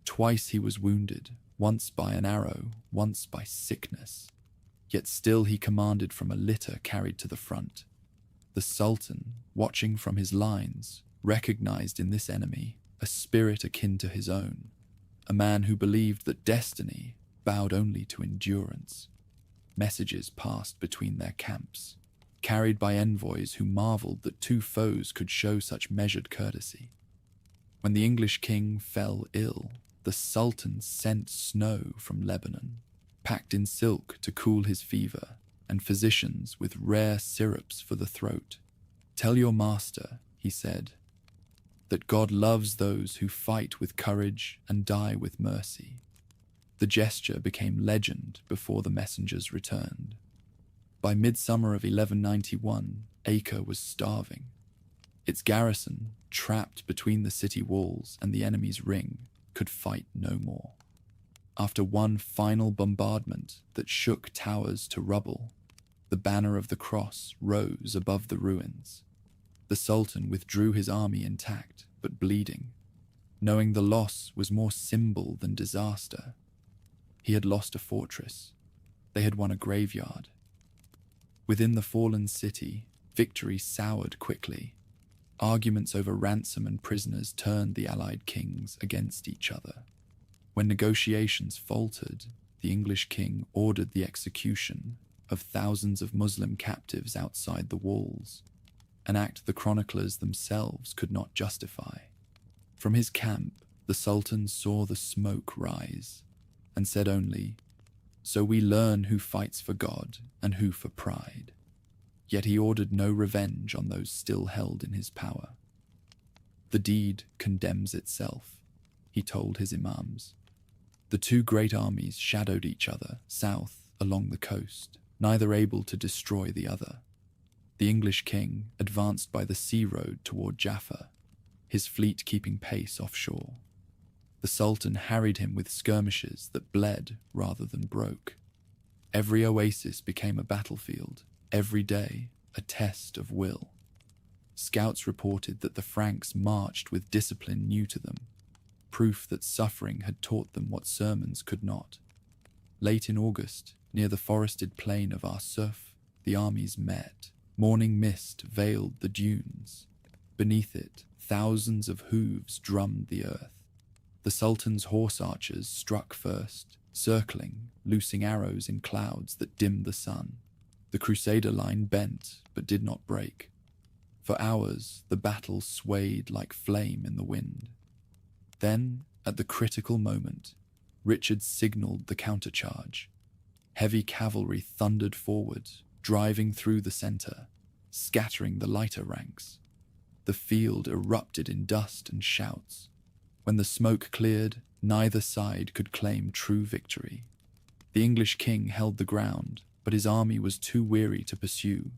Twice he was wounded, once by an arrow, once by sickness. Yet still he commanded from a litter carried to the front. The Sultan, watching from his lines, recognized in this enemy a spirit akin to his own, a man who believed that destiny bowed only to endurance. Messages passed between their camps, carried by envoys who marveled that two foes could show such measured courtesy. When the English king fell ill, the Sultan sent snow from Lebanon, packed in silk to cool his fever, and physicians with rare syrups for the throat. "Tell your master," he said, "that God loves those who fight with courage and die with mercy." The gesture became legend before the messengers returned. By midsummer of 1191, Acre was starving. Its garrison, trapped between the city walls and the enemy's ring, could fight no more. After one final bombardment that shook towers to rubble, the banner of the cross rose above the ruins. The Sultan withdrew his army intact, but bleeding, knowing the loss was more symbol than disaster. He had lost a fortress. They had won a graveyard. Within the fallen city, victory soured quickly. Arguments over ransom and prisoners turned the allied kings against each other. When negotiations faltered, the English king ordered the execution of thousands of Muslim captives outside the walls, an act the chroniclers themselves could not justify. From his camp, the Sultan saw the smoke rise and said only, "So we learn who fights for God and who for pride." Yet he ordered no revenge on those still held in his power. "The deed condemns itself," he told his imams. The two great armies shadowed each other south along the coast, neither able to destroy the other. The English king advanced by the sea road toward Jaffa, his fleet keeping pace offshore. The Sultan harried him with skirmishes that bled rather than broke. Every oasis became a battlefield, every day a test of will. Scouts reported that the Franks marched with discipline new to them, proof that suffering had taught them what sermons could not. Late in August, near the forested plain of Arsuf, the armies met. Morning mist veiled the dunes. Beneath it, thousands of hooves drummed the earth. The Sultan's horse archers struck first, circling, loosing arrows in clouds that dimmed the sun. The Crusader line bent, but did not break. For hours, the battle swayed like flame in the wind. Then, at the critical moment, Richard signaled the countercharge. Heavy cavalry thundered forward, driving through the center, scattering the lighter ranks. The field erupted in dust and shouts. When the smoke cleared, neither side could claim true victory. The English king held the ground, but his army was too weary to pursue.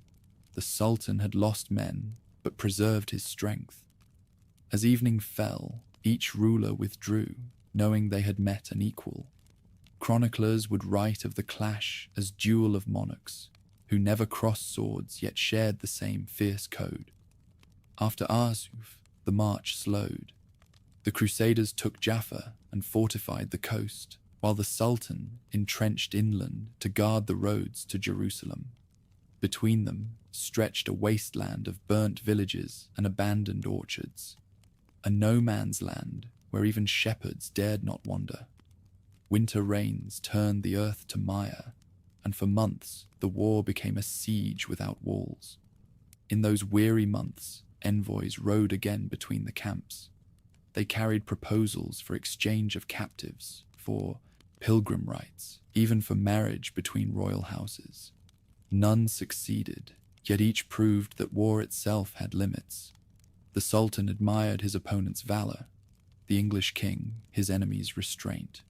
The Sultan had lost men, but preserved his strength. As evening fell, each ruler withdrew, knowing they had met an equal. Chroniclers would write of the clash as duel of monarchs, who never crossed swords yet shared the same fierce code. After Arsuf, the march slowed. The Crusaders took Jaffa and fortified the coast, while the Sultan entrenched inland to guard the roads to Jerusalem. Between them stretched a wasteland of burnt villages and abandoned orchards, a no-man's land where even shepherds dared not wander. Winter rains turned the earth to mire, and for months the war became a siege without walls. In those weary months, envoys rode again between the camps. They carried proposals for exchange of captives, for pilgrim rites, even for marriage between royal houses. None succeeded, yet each proved that war itself had limits. The Sultan admired his opponent's valor, the English king his enemy's restraint.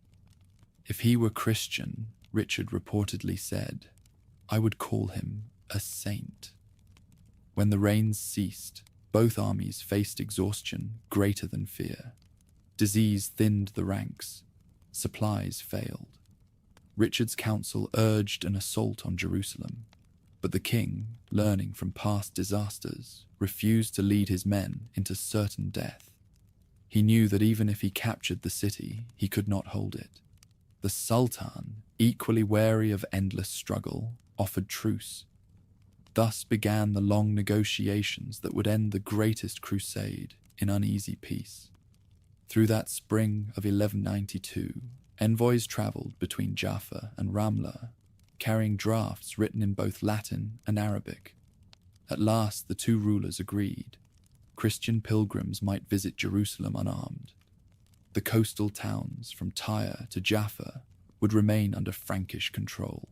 If he were Christian, Richard reportedly said, "I would call him a saint." When the rains ceased, both armies faced exhaustion greater than fear. Disease thinned the ranks. Supplies failed. Richard's council urged an assault on Jerusalem, but the king, learning from past disasters, refused to lead his men into certain death. He knew that even if he captured the city, he could not hold it. The Sultan, equally wary of endless struggle, offered truce. Thus began the long negotiations that would end the greatest crusade in uneasy peace. Through that spring of 1192, envoys traveled between Jaffa and Ramla, carrying drafts written in both Latin and Arabic. At last the two rulers agreed. Christian pilgrims might visit Jerusalem unarmed. The coastal towns from Tyre to Jaffa would remain under Frankish control.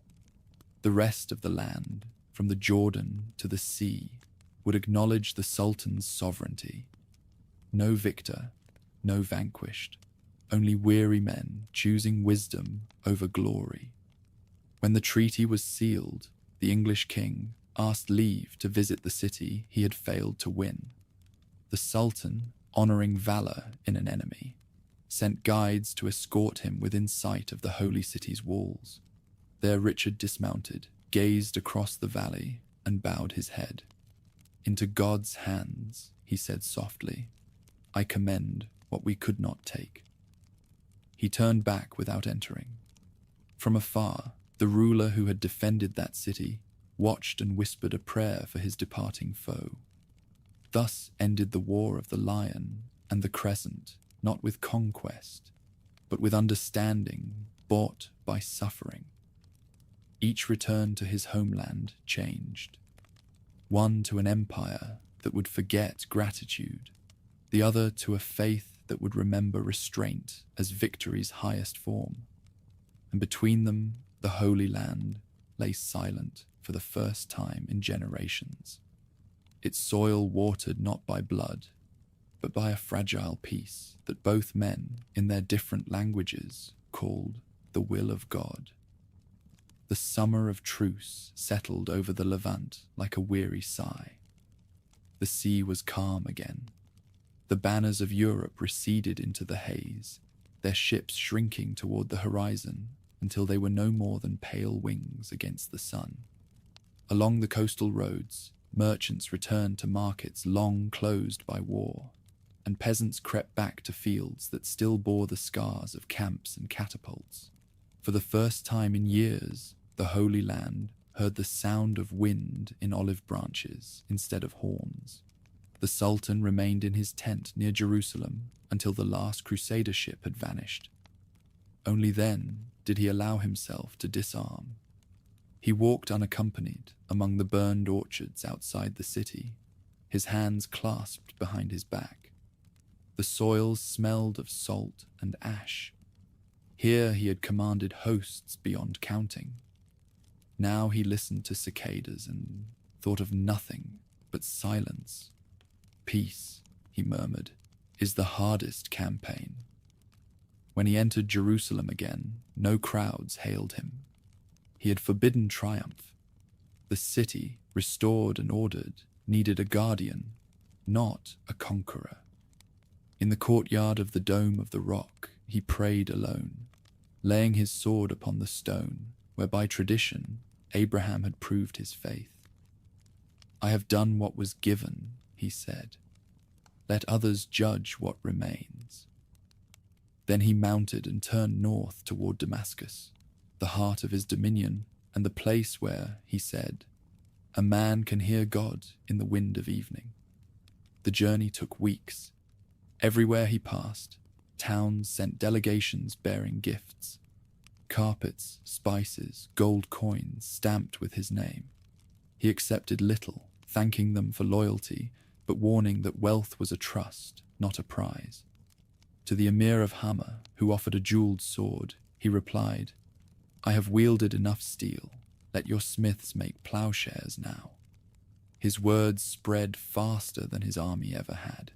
The rest of the land, from the Jordan to the sea, would acknowledge the Sultan's sovereignty. No victor, no vanquished, only weary men choosing wisdom over glory. When the treaty was sealed, the English king asked leave to visit the city he had failed to win. The Sultan, honoring valor in an enemy, sent guides to escort him within sight of the holy city's walls. There Richard dismounted, gazed across the valley, and bowed his head. "Into God's hands," he said softly, "I commend what we could not take." He turned back without entering. From afar, the ruler who had defended that city watched and whispered a prayer for his departing foe. Thus ended the War of the Lion and the Crescent, not with conquest, but with understanding bought by suffering. Each return to his homeland changed. One to an empire that would forget gratitude, the other to a faith that would remember restraint as victory's highest form. And between them, the Holy Land lay silent for the first time in generations, its soil watered not by blood, but by a fragile peace that both men, in their different languages, called the will of God. The summer of truce settled over the Levant like a weary sigh. The sea was calm again. The banners of Europe receded into the haze, their ships shrinking toward the horizon until they were no more than pale wings against the sun. Along the coastal roads, merchants returned to markets long closed by war, and peasants crept back to fields that still bore the scars of camps and catapults. For the first time in years, the Holy Land heard the sound of wind in olive branches instead of horns. The Sultan remained in his tent near Jerusalem until the last Crusader ship had vanished. Only then did he allow himself to disarm. He walked unaccompanied among the burned orchards outside the city, his hands clasped behind his back. The soil smelled of salt and ash. Here he had commanded hosts beyond counting. Now he listened to cicadas and thought of nothing but silence. "Peace," he murmured, "is the hardest campaign." When he entered Jerusalem again, no crowds hailed him. He had forbidden triumph. The city, restored and ordered, needed a guardian, not a conqueror. In the courtyard of the Dome of the Rock, he prayed alone, laying his sword upon the stone where by tradition Abraham had proved his faith. "I have done what was given," he said. "Let others judge what remains." Then he mounted and turned north toward Damascus, the heart of his dominion and the place where, he said, a man can hear God in the wind of evening. The journey took weeks. Everywhere he passed, towns sent delegations bearing gifts. Carpets, spices, gold coins stamped with his name. He accepted little, thanking them for loyalty, but warning that wealth was a trust, not a prize. To the Emir of Hama, who offered a jeweled sword, he replied, "I have wielded enough steel. Let your smiths make plowshares now." His words spread faster than his army ever had.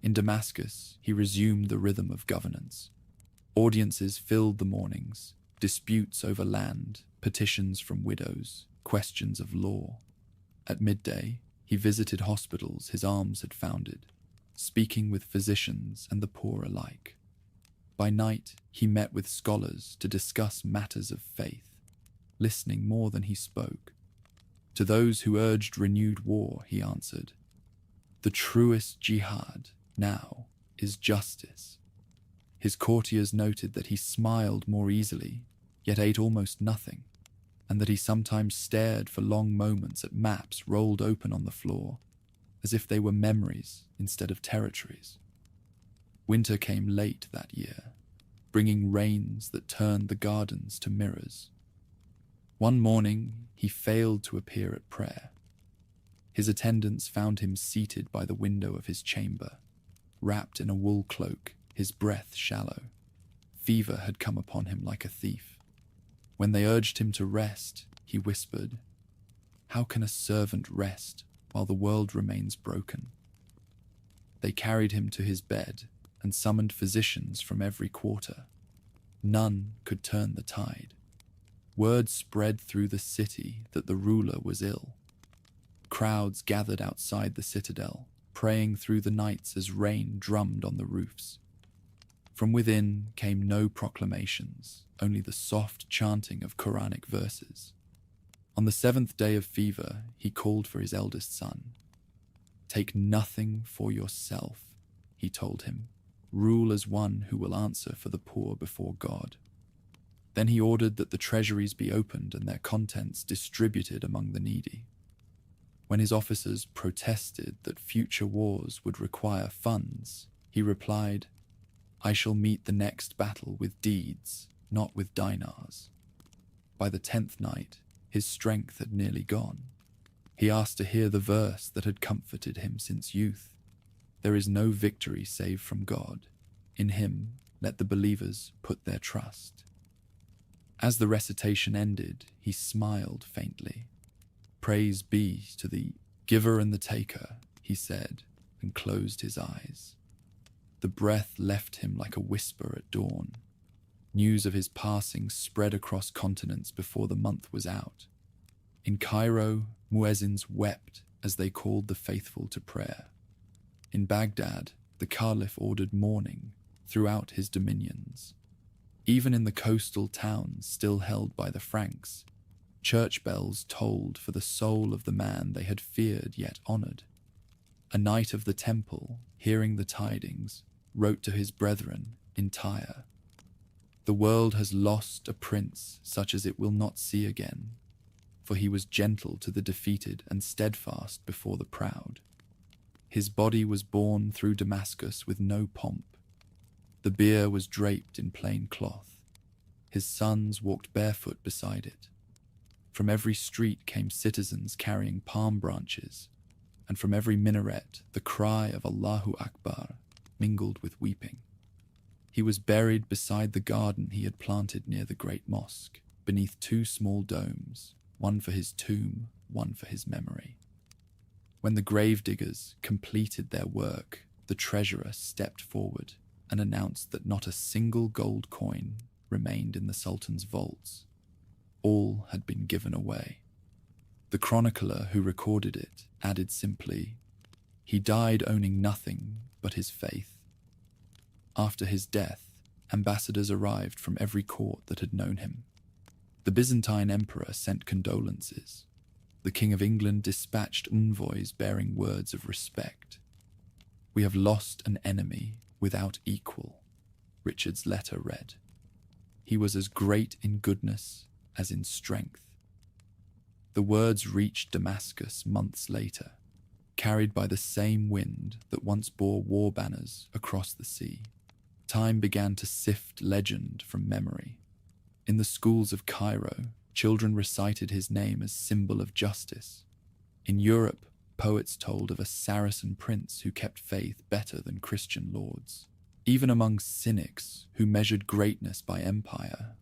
In Damascus, he resumed the rhythm of governance. Audiences filled the mornings, disputes over land, petitions from widows, questions of law. At midday, he visited hospitals his arms had founded, speaking with physicians and the poor alike. By night, he met with scholars to discuss matters of faith, listening more than he spoke. To those who urged renewed war, he answered, "The truest jihad now is justice." His courtiers noted that he smiled more easily, yet ate almost nothing, and that he sometimes stared for long moments at maps rolled open on the floor, as if they were memories instead of territories. Winter came late that year, bringing rains that turned the gardens to mirrors. One morning, he failed to appear at prayer. His attendants found him seated by the window of his chamber, wrapped in a wool cloak, his breath shallow. Fever had come upon him like a thief. When they urged him to rest, he whispered, "How can a servant rest while the world remains broken?" They carried him to his bed, and summoned physicians from every quarter. None could turn the tide. Word spread through the city that the ruler was ill. Crowds gathered outside the citadel, praying through the nights as rain drummed on the roofs. From within came no proclamations, only the soft chanting of Quranic verses. On the 7th day of fever, he called for his eldest son. "Take nothing for yourself," he told him. "Rule as one who will answer for the poor before God." Then he ordered that the treasuries be opened and their contents distributed among the needy. When his officers protested that future wars would require funds, he replied, "I shall meet the next battle with deeds, not with dinars." By the 10th night, his strength had nearly gone. He asked to hear the verse that had comforted him since youth. "There is no victory save from God. In him let the believers put their trust." As the recitation ended, he smiled faintly. "Praise be to the giver and the taker," he said, and closed his eyes. The breath left him like a whisper at dawn. News of his passing spread across continents before the month was out. In Cairo, muezzins wept as they called the faithful to prayer. In Baghdad, the Caliph ordered mourning throughout his dominions. Even in the coastal towns still held by the Franks, church bells tolled for the soul of the man they had feared yet honored. A knight of the temple, hearing the tidings, wrote to his brethren in Tyre, "The world has lost a prince such as it will not see again, for he was gentle to the defeated and steadfast before the proud. His body was borne through Damascus with no pomp. The bier was draped in plain cloth. His sons walked barefoot beside it. From every street came citizens carrying palm branches, and from every minaret the cry of Allahu Akbar mingled with weeping. He was buried beside the garden he had planted near the great mosque, beneath 2 small domes, one for his tomb, one for his memory." When the gravediggers completed their work, the treasurer stepped forward and announced that not a single gold coin remained in the Sultan's vaults. All had been given away. The chronicler who recorded it added simply, "He died owning nothing but his faith." After his death, ambassadors arrived from every court that had known him. The Byzantine emperor sent condolences. The King of England dispatched envoys bearing words of respect. "We have lost an enemy without equal," Richard's letter read. "He was as great in goodness as in strength." The words reached Damascus months later, carried by the same wind that once bore war banners across the sea. Time began to sift legend from memory. In the schools of Cairo, children recited his name as symbol of justice. In Europe, poets told of a Saracen prince who kept faith better than Christian lords. Even among cynics who measured greatness by empire,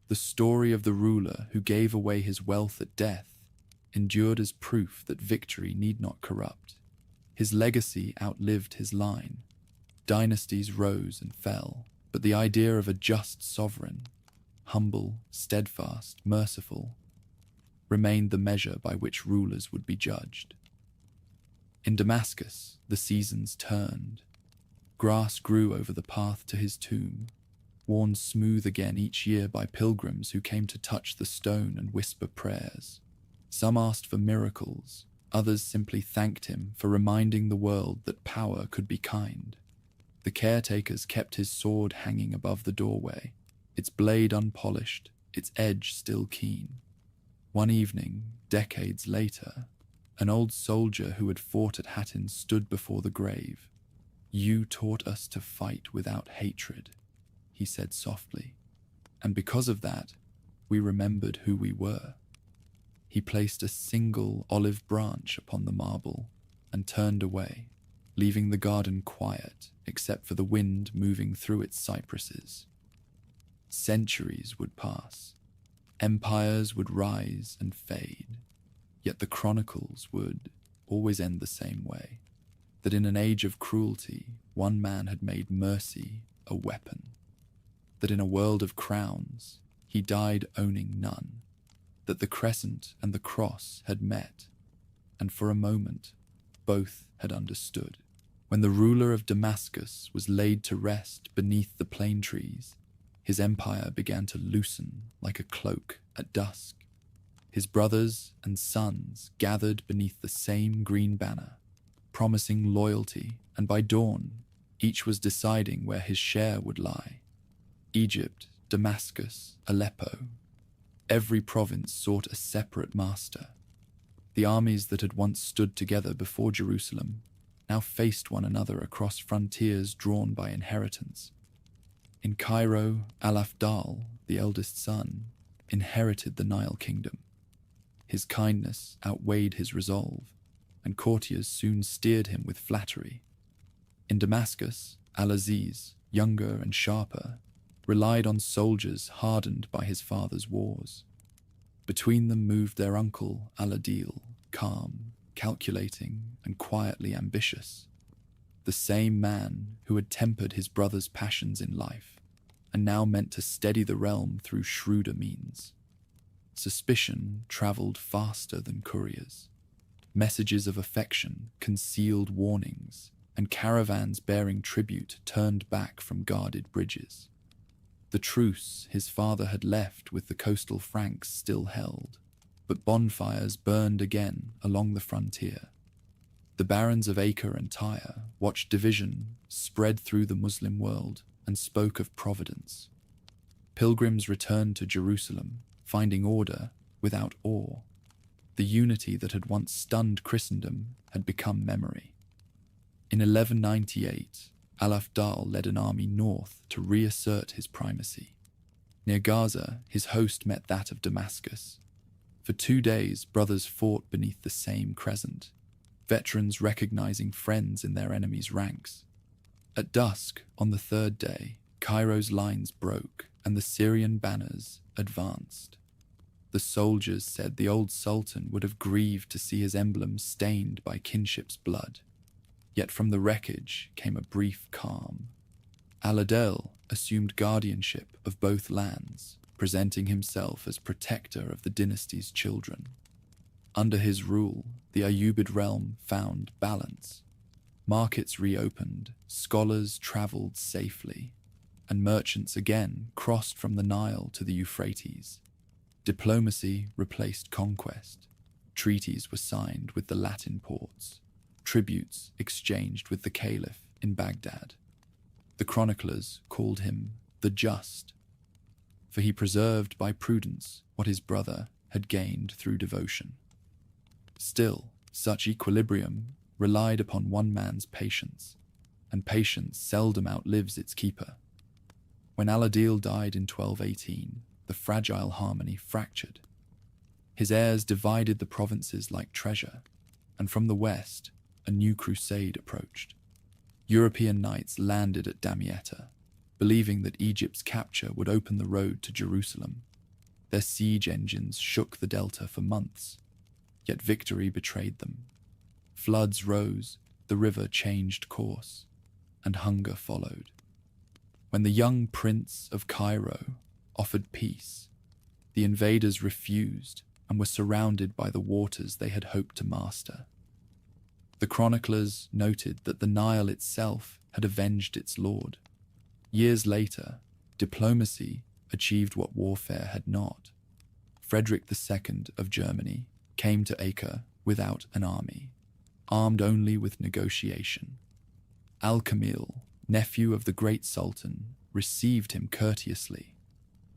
the story of the ruler who gave away his wealth at death endured as proof that victory need not corrupt. His legacy outlived his line. Dynasties rose and fell, but the idea of a just sovereign, humble, steadfast, merciful, remained the measure by which rulers would be judged. In Damascus, the seasons turned. Grass grew over the path to his tomb, worn smooth again each year by pilgrims who came to touch the stone and whisper prayers. Some asked for miracles, others simply thanked him for reminding the world that power could be kind. The caretakers kept his sword hanging above the doorway, its blade unpolished, its edge still keen. One evening, decades later, an old soldier who had fought at Hattin stood before the grave. "You taught us to fight without hatred," he said softly, "and because of that, we remembered who we were." He placed a single olive branch upon the marble and turned away, leaving the garden quiet except for the wind moving through its cypresses. Centuries would pass. Empires would rise and fade, yet the chronicles would always end the same way, that in an age of cruelty, one man had made mercy a weapon, that in a world of crowns he died owning none, that the crescent and the cross had met, and for a moment both had understood. When the ruler of Damascus was laid to rest beneath the plane trees, his empire began to loosen like a cloak at dusk. His brothers and sons gathered beneath the same green banner, promising loyalty, and by dawn, each was deciding where his share would lie. Egypt, Damascus, Aleppo. Every province sought a separate master. The armies that had once stood together before Jerusalem now faced one another across frontiers drawn by inheritance. In Cairo, Al-Afdal, the eldest son, inherited the Nile kingdom. His kindness outweighed his resolve, and courtiers soon steered him with flattery. In Damascus, Al-Aziz, younger and sharper, relied on soldiers hardened by his father's wars. Between them moved their uncle, Al-Adil, calm, calculating, and quietly ambitious. The same man who had tempered his brother's passions in life, and now meant to steady the realm through shrewder means. Suspicion travelled faster than couriers. Messages of affection concealed warnings, and caravans bearing tribute turned back from guarded bridges. The truce his father had left with the coastal Franks still held, but bonfires burned again along the frontier. The barons of Acre and Tyre watched division spread through the Muslim world and spoke of providence. Pilgrims returned to Jerusalem, finding order without awe. The unity that had once stunned Christendom had become memory. In 1198, Al-Afdal led an army north to reassert his primacy. Near Gaza, his host met that of Damascus. For 2 days, brothers fought beneath the same crescent, veterans recognizing friends in their enemies' ranks. At dusk, on the 3rd day, Cairo's lines broke and the Syrian banners advanced. The soldiers said the old sultan would have grieved to see his emblems stained by kinship's blood. Yet from the wreckage came a brief calm. Al-Adil assumed guardianship of both lands, presenting himself as protector of the dynasty's children. Under his rule, the Ayyubid realm found balance. Markets reopened, scholars travelled safely, and merchants again crossed from the Nile to the Euphrates. Diplomacy replaced conquest. Treaties were signed with the Latin ports. Tributes exchanged with the Caliph in Baghdad. The chroniclers called him the Just, for he preserved by prudence what his brother had gained through devotion. Still, such equilibrium relied upon one man's patience, and patience seldom outlives its keeper. When Al-Adil died in 1218, the fragile harmony fractured. His heirs divided the provinces like treasure, and from the west, a new crusade approached. European knights landed at Damietta, believing that Egypt's capture would open the road to Jerusalem. Their siege engines shook the delta for months, yet victory betrayed them. Floods rose, the river changed course, and hunger followed. When the young prince of Cairo offered peace, the invaders refused and were surrounded by the waters they had hoped to master. The chroniclers noted that the Nile itself had avenged its lord. Years later, diplomacy achieved what warfare had not. Frederick II of Germany came to Acre without an army, armed only with negotiation. Al-Kamil, nephew of the great Sultan, received him courteously,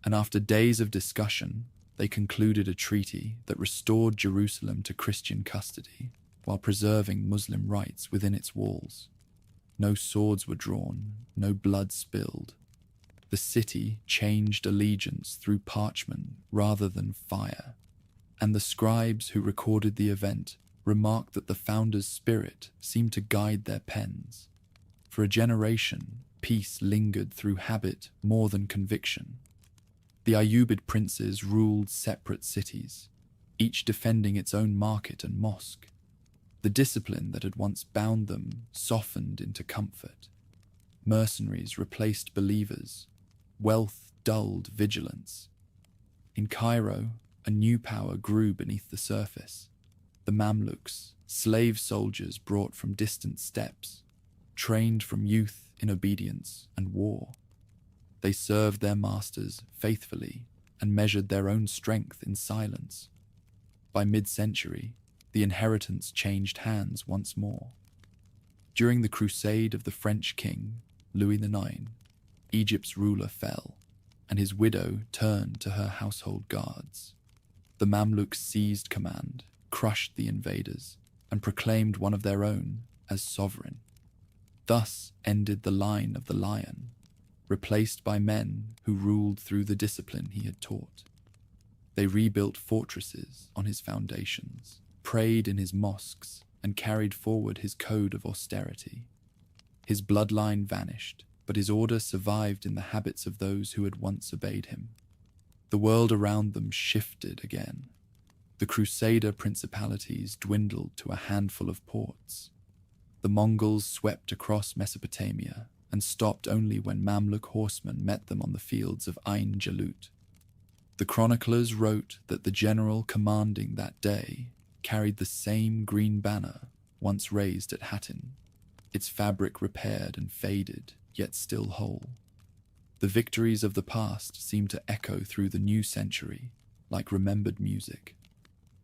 and after days of discussion, they concluded a treaty that restored Jerusalem to Christian custody while preserving Muslim rights within its walls. No swords were drawn, no blood spilled. The city changed allegiance through parchment rather than fire, and the scribes who recorded the event remarked that the founder's spirit seemed to guide their pens. For a generation, peace lingered through habit more than conviction. The Ayyubid princes ruled separate cities, each defending its own market and mosque. The discipline that had once bound them softened into comfort, Mercenaries replaced believers. Wealth dulled vigilance. In Cairo, a new power grew beneath the surface. The Mamluks, slave soldiers brought from distant steppes, trained from youth in obedience and war. They served their masters faithfully and measured their own strength in silence. By mid-century, the inheritance changed hands once more. During the crusade of the French king, Louis IX, Egypt's ruler fell, and his widow turned to her household guards. The Mamluks seized command, crushed the invaders, and proclaimed one of their own as sovereign. Thus ended the line of the lion, replaced by men who ruled through the discipline he had taught. They rebuilt fortresses on his foundations, prayed in his mosques, and carried forward his code of austerity. His bloodline vanished, but his order survived in the habits of those who had once obeyed him. The world around them shifted again. The Crusader principalities dwindled to a handful of ports. The Mongols swept across Mesopotamia and stopped only when Mamluk horsemen met them on the fields of Ain Jalut. The chroniclers wrote that the general commanding that day carried the same green banner once raised at Hattin, its fabric repaired and faded, yet still whole. The victories of the past seemed to echo through the new century, like remembered music.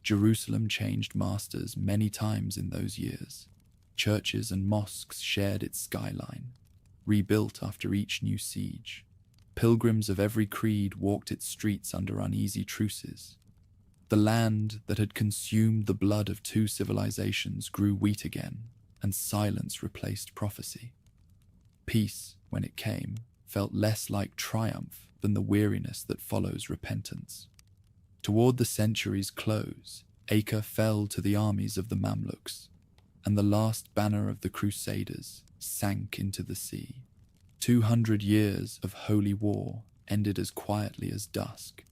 Jerusalem changed masters many times in those years. Churches and mosques shared its skyline, rebuilt after each new siege. Pilgrims of every creed walked its streets under uneasy truces. The land that had consumed the blood of two civilizations grew wheat again, and silence replaced prophecy. Peace, when it came, felt less like triumph than the weariness that follows repentance. Toward the century's close, Acre fell to the armies of the Mamluks, and the last banner of the Crusaders sank into the sea. 200 years of holy war ended as quietly as dusk.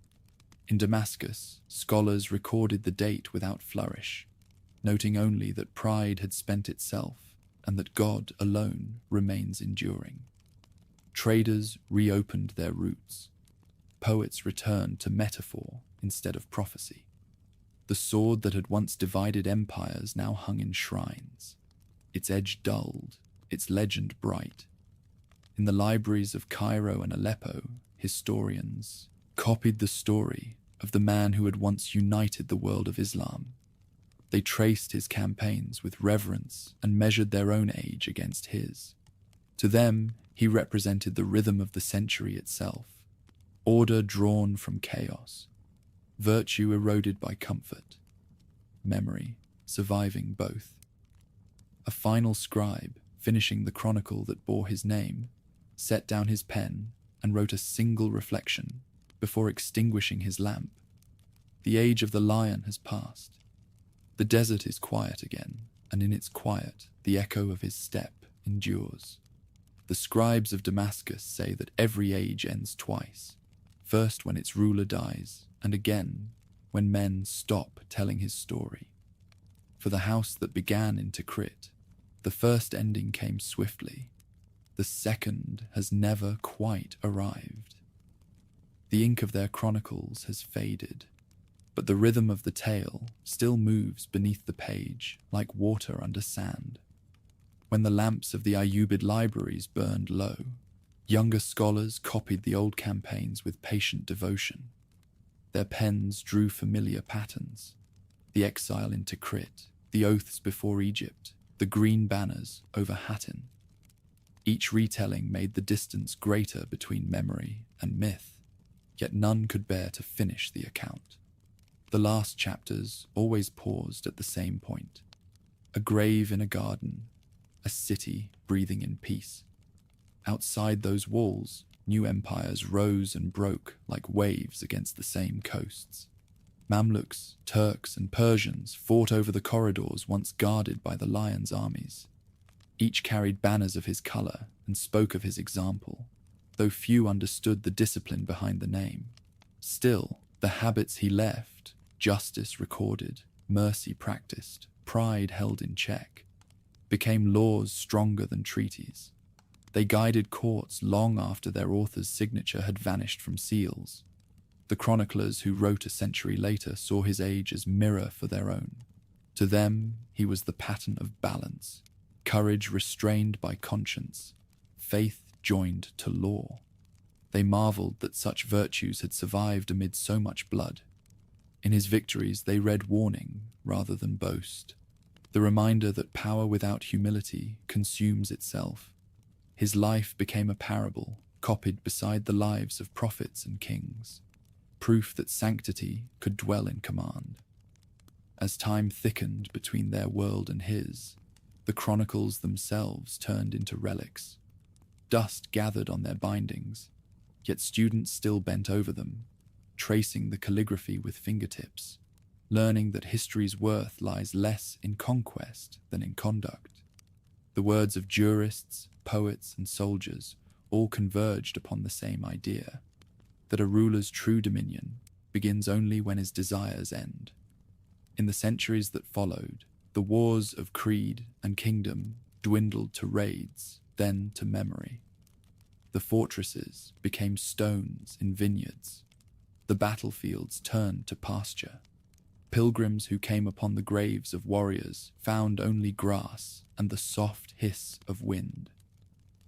In Damascus, scholars recorded the date without flourish, noting only that pride had spent itself and that God alone remains enduring. Traders reopened their roots. Poets returned to metaphor instead of prophecy. The sword that had once divided empires now hung in shrines, its edge dulled, its legend bright. In the libraries of Cairo and Aleppo, historians copied the story of the man who had once united the world of Islam. They traced his campaigns with reverence and measured their own age against his. To them, he represented the rhythm of the century itself, order drawn from chaos, virtue eroded by comfort, memory surviving both. A final scribe, finishing the chronicle that bore his name, set down his pen and wrote a single reflection before extinguishing his lamp. The age of the lion has passed. The desert is quiet again, and in its quiet, the echo of his step endures. The scribes of Damascus say that every age ends twice, first when its ruler dies, and again when men stop telling his story. For the house that began in Tikrit, the first ending came swiftly. The second has never quite arrived. The ink of their chronicles has faded, but the rhythm of the tale still moves beneath the page like water under sand. When the lamps of the Ayyubid libraries burned low, younger scholars copied the old campaigns with patient devotion. Their pens drew familiar patterns: the exile in Tikrit, the oaths before Egypt, the green banners over Hattin. Each retelling made the distance greater between memory and myth, yet none could bear to finish the account. The last chapters always paused at the same point: a grave in a garden, a city breathing in peace. Outside those walls, new empires rose and broke like waves against the same coasts. Mamluks, Turks, and Persians fought over the corridors once guarded by the lion's armies. Each carried banners of his color and spoke of his example, though few understood the discipline behind the name. Still, the habits he left, justice recorded, mercy practiced, pride held in check, became laws stronger than treaties. They guided courts long after their author's signature had vanished from seals. The chroniclers who wrote a century later saw his age as mirror for their own. To them, he was the pattern of balance, courage restrained by conscience, faith joined to law. They marveled that such virtues had survived amid so much blood. In his victories, they read warning rather than boast, the reminder that power without humility consumes itself. His life became a parable, copied beside the lives of prophets and kings, proof that sanctity could dwell in command. As time thickened between their world and his, the chronicles themselves turned into relics. Dust gathered on their bindings, yet students still bent over them, tracing the calligraphy with fingertips, learning that history's worth lies less in conquest than in conduct. The words of jurists, poets, and soldiers all converged upon the same idea, that a ruler's true dominion begins only when his desires end. In the centuries that followed, the wars of creed and kingdom dwindled to raids, then to memory. The fortresses became stones in vineyards. The battlefields turned to pasture. Pilgrims who came upon the graves of warriors found only grass and the soft hiss of wind.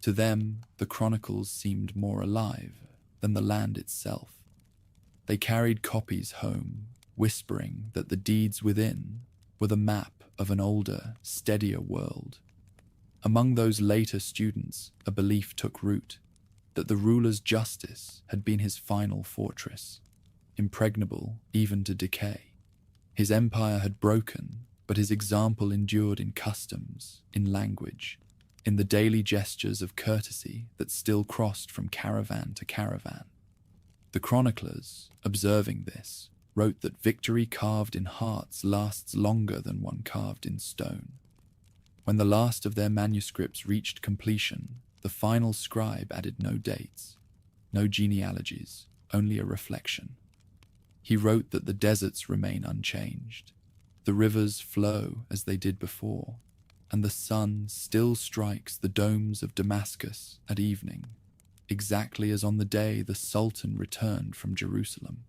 To them, the chronicles seemed more alive than the land itself. They carried copies home, whispering that the deeds within were the map of an older, steadier world. Among those later students, a belief took root that the ruler's justice had been his final fortress, impregnable even to decay. His empire had broken, but his example endured in customs, in language, in the daily gestures of courtesy that still crossed from caravan to caravan. The chroniclers, observing this, wrote that victory carved in hearts lasts longer than one carved in stone. When the last of their manuscripts reached completion, the final scribe added no dates, no genealogies, only a reflection. He wrote that the deserts remain unchanged, the rivers flow as they did before, and the sun still strikes the domes of Damascus at evening, exactly as on the day the Sultan returned from Jerusalem.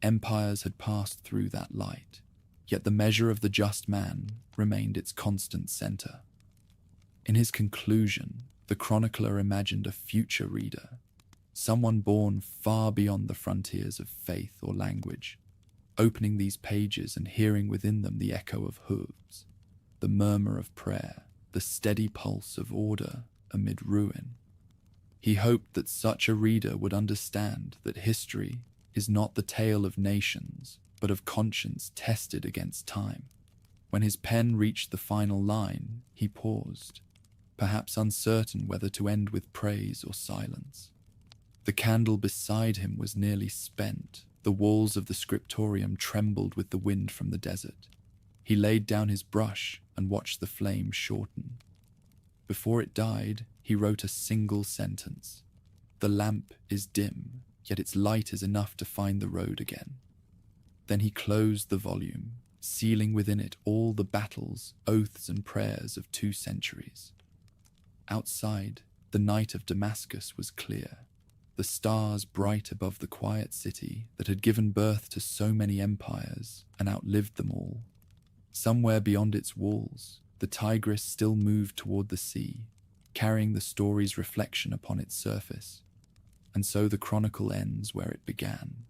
Empires had passed through that light, yet the measure of the just man remained its constant center. In his conclusion, the chronicler imagined a future reader, someone born far beyond the frontiers of faith or language, opening these pages and hearing within them the echo of hooves, the murmur of prayer, the steady pulse of order amid ruin. He hoped that such a reader would understand that history is not the tale of nations, but of conscience tested against time. When his pen reached the final line, he paused, perhaps uncertain whether to end with praise or silence. The candle beside him was nearly spent. The walls of the scriptorium trembled with the wind from the desert. He laid down his brush and watched the flame shorten. Before it died, he wrote a single sentence. The lamp is dim, yet its light is enough to find the road again. Then he closed the volume, sealing within it all the battles, oaths, and prayers of 2 centuries. Outside, the night of Damascus was clear, the stars bright above the quiet city that had given birth to so many empires and outlived them all. Somewhere beyond its walls, the Tigris still moved toward the sea, carrying the story's reflection upon its surface. And so the chronicle ends where it began,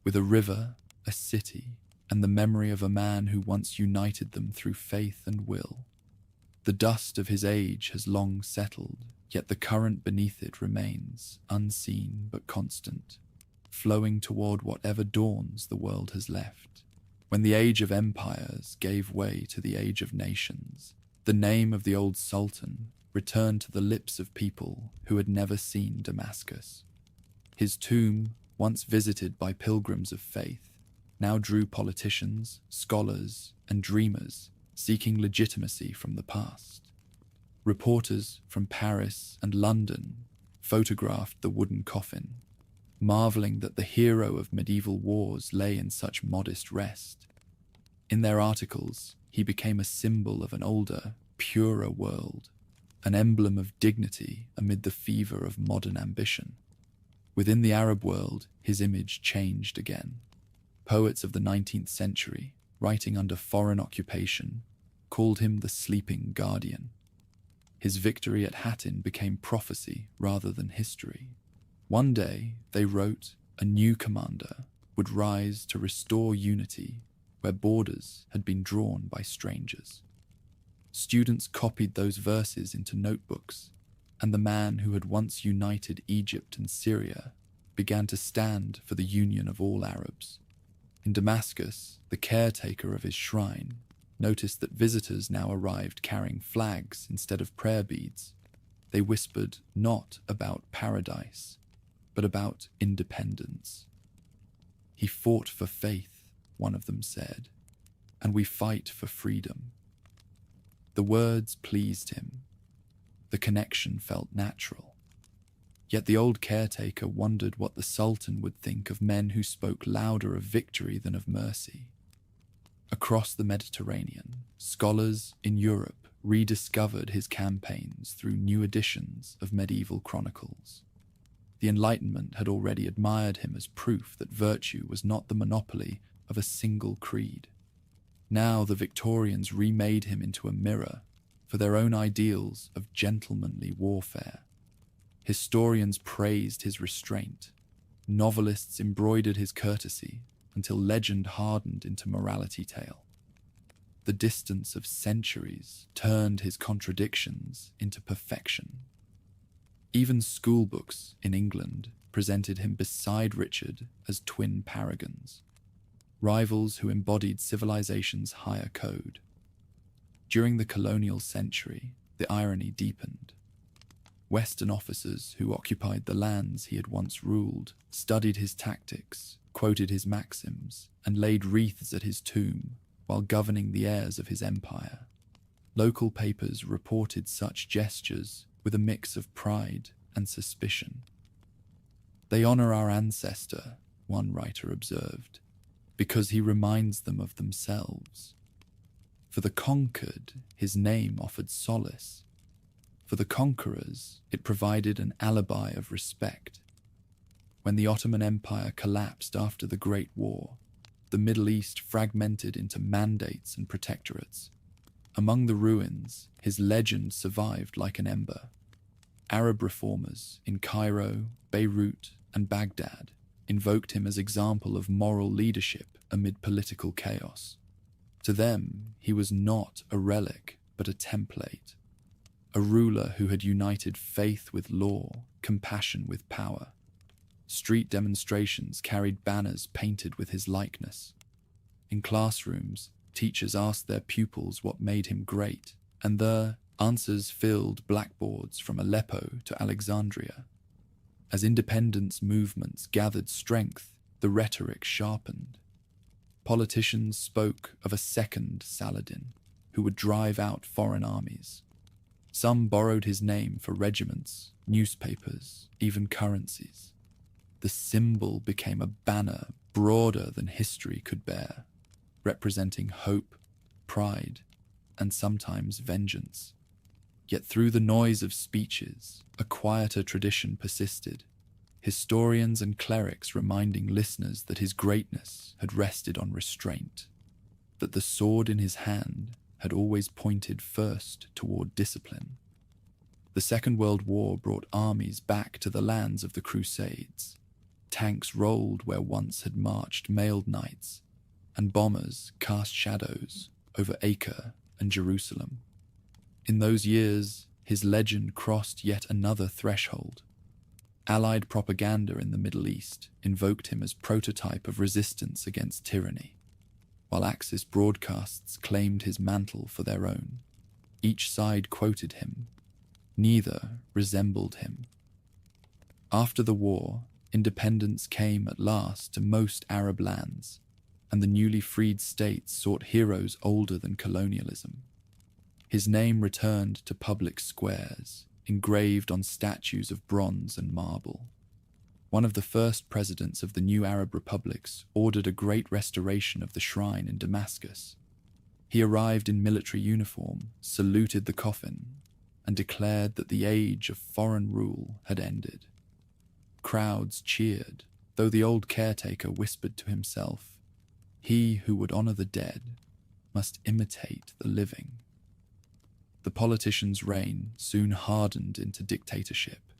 with a river, a city, and the memory of a man who once united them through faith and will. The dust of his age has long settled, yet the current beneath it remains, unseen but constant, flowing toward whatever dawns the world has left. When the age of empires gave way to the age of nations, the name of the old Sultan returned to the lips of people who had never seen Damascus. His tomb, once visited by pilgrims of faith, now drew politicians, scholars, and dreamers seeking legitimacy from the past. Reporters from Paris and London photographed the wooden coffin, marveling that the hero of medieval wars lay in such modest rest. In their articles, he became a symbol of an older, purer world, an emblem of dignity amid the fever of modern ambition. Within the Arab world, his image changed again. Poets of the 19th century, writing under foreign occupation, called him the sleeping guardian. His victory at Hattin became prophecy rather than history. One day, they wrote, a new commander would rise to restore unity where borders had been drawn by strangers. Students copied those verses into notebooks, and the man who had once united Egypt and Syria began to stand for the union of all Arabs. In Damascus, the caretaker of his shrine noticed that visitors now arrived carrying flags instead of prayer beads. They whispered not about paradise, but about independence. He fought for faith, one of them said, and we fight for freedom. The words pleased him. The connection felt natural. Yet the old caretaker wondered what the Sultan would think of men who spoke louder of victory than of mercy. Across the Mediterranean, scholars in Europe rediscovered his campaigns through new editions of medieval chronicles. The Enlightenment had already admired him as proof that virtue was not the monopoly of a single creed. Now the Victorians remade him into a mirror for their own ideals of gentlemanly warfare. Historians praised his restraint. Novelists embroidered his courtesy until legend hardened into morality tale. The distance of centuries turned his contradictions into perfection. Even schoolbooks in England presented him beside Richard as twin paragons, rivals who embodied civilization's higher code. During the colonial century, the irony deepened. Western officers who occupied the lands he had once ruled studied his tactics, quoted his maxims, and laid wreaths at his tomb while governing the heirs of his empire. Local papers reported such gestures with a mix of pride and suspicion. They honor our ancestor, one writer observed, because he reminds them of themselves. For the conquered, his name offered solace. For the conquerors, it provided an alibi of respect. When the Ottoman Empire collapsed after the Great War, the Middle East fragmented into mandates and protectorates. Among the ruins, his legend survived like an ember. Arab reformers in Cairo, Beirut, and Baghdad invoked him as example of moral leadership amid political chaos. To them, he was not a relic, but a template. A ruler who had united faith with law, compassion with power. Street demonstrations carried banners painted with his likeness. In classrooms, teachers asked their pupils what made him great, and their answers filled blackboards from Aleppo to Alexandria. As independence movements gathered strength, the rhetoric sharpened. Politicians spoke of a second Saladin, who would drive out foreign armies. Some borrowed his name for regiments, newspapers, even currencies. The symbol became a banner broader than history could bear, representing hope, pride, and sometimes vengeance. Yet through the noise of speeches, a quieter tradition persisted, historians and clerics reminding listeners that his greatness had rested on restraint, that the sword in his hand had always pointed first toward discipline. The Second World War brought armies back to the lands of the Crusades. Tanks rolled where once had marched mailed knights, and bombers cast shadows over Acre and Jerusalem. In those years, his legend crossed yet another threshold. Allied propaganda in the Middle East invoked him as prototype of resistance against tyranny, while Axis broadcasts claimed his mantle for their own. Each side quoted him. Neither resembled him. After the war, independence came at last to most Arab lands, and the newly freed states sought heroes older than colonialism. His name returned to public squares, engraved on statues of bronze and marble. One of the first presidents of the new Arab republics ordered a great restoration of the shrine in Damascus. He arrived in military uniform, saluted the coffin, and declared that the age of foreign rule had ended. Crowds cheered, though the old caretaker whispered to himself, "He who would honor the dead must imitate the living." The politician's reign soon hardened into dictatorship,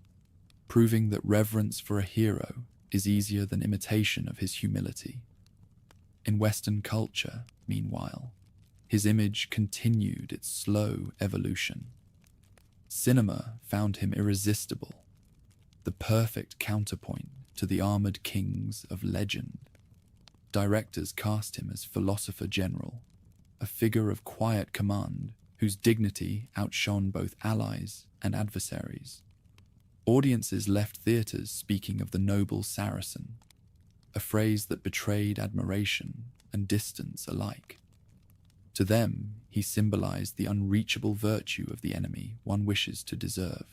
proving that reverence for a hero is easier than imitation of his humility. In Western culture, meanwhile, his image continued its slow evolution. Cinema found him irresistible, the perfect counterpoint to the armored kings of legend. Directors cast him as philosopher general, a figure of quiet command whose dignity outshone both allies and adversaries. Audiences left theaters speaking of the noble Saracen, a phrase that betrayed admiration and distance alike. To them, he symbolized the unreachable virtue of the enemy one wishes to deserve.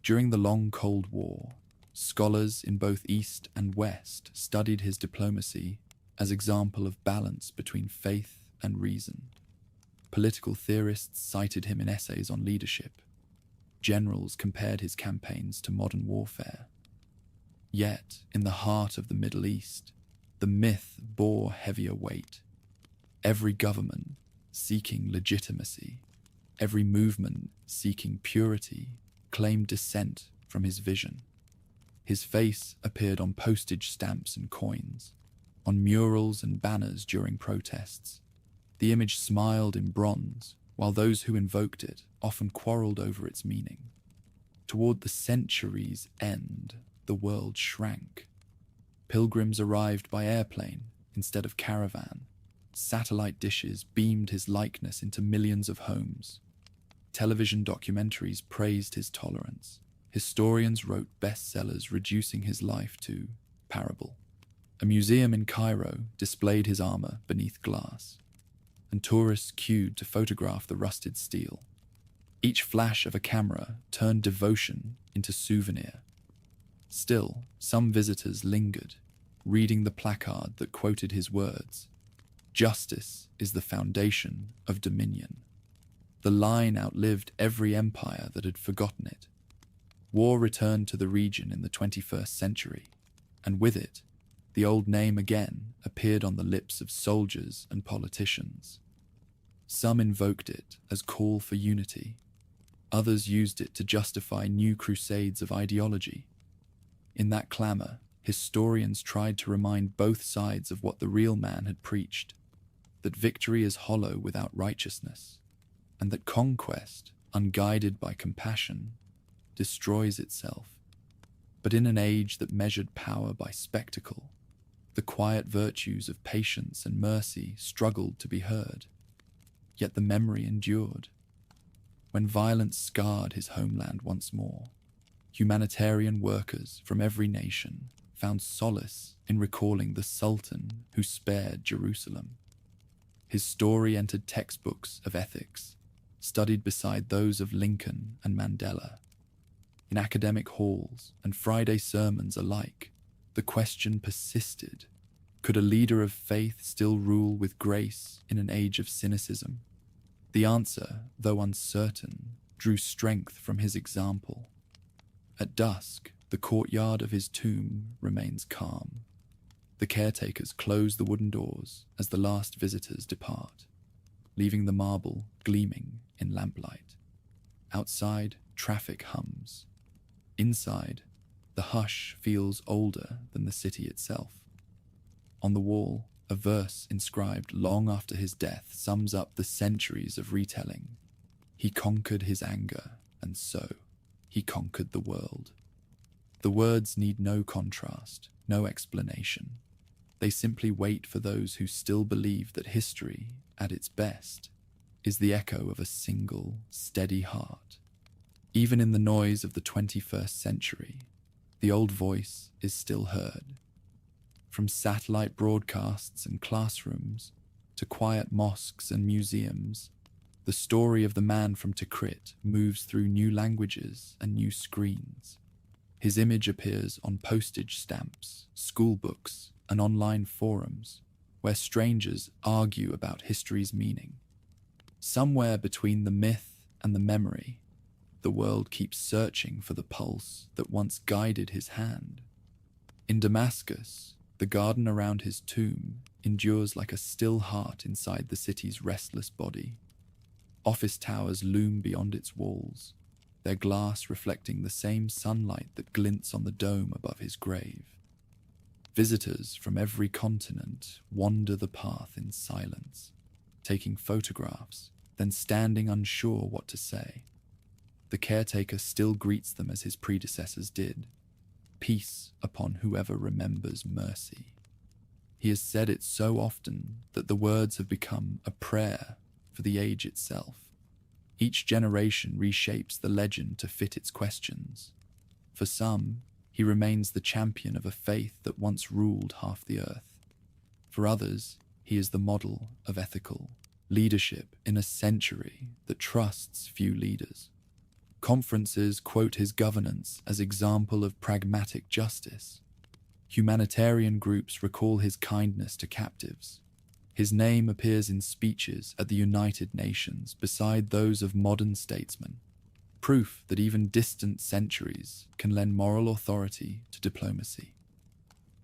During the long Cold War, scholars in both East and West studied his diplomacy as example of balance between faith and reason. Political theorists cited him in essays on leadership. Generals compared his campaigns to modern warfare. Yet, in the heart of the Middle East, the myth bore heavier weight. Every government seeking legitimacy, every movement seeking purity, claimed descent from his vision. His face appeared on postage stamps and coins, on murals and banners during protests. The image smiled in bronze, while those who invoked it often quarreled over its meaning. Toward the century's end, the world shrank. Pilgrims arrived by airplane instead of caravan. Satellite dishes beamed his likeness into millions of homes. Television documentaries praised his tolerance. Historians wrote bestsellers reducing his life to parable. A museum in Cairo displayed his armor beneath glass, and tourists queued to photograph the rusted steel. Each flash of a camera turned devotion into souvenir. Still, some visitors lingered, reading the placard that quoted his words, "Justice is the foundation of dominion." The line outlived every empire that had forgotten it. War returned to the region in the 21st century, and with it, the old name again appeared on the lips of soldiers and politicians. Some invoked it as call for unity. Others used it to justify new crusades of ideology. In that clamor, historians tried to remind both sides of what the real man had preached, that victory is hollow without righteousness, and that conquest, unguided by compassion, destroys itself. But in an age that measured power by spectacle, the quiet virtues of patience and mercy struggled to be heard. Yet the memory endured. When violence scarred his homeland once more, humanitarian workers from every nation found solace in recalling the Sultan who spared Jerusalem. His story entered textbooks of ethics, studied beside those of Lincoln and Mandela. In academic halls and Friday sermons alike, the question persisted: could a leader of faith still rule with grace in an age of cynicism? The answer, though uncertain, drew strength from his example. At dusk, the courtyard of his tomb remains calm. The caretakers close the wooden doors as the last visitors depart, leaving the marble gleaming in lamplight. Outside, traffic hums. Inside, the hush feels older than the city itself. On the wall, a verse inscribed long after his death sums up the centuries of retelling. He conquered his anger, and so he conquered the world. The words need no contrast, no explanation. They simply wait for those who still believe that history, at its best, is the echo of a single, steady heart. Even in the noise of the 21st century, the old voice is still heard. From satellite broadcasts and classrooms to quiet mosques and museums, the story of the man from Tikrit moves through new languages and new screens. His image appears on postage stamps, school books, and online forums, where strangers argue about history's meaning. Somewhere between the myth and the memory, the world keeps searching for the pulse that once guided his hand. In Damascus, the garden around his tomb endures like a still heart inside the city's restless body. Office towers loom beyond its walls, their glass reflecting the same sunlight that glints on the dome above his grave. Visitors from every continent wander the path in silence, taking photographs, then standing unsure what to say. The caretaker still greets them as his predecessors did. Peace upon whoever remembers mercy. He has said it so often that the words have become a prayer for the age itself. Each generation reshapes the legend to fit its questions. For some, he remains the champion of a faith that once ruled half the earth. For others, he is the model of ethical leadership in a century that trusts few leaders. Conferences quote his governance as example of pragmatic justice. Humanitarian groups recall his kindness to captives. His name appears in speeches at the United Nations beside those of modern statesmen, proof that even distant centuries can lend moral authority to diplomacy.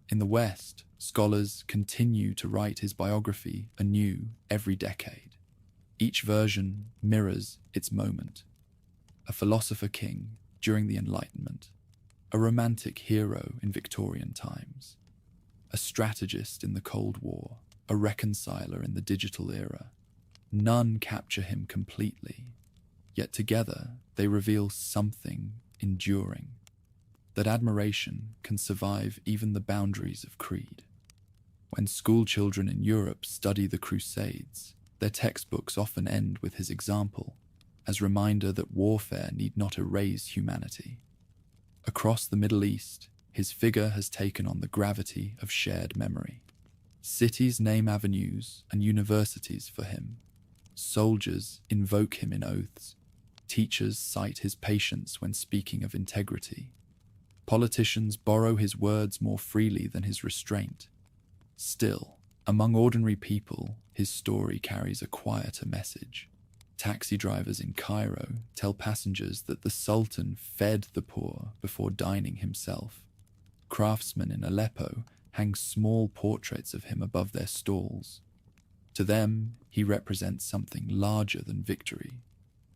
In the West, scholars continue to write his biography anew every decade. Each version mirrors its moment. A philosopher king during the Enlightenment, a romantic hero in Victorian times, a strategist in the Cold War, a reconciler in the digital era. None capture him completely, yet together they reveal something enduring, that admiration can survive even the boundaries of creed. When school children in Europe study the Crusades, their textbooks often end with his example, as reminder that warfare need not erase humanity. Across the Middle East, his figure has taken on the gravity of shared memory. Cities name avenues and universities for him. Soldiers invoke him in oaths. Teachers cite his patience when speaking of integrity. Politicians borrow his words more freely than his restraint. Still, among ordinary people, his story carries a quieter message. Taxi drivers in Cairo tell passengers that the Sultan fed the poor before dining himself. Craftsmen in Aleppo hang small portraits of him above their stalls. To them, he represents something larger than victory,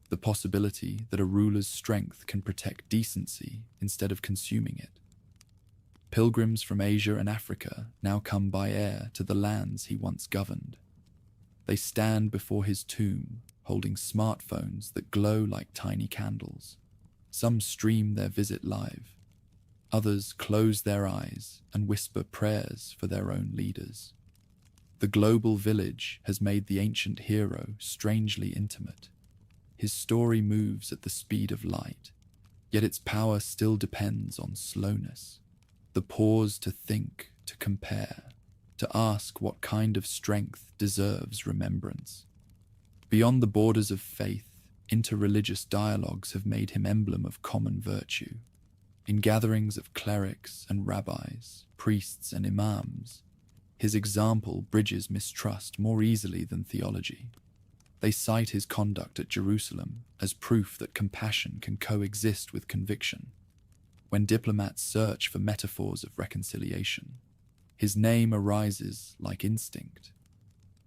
the possibility that a ruler's strength can protect decency instead of consuming it. Pilgrims from Asia and Africa now come by air to the lands he once governed. They stand before his tomb, holding smartphones that glow like tiny candles. Some stream their visit live. Others close their eyes and whisper prayers for their own leaders. The global village has made the ancient hero strangely intimate. His story moves at the speed of light, yet its power still depends on slowness. The pause to think, to compare, to ask what kind of strength deserves remembrance. Beyond the borders of faith, interreligious dialogues have made him emblem of common virtue. In gatherings of clerics and rabbis, priests and imams, his example bridges mistrust more easily than theology. They cite his conduct at Jerusalem as proof that compassion can coexist with conviction. When diplomats search for metaphors of reconciliation, his name arises like instinct.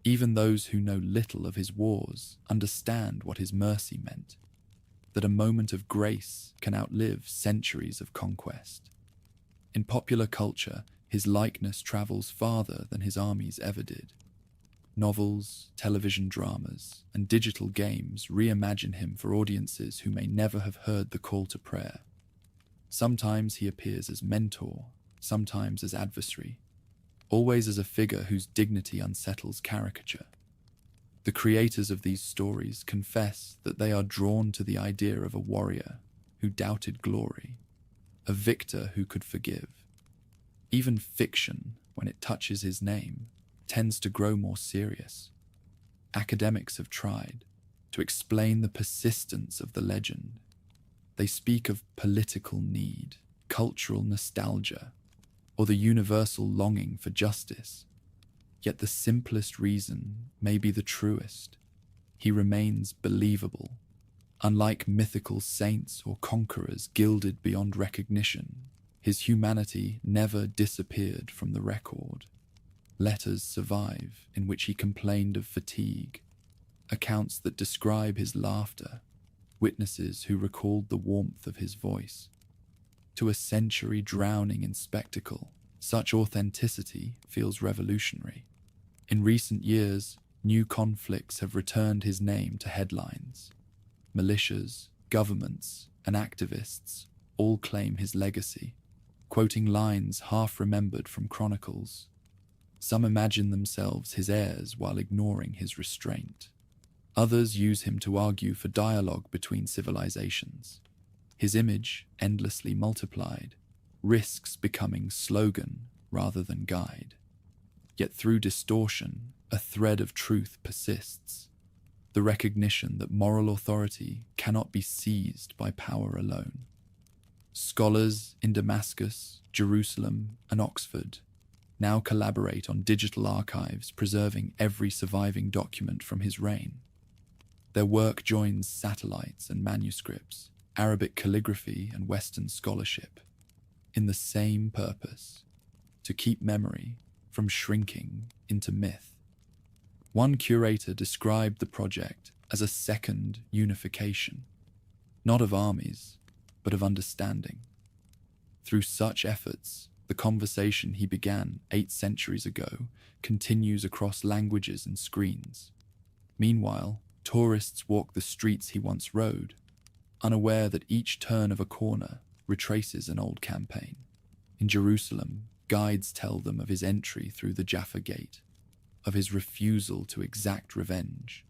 Even those who know little of his wars understand what his mercy meant, that a moment of grace can outlive centuries of conquest. In popular culture, his likeness travels farther than his armies ever did. Novels, television dramas, and digital games reimagine him for audiences who may never have heard the call to prayer. Sometimes he appears as mentor, sometimes as adversary, always as a figure whose dignity unsettles caricature. The creators of these stories confess that they are drawn to the idea of a warrior who doubted glory, a victor who could forgive. Even fiction, when it touches his name, tends to grow more serious. Academics have tried to explain the persistence of the legend. They speak of political need, cultural nostalgia, or the universal longing for justice. Yet the simplest reason may be the truest. He remains believable, Unlike mythical saints or conquerors gilded beyond recognition, his humanity never disappeared from the record. Letters survive in which he complained of fatigue, accounts that describe his laughter, witnesses who recalled the warmth of his voice. To a century drowning in spectacle, such authenticity feels revolutionary. In recent years, new conflicts have returned his name to headlines. Militias, governments, and activists all claim his legacy, quoting lines half-remembered from chronicles. Some imagine themselves his heirs while ignoring his restraint. Others use him to argue for dialogue between civilizations. His image, endlessly multiplied, risks becoming slogan rather than guide. Yet through distortion, a thread of truth persists. The recognition that moral authority cannot be seized by power alone. Scholars in Damascus, Jerusalem, and Oxford now collaborate on digital archives preserving every surviving document from his reign. Their work joins satellites and manuscripts, Arabic calligraphy and Western scholarship, in the same purpose: to keep memory from shrinking into myth. One curator described the project as a second unification, not of armies, but of understanding. Through such efforts, the conversation he began 8 centuries ago continues across languages and screens. Meanwhile, tourists walk the streets he once rode, unaware that each turn of a corner retraces an old campaign. In Jerusalem, guides tell them of his entry through the Jaffa Gate, of his refusal to exact revenge,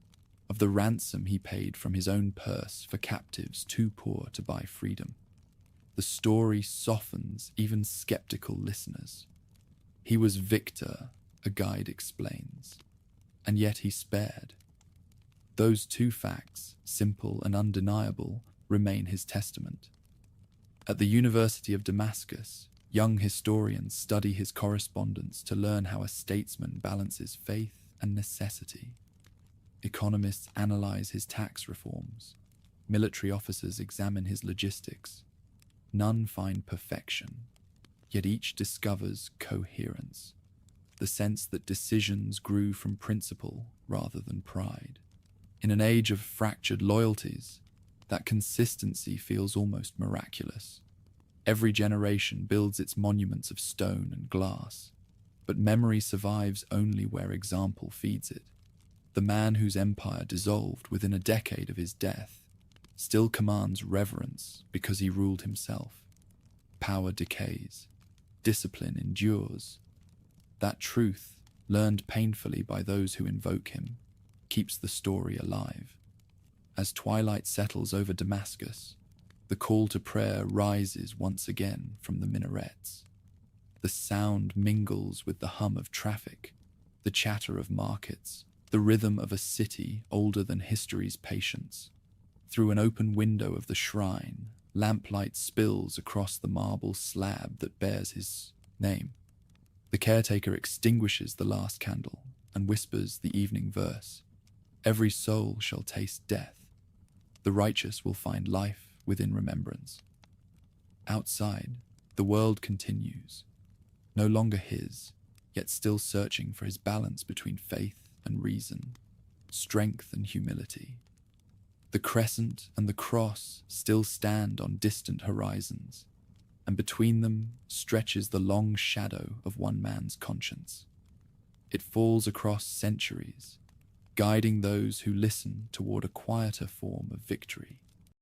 of the ransom he paid from his own purse for captives too poor to buy freedom. The story softens even skeptical listeners. He was victor, a guide explains, and yet he spared. Those 2 facts, simple and undeniable, remain his testament. At the University of Damascus, young historians study his correspondence to learn how a statesman balances faith and necessity. Economists analyze his tax reforms. Military officers examine his logistics. None find perfection, yet each discovers coherence, the sense that decisions grew from principle rather than pride. In an age of fractured loyalties, that consistency feels almost miraculous. Every generation builds its monuments of stone and glass, but memory survives only where example feeds it. The man whose empire dissolved within a decade of his death still commands reverence because he ruled himself. Power decays, discipline endures. That truth, learned painfully by those who invoke him, keeps the story alive. As twilight settles over Damascus, the call to prayer rises once again from the minarets. The sound mingles with the hum of traffic, the chatter of markets, the rhythm of a city older than history's patience. Through an open window of the shrine, lamplight spills across the marble slab that bears his name. The caretaker extinguishes the last candle and whispers the evening verse: "Every soul shall taste death. The righteous will find life within remembrance." Outside, the world continues, no longer his, yet still searching for his balance between faith and reason, strength and humility. The crescent and the cross still stand on distant horizons, and between them stretches the long shadow of one man's conscience. It falls across centuries, guiding those who listen toward a quieter form of victory.